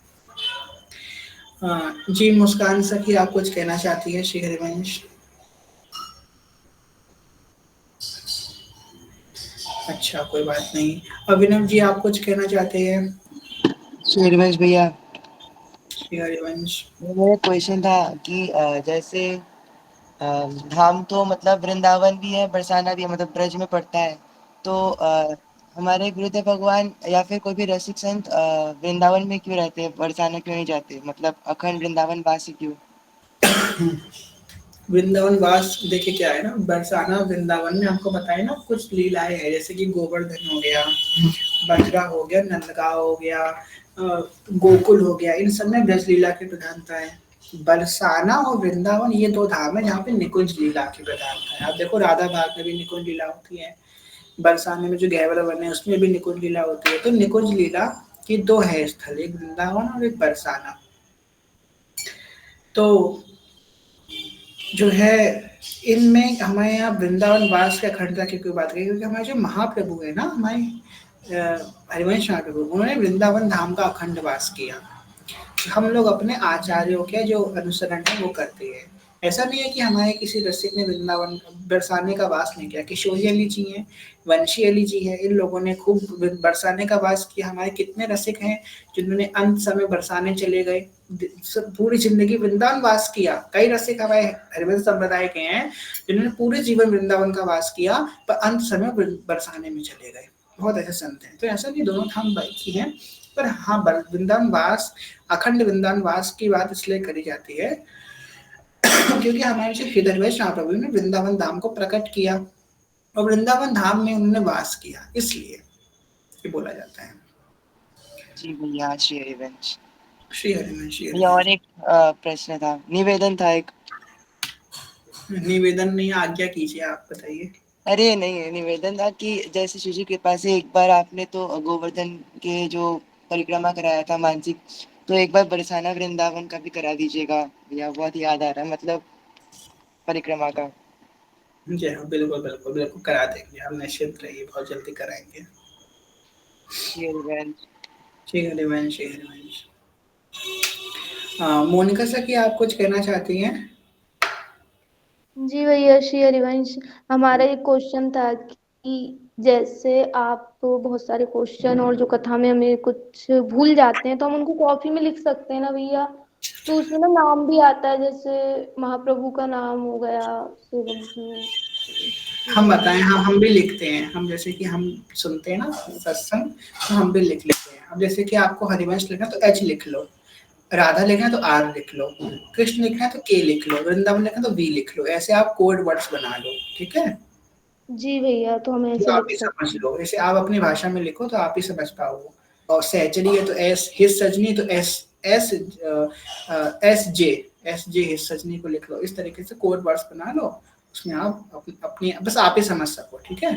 जी मुस्कान सखी, आप कुछ कहना चाहती है? श्री हरिवंश। अच्छा कोई बात नहीं। अभिनव जी आप कुछ कहना चाहते हैं? सूर्यवंश भैया, श्री हरिवंश। मेरा क्वेश्चन था कि जैसे धाम तो मतलब वृंदावन भी है, बरसाना भी है, मतलब ब्रज में पड़ता है। तो हमारे गुरुदेव भगवान या फिर कोई भी रसिक संत वृंदावन में क्यों रहते हैं, बरसाना क्यों नहीं जाते? मतलब अखंड वृंदावन वासी क्यों? वृंदावन वास देखिए क्या है ना, बरसाना वृंदावन में आपको बताए ना कुछ लीलाएं हैं, जैसे कि गोवर्धन हो गया, बजरा हो गया, नंदगांव हो गया, गोकुल हो गया, इन सब में ब्रज लीला की प्रधानता है। बरसाना और वृंदावन ये दो धाम है जहाँ पे निकुंज लीला की प्रधानता है। आप देखो राधा बाग में भी निकुंज लीला होती है, बरसाने में जो गैवल वन है उसमें भी निकुंज लीला होती है। तो निकुंज लीला की दो है स्थल, एक वृंदावन और एक बरसाना। तो जो है इनमें हमारे यहाँ वृंदावन वास के अखंडता की कोई बात नहीं, क्योंकि हमारे जो महाप्रभु है ना, हमारे हरिवंश महाप्रभु, उन्होंने वृंदावन धाम का अखंड वास किया। हम लोग अपने आचार्यों के जो अनुसरण है वो करते हैं। ऐसा नहीं है कि हमारे किसी रसिक ने वृंदावन बरसाने का वास नहीं किया। किशोरी अली जी हैं, वंशी अली जी है, इन लोगों ने खूब बरसाने का वास किया। हमारे कितने रसिक हैं जिन्होंने अंत समय बरसाने चले गए, पूरी जिंदगी वृंदावन वास किया। कई रसिक हमारे हरिवंश संप्रदाय के हैं जिन्होंने पूरे जीवन वृंदावन का वास किया, पर अंत समय बरसाने में चले गए। बहुत ऐसे संत हैं। तो ऐसा नहीं दोनों धाम बाकी हैं, पर हाँ वृंदावन वास, अखंड वृंदावन वास की बात इसलिए करी जाती है क्योंकि हमारे जो हृदय महाप्रभु ने वृंदावन धाम को प्रकट किया और वृंदावन धाम में उन्होंने वास किया, इसलिए ये बोला जाता है। जी भैया, श्री हरिवंश। श्री हरिवंश, श्री भैया और हरिवंश। एक प्रश्न था, निवेदन था एक। निवेदन नहीं, आज्ञा कीजिए, आप बताइए। अरे नहीं, निवेदन था कि जैसे शिव जी के पास से एक बार आपने तो गोवर्धन के जो परिक्रमा कराया था मानसिक, तो एक बार बरसाना वृंदावन का भी करा दीजिएगा भैया, बहुत याद आ रहा है मतलब परिक्रमा का। जी हाँ, बिल्कुल बिल्कुल बिल्कुल करा देंगे हम, निश्चित रहिए, बहुत जल्दी कराएंगे। श्री हरिवंश। श्री हरिवंश, श्री हरिवंश। मोनिका सर की आप कुछ कहना चाहती हैं? जी भैया, श्री हरिवंश, हमारा एक क्वेश्चन था कि जैसे आप तो बहुत सारे क्वेश्चन और जो कथा में हमें कुछ भूल जाते हैं तो हम उनको कॉपी में लिख सकते हैं ना भैया। तो उसमें ना नाम भी आता है, जैसे महाप्रभु का नाम हो गया, शिवम हम शिवम बताएं, हाँ हम भी लिखते हैं। हम जैसे कि हम सुनते हैं ना सत्संग, तो हम भी लिख लेते हैं। अब जैसे कि आपको हरिवंश लिखना तो एच लिख लो, राधा लिखना तो आर लिख लो, कृष्ण लिखना तो के लिख लो, वृंदावन लिखना तो वी लिख लो। ऐसे आप कोड वर्ड्स बना लो, ठीक है। जी भैया, तो हम जो ऐसे आप लिख ही सकते समझ हैं। लो, जैसे आप अपनी भाषा में लिखो तो आप ही समझ पाओगे। और सहचरी है तो एस, हिस सजनी तो S, S S J, S J हिस सजनी को लिख लो। इस तरीके से कोड वर्ड्स बना लो, उसमें आप अपनी बस आप ही समझ सको, ठीक है।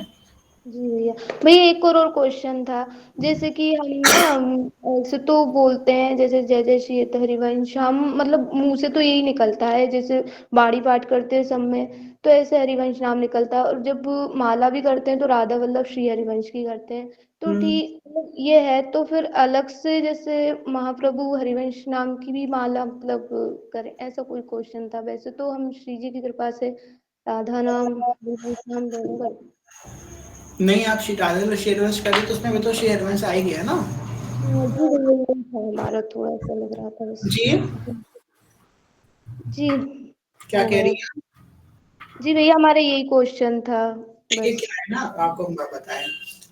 जी भैया। भैया एक और क्वेश्चन था, जैसे कि हम ना ऐसे तो बोलते हैं जैसे जय जय श्री हरिवंश, हम मतलब मुंह से तो यही निकलता है, जैसे बाड़ी पाठ करते हैं सब में तो ऐसे हरिवंश नाम निकलता है, और जब माला भी करते हैं तो राधा वल्लभ श्री हरिवंश की करते हैं। तो हम्म, ठीक ये है, तो फिर अलग से जैसे महाप्रभु हरिवंश नाम की भी माला मतलब करें, ऐसा कोई क्वेश्चन था। वैसे तो हम श्री जी की कृपा से राधा नाम हरिवंश नाम दोनों करते हैं। नहीं, आप राधा श्री हरिवंश करें तो उसमें भी तो श्री हरिवंश आ ही गया ना। जी वही था हमारा, थोड़ा सा लग रहा था बस। जी जी क्या लग कह रहा रही था। है? जी भैया हमारा यही क्वेश्चन था ये बस। क्या है ना, आपको हम बताएं,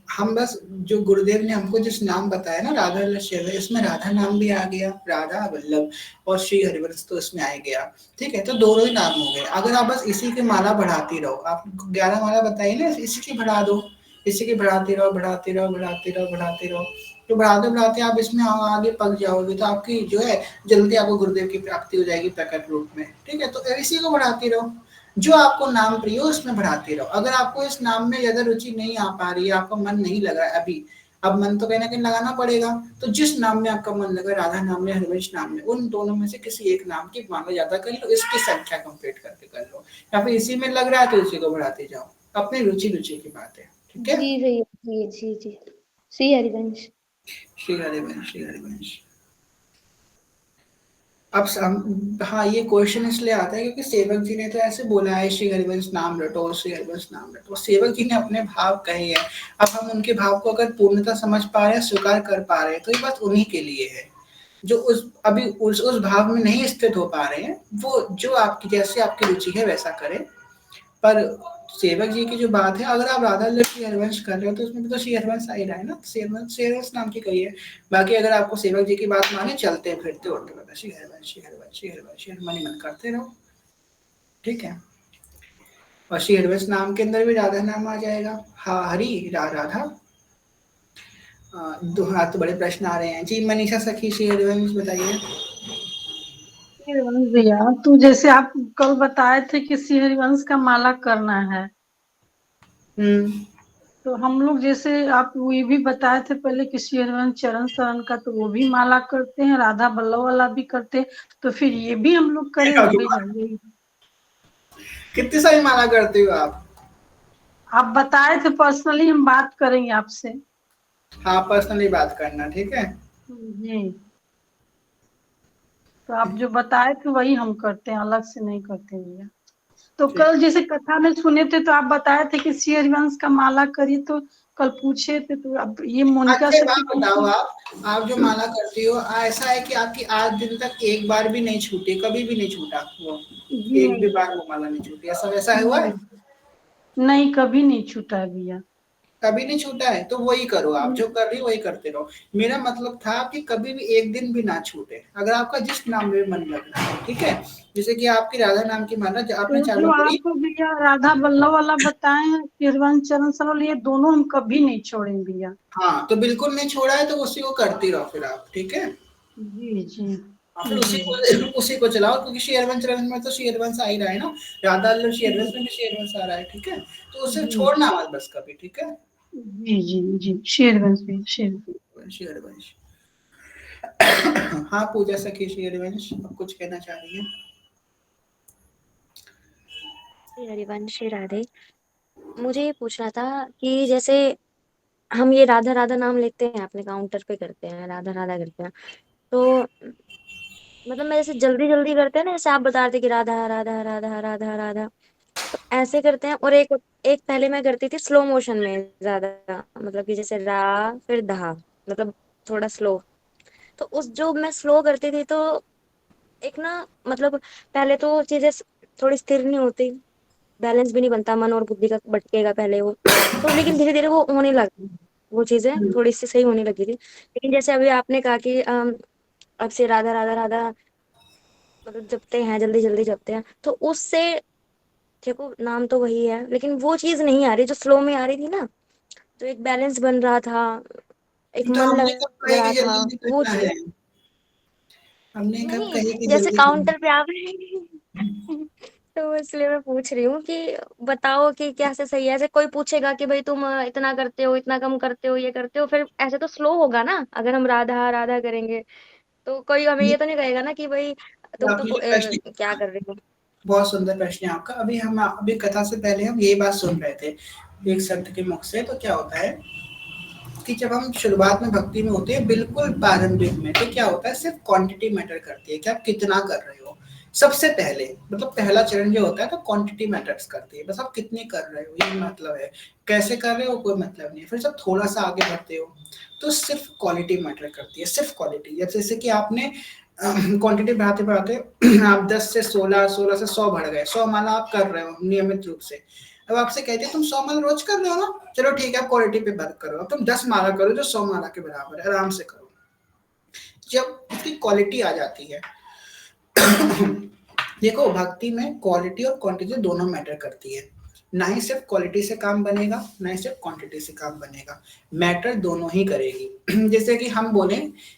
हम बस जो गुरुदेव ने हमको जिस नाम बताया ना राधा लक्ष्य, इसमें राधा नाम भी आ गया, राधा वल्लभ, और श्री हरिवंश तो इसमें आ ही गया। ठीक है, तो दोनों ही नाम हो गए। अगर आप बस इसी की माला बढ़ाती रहो, आप 11 माला बताइए ना, इसी की बढ़ा दो, इसी की बढ़ाते रहो, बढ़ाते रहो, बढ़ाते रहो, बढ़ाते रहो, तो बढ़ाते बढ़ाते आप इसमें आगे पक जाओगे, तो आपकी जो है जल्दी आपको गुरुदेव की प्राप्ति हो जाएगी प्रकट रूप में। ठीक है, तो इसी को बढ़ाती रहो, जो आपको नाम प्रिय हो उसमें बढ़ाते रहो। अगर आपको इस नाम में ज्यादा रुचि नहीं आ पा रही है, आपका मन नहीं लग रहा है अभी, अब मन तो कहीं ना कहीं लगाना पड़ेगा, तो जिस नाम में आपका मन लगा, राधा नाम में, हरिवंश नाम में, उन दोनों में से किसी एक नाम की माला ज्यादा कर लो, इसकी संख्या कंप्लीट करके कर लो, या फिर इसी में लग रहा है तो इसी को बढ़ाते जाओ, अपनी रुचि रुचि की बात है। ठीक है, जी भैया, जी जी जी। श्री हरिवंश। श्री हरिवंश, श्री हरिवंश। हाँ, ये क्वेश्चन इसलिए आता है क्योंकि सेवक जी ने तो ऐसे बोला है, श्री हरिवंश नाम रटो, श्री हरिवंश नाम रटो, सेवक जी ने अपने भाव कहे हैं। अब हम उनके भाव को अगर पूर्णतः समझ पा रहे हैं, स्वीकार कर पा रहे हैं, तो ये बात उन्हीं के लिए है। जो उस भाव में नहीं स्थित हो पा रहे हैं, वो जो आपकी जैसे आपकी रुचि है वैसा करें। पर सेवक जी की जो बात है, अगर आप राधा लक्ष्मी हरिवंश कर रहे हो तो उसमें भी तो श्री हरिवंश आ ही रहा है ना, श्री हरिवंश नाम की कही है। बाकी अगर आपको सेवक जी की बात माने, चलते फिरते उड़ते रहते श्री हरिवंश, श्री हरिवंश, श्री हरिवंश, श्री हरिवंश, मन करते रहो। ठीक है, और श्री हरिवंश नाम के अंदर भी राधा नाम आ जाएगा। हाँ, हरि राधा। दो हाथ तो बड़े प्रश्न आ रहे हैं जी। मनीषा सखी, श्री हरिवंश बताइए। हरिवंश भैया, तो जैसे आप कल बताए थे कि श्री हरिवंश का माला करना है, तो हम लोग जैसे आप वो ये भी बताए थे पहले कि श्री हरिवंश चरण शरण का, तो वो भी माला करते हैं, राधा वल्लभ वाला भी करते हैं, तो फिर ये भी हम लोग करें भैया? यही कितनी सारी माला करते हो आप? आप बताए थे, पर्सनली हम बात करेंगे आपसे। हाँ, पर्सनली बात करना, ठीक है। जी, तो आप जो बताए थे वही हम करते हैं, अलग से नहीं करते भैया। तो ठीक। कल जैसे कथा में सुने थे तो आप बताए थे कि श्री हरिवंश का माला करिए, तो कल पूछे थे, तो अब ये मोनिका अच्छा, एक सखी बात बताओ, आप जो माला करती हो, ऐसा है कि आपकी आज दिन तक एक बार भी नहीं छूटी, कभी भी नहीं छूटा वो, जी एक भी नहीं, बार वो माला नहीं छूटी, ऐसा वैसा हुआ है? नहीं नहीं, कभी नहीं छूटा है भैया। कभी नहीं छूटा है, तो वही करो, आप जो कर रही हो वही करते रहो। मेरा मतलब था कि कभी भी एक दिन भी ना छूटे, अगर आपका जिस नाम में मन लग रहा है। ठीक है, जैसे कि आपकी राधा नाम की माला आपने तो चालू जो करी। आपको भैया राधा वल्लभ वाला बताए हैं, हरिवंश चरण सरोवर, ये दोनों हम कभी नहीं छोड़ेंगे भैया। हाँ, तो बिल्कुल नहीं छोड़ा है, तो उसी को करती रहो फिर आप। ठीक है, जी जी और फिर जी उसी को चलाओ, क्योंकि शेरवन चरण में तो शेरवन आ ही रहा है ना, राधा अल्लभ शेरवन में भी शेरवन आ रहा है। ठीक है, तो उसे जी छोड़ना मत बस कभी। ठीक है, जी जी जी, शेरवंश भैया, शेर। शेरवंश। हाँ, पूजा सखी शेरवंश, अब कुछ कहना चाह रही है? श्री हरिवंश, श्री राधे। मुझे ये पूछना था कि जैसे हम ये राधा राधा नाम लेते हैं, अपने काउंटर पे करते हैं, राधा राधा करते हैं, तो मतलब मैं जैसे जल्दी जल्दी करते हैं ना, जैसे आप बता रहे थे कि राधा राधा राधा राधा राधा, तो ऐसे करते हैं। और एक एक पहले मैं करती थी स्लो मोशन में ज्यादा, मतलब कि जैसे रा फिर धा, मतलब थोड़ा स्लो। तो उस जो मैं स्लो करती थी, तो एक ना, मतलब पहले तो चीजें थोड़ी स्थिर नहीं होती, बैलेंस भी नहीं बनता, मन और बुद्धि का भटकेगा पहले वो। तो लेकिन धीरे धीरे वो होने लगा, वो चीजें थोड़ी सी सही होने लगी थी। लेकिन जैसे अभी आपने कहा कि अब से राधा राधा राधा मतलब जपते हैं, जल्दी जल्दी जपते हैं, तो उससे देखो नाम तो वही है, लेकिन वो चीज नहीं आ रही जो स्लो में आ रही थी ना, तो एक बैलेंस बन रहा था, एक तो मन हमने लग कब कही रहा कि था, जल्दी जल्दी वो करना चीज। है? हमने कब नहीं, कही कि जैसे जल्दी करना काउंटर पे आप तो इसलिए मैं पूछ रही हूँ कि बताओ कि क्या से सही है। ऐसे कोई पूछेगा कि भाई तुम इतना करते हो, इतना कम करते हो, ये करते हो, फिर ऐसे तो स्लो होगा ना अगर हम राधा राधा करेंगे। तो कोई हमें है? ये तो नहीं कहेगा ना कि भाई तो तुम तो आपने जो प्रश्न क्या कर रहे हो। बहुत सुंदर प्रश्न है आपका। अभी कथा से पहले हम यही बात सुन रहे थे एक संत के मुख से। तो क्या होता है कि जब हम शुरुआत में भक्ति में होते हैं, बिल्कुल प्रारंभिक में, तो क्या होता है, सिर्फ क्वांटिटी मैटर करती है कि आप कितना कर रहे हो। सबसे पहले मतलब पहला चरण जो होता है तो क्वांटिटी मैटर्स करती है, बस आप कितने कर रहे हो ये मतलब है, कैसे कर रहे हो कोई मतलब नहीं है। फिर जब थोड़ा सा आगे बढ़ते हो तो सिर्फ क्वालिटी मैटर करती है, सिर्फ क्वालिटी। जैसे कि आपने क्वांटिटी बढ़ाते बढ़ाते आप 10 से 16, 16 से 100 बढ़ गए, 100 माला आप कर रहे हो नियमित रूप से। अब आपसे कहते हैं तुम 100 माला रोज कर रहे हो ना, चलो ठीक है, आप क्वालिटी पे वर्क करो, अब तुम 10 माला करो जो 100 माला के बराबर है, आराम से करो। जब उसकी क्वालिटी आ जाती है देखो भक्ति में क्वालिटी और क्वांटिटी दोनों मैटर करती है, ना ही सिर्फ क्वालिटी से काम बनेगा ना ही सिर्फ क्वांटिटी से काम बनेगा, मैटर दोनों ही करेगी। जैसे कि हम बोले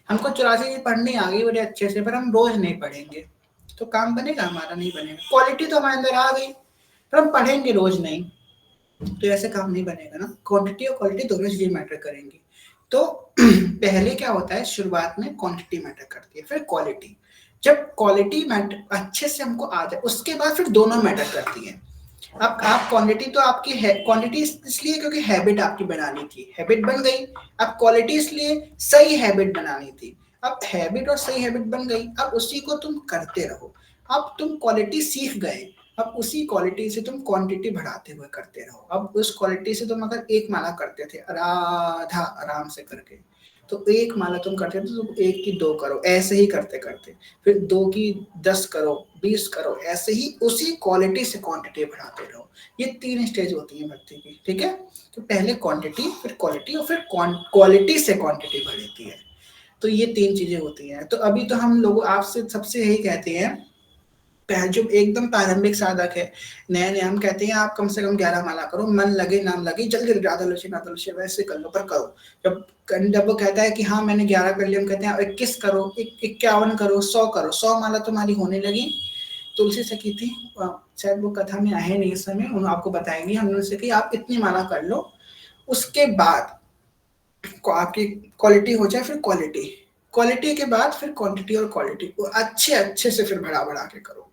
हमको 84 पढ़नी आ गई बड़े अच्छे से, पर हम रोज नहीं पढ़ेंगे तो काम बनेगा हमारा? नहीं बनेगा। क्वालिटी तो हमारे अंदर आ गई पर हम पढ़ेंगे रोज नहीं, तो ऐसे काम नहीं बनेगा ना। क्वांटिटी और क्वालिटी दोनों चीजें मैटर करेंगी। तो पहले क्या होता है, शुरुआत में क्वांटिटी मैटर करती है, फिर क्वालिटी। जब क्वालिटी मैटर अच्छे से हमको आ जाए उसके बाद फिर दोनों मैटर करती है। अब आप क्वांटिटी तो आपकी है, क्वांटिटी इसलिए क्योंकि हैबिट आपकी बनानी थी, हैबिट बन गई। अब क्वालिटी इसलिए सही हैबिट बनानी थी, अब हैबिट और सही हैबिट बन गई, अब उसी को तुम करते रहो। अब तुम क्वालिटी सीख गए, अब उसी क्वालिटी से तुम क्वांटिटी बढ़ाते हुए करते रहो। अब उस क्वालिटी से तुम अगर एक माला करते थे राधा आराम से करके, तो एक माला तुम करते थे तो तुम 1 की 2 करो, ऐसे ही करते करते, फिर 2 की 10 करो, 20 करो, ऐसे ही उसी क्वालिटी से क्वांटिटी बढ़ाते रहो। ये 3 स्टेज होती है भक्ति की, ठीक है। तो पहले क्वांटिटी, फिर क्वालिटी और फिर क्वालिटी से क्वांटिटी बढ़ती है। तो ये 3 चीजें होती हैं। तो अभी तो हम लोग आपसे सबसे यही कहते हैं, जो एकदम प्रारंभिक साधक है, नए नए, हम कहते हैं आप कम से कम 11 माला करो, मन लगे नाम लगे, जल्दी राधा लक्ष्मी वैसे कर लो, पर करो। जब वो कहता है कि हाँ मैंने 11 कर लिया, हम कहते हैं 21 करो, 51 करो, 100 करो, 100 माला तुम्हारी होने लगी। तुलसी सखी थी, शायद वो कथा में आए नहीं इस समय, उन्होंने आपको बताएंगे, हमने उनसे कि आप इतनी माला कर लो, उसके बाद आपकी क्वालिटी हो जाए, फिर क्वालिटी के बाद फिर क्वांटिटी और क्वालिटी अच्छे से फिर बढ़ा के करो।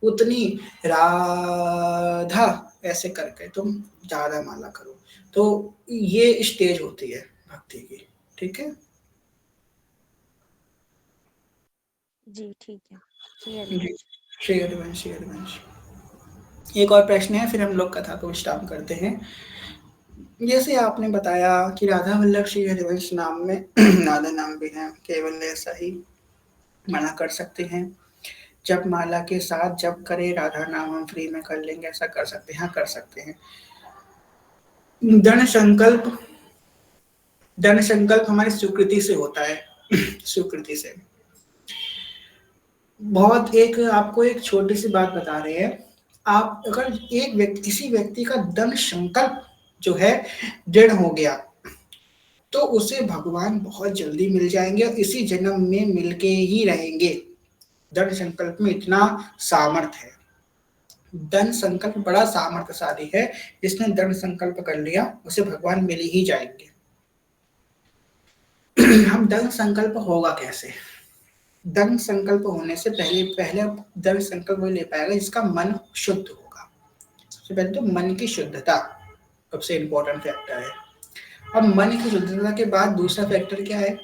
उतनी राधा ऐसे करके तुम ज्यादा माला करो। तो ये स्टेज होती है भक्ति की, ठीक है जी, ठीक है। श्री हरिवंश। एक और प्रश्न है, फिर हम लोग कथा को विश्राम करते हैं। जैसे आपने बताया कि राधा वल्लभ श्री हरिवंश नाम में राधा नाम भी है, केवल ऐसा ही मना कर सकते हैं। जब माला के साथ जब करे राधा नाम हम फ्री में कर लेंगे, ऐसा कर सकते हैं? हाँ कर सकते हैं। दृढ़ संकल्प हमारी स्वीकृति से होता है, स्वीकृति से। बहुत आपको एक छोटी सी बात बता रहे हैं, आप अगर किसी व्यक्ति का दृढ़ संकल्प जो है दृढ़ हो गया तो उसे भगवान बहुत जल्दी मिल जाएंगे और इसी जन्म में मिलके ही रहेंगे। दृढ़ संकल्प में इतना सामर्थ्य है, दृढ़ संकल्प बड़ा सामर्थ्यशाली है। जिसने दृढ़ संकल्प कर लिया उसे भगवान मिल ही जाएंगे। हम दृढ़ संकल्प होगा कैसे? दृढ़ संकल्प होने से पहले दृढ़ संकल्प ले पाएगा जिसका मन शुद्ध होगा। सबसे पहले तो मन की शुद्धता सबसे इंपॉर्टेंट फैक्टर है। अब मन की शुद्धता के बाद दूसरा फैक्टर क्या है?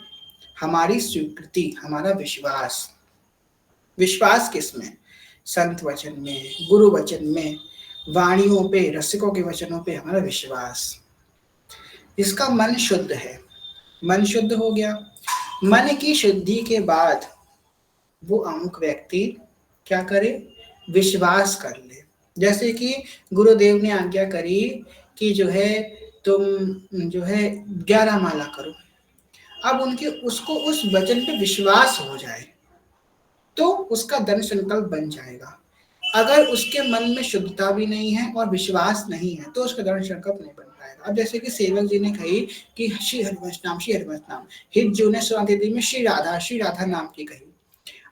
हमारी स्वीकृति, हमारा विश्वास किसमें? संत वचन में, गुरु वचन में, वाणियों पे, रसिकों के वचनों पे हमारा विश्वास। इसका मन शुद्ध है, मन शुद्ध हो गया। मन की शुद्धि के बाद वो अमुक व्यक्ति क्या करे? विश्वास कर ले। जैसे कि गुरुदेव ने आज्ञा करी कि जो है तुम जो है 11 माला करो। अब उसको उस वचन पे विश्वास हो जाए तो उसका दृढ़ संकल्प बन जाएगा। अगर उसके मन में शुद्धता भी नहीं है और विश्वास नहीं है तो उसका दृढ़ संकल्प नहीं बन पाएगा। अब जैसे कि सेवक जी ने कही कि श्री हरिवंश नाम, हिज्जू ने स्वाति में श्री राधा नाम की कही।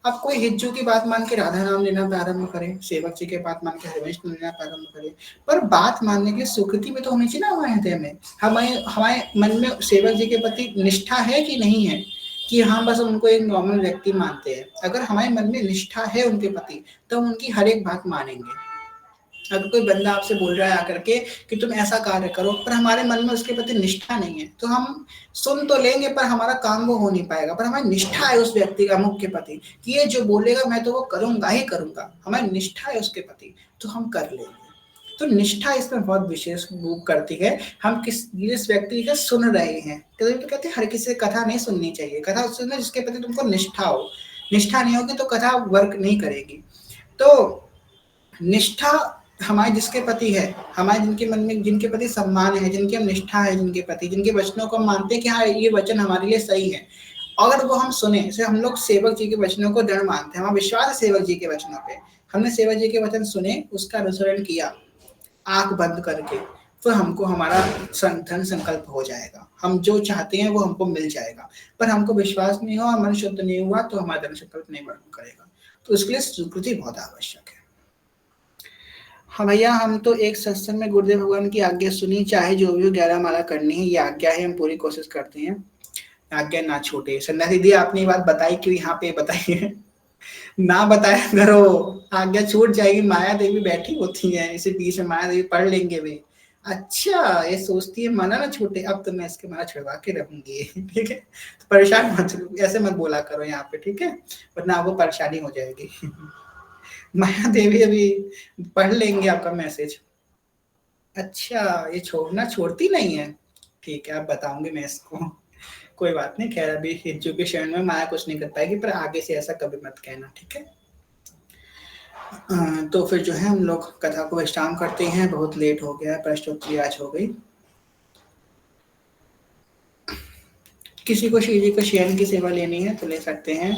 अब कोई हिज्जू की बात मान के राधा नाम लेना प्रारंभ करे, सेवक जी के बात मान के हरिवंश नाम लेना प्रारंभ करे, पर बात मानने की स्वीकृति में तो होनी चाहिए ना हमारे हृदय में। हमारे मन में सेवक जी के प्रति निष्ठा है कि नहीं है, कि हाँ बस उनको एक नॉर्मल व्यक्ति मानते हैं। अगर हमारे मन में निष्ठा है उनके प्रति तो हम उनकी हर एक बात मानेंगे। अगर कोई बंदा आपसे बोल रहा है आकर के कि तुम ऐसा कार्य करो, पर हमारे मन में उसके प्रति निष्ठा नहीं है, तो हम सुन तो लेंगे पर हमारा काम वो हो नहीं पाएगा। पर हमारी निष्ठा है उस व्यक्ति का मुख्य प्रति कि ये जो बोलेगा मैं तो वो करूंगा ही करूंगा, हमारी निष्ठा है उसके प्रति, तो हम कर लेंगे। तो निष्ठा इसमें बहुत विशेष रूप करती है। हम जिस व्यक्ति का सुन रहे हैं, तो कहते हैं हर किसी से कथा नहीं सुननी चाहिए, कथा सुनना जिसके प्रति तुमको निष्ठा हो, निष्ठा नहीं होगी तो कथा वर्क नहीं करेगी। तो निष्ठा हमारे जिसके प्रति है, हमारे जिनके मन में जिनके प्रति सम्मान है, जिनकी हम निष्ठा है, जिनके प्रति, जिनके वचनों को हम मानते हैं कि हाँ ये वचन हमारे लिए सही है, अगर वो हम सुने, जैसे हम लोग सेवक जी के वचनों को दृढ़ मानते हैं, हमारा विश्वास है सेवक जी के वचनों पे, हमने सेवक जी के वचन सुने, उसका अनुसरण किया आंख बंद करके, तो हमको हमारा धन संकल्प हो जाएगा, हम जो चाहते हैं वो हमको मिल जाएगा। पर हमको विश्वास नहीं हुआ, मन शुद्ध नहीं हुआ, तो हमारा धन संकल्प नहीं वर्क करेगा। तो इसके लिए स्वीकृति बहुत आवश्यक है। हाँ भैया, हम तो एक सत्संग में गुरुदेव भगवान की आज्ञा सुनी, चाहे जो भी 11 माला करनी है, ये आज्ञा है, हम पूरी कोशिश करते हैं आज्ञा ना छूटे। सन्यासी दी आपने ये बात बताई क्यों यहाँ पे बताई है? ना बताया करो, आज्ञा छूट जाएगी। माया देवी बैठी होती है इसी बीच में, माया देवी पढ़ लेंगे वे। अच्छा, ये सोचती है माना ना छूटे, अब तो मैं इसके माना छुड़वा के रहूंगी। ठीक है, तो परेशान मत, ऐसे मत बोला करो यहाँ पे, ठीक है, वरना आपको परेशानी हो जाएगी। माया देवी अभी पढ़ लेंगे आपका मैसेज। अच्छा, ये छोड़ना छोड़ती नहीं है, ठीक है, अब बताऊंगी मैं इसको। कोई बात नहीं, खैर अभी एजुकेशन में माया कुछ नहीं कर पाएगी, पर आगे से ऐसा कभी मत कहना, ठीक है। तो फिर जो है हम लोग कथा को विश्राम करते हैं, बहुत लेट हो गया, प्रश्नोत्तरी आज हो गई। किसी को श्री जी को शयन की सेवा लेनी है तो ले सकते हैं।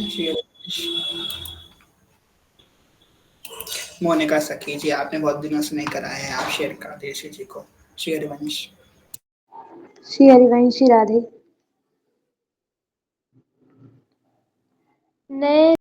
मोनिका सखी जी, आपने बहुत दिनों से नहीं कराया है, आप शेयर कर दिए श्री जी को। श्री हरिवंश, श्री हरिवंश, श्री राधे। नए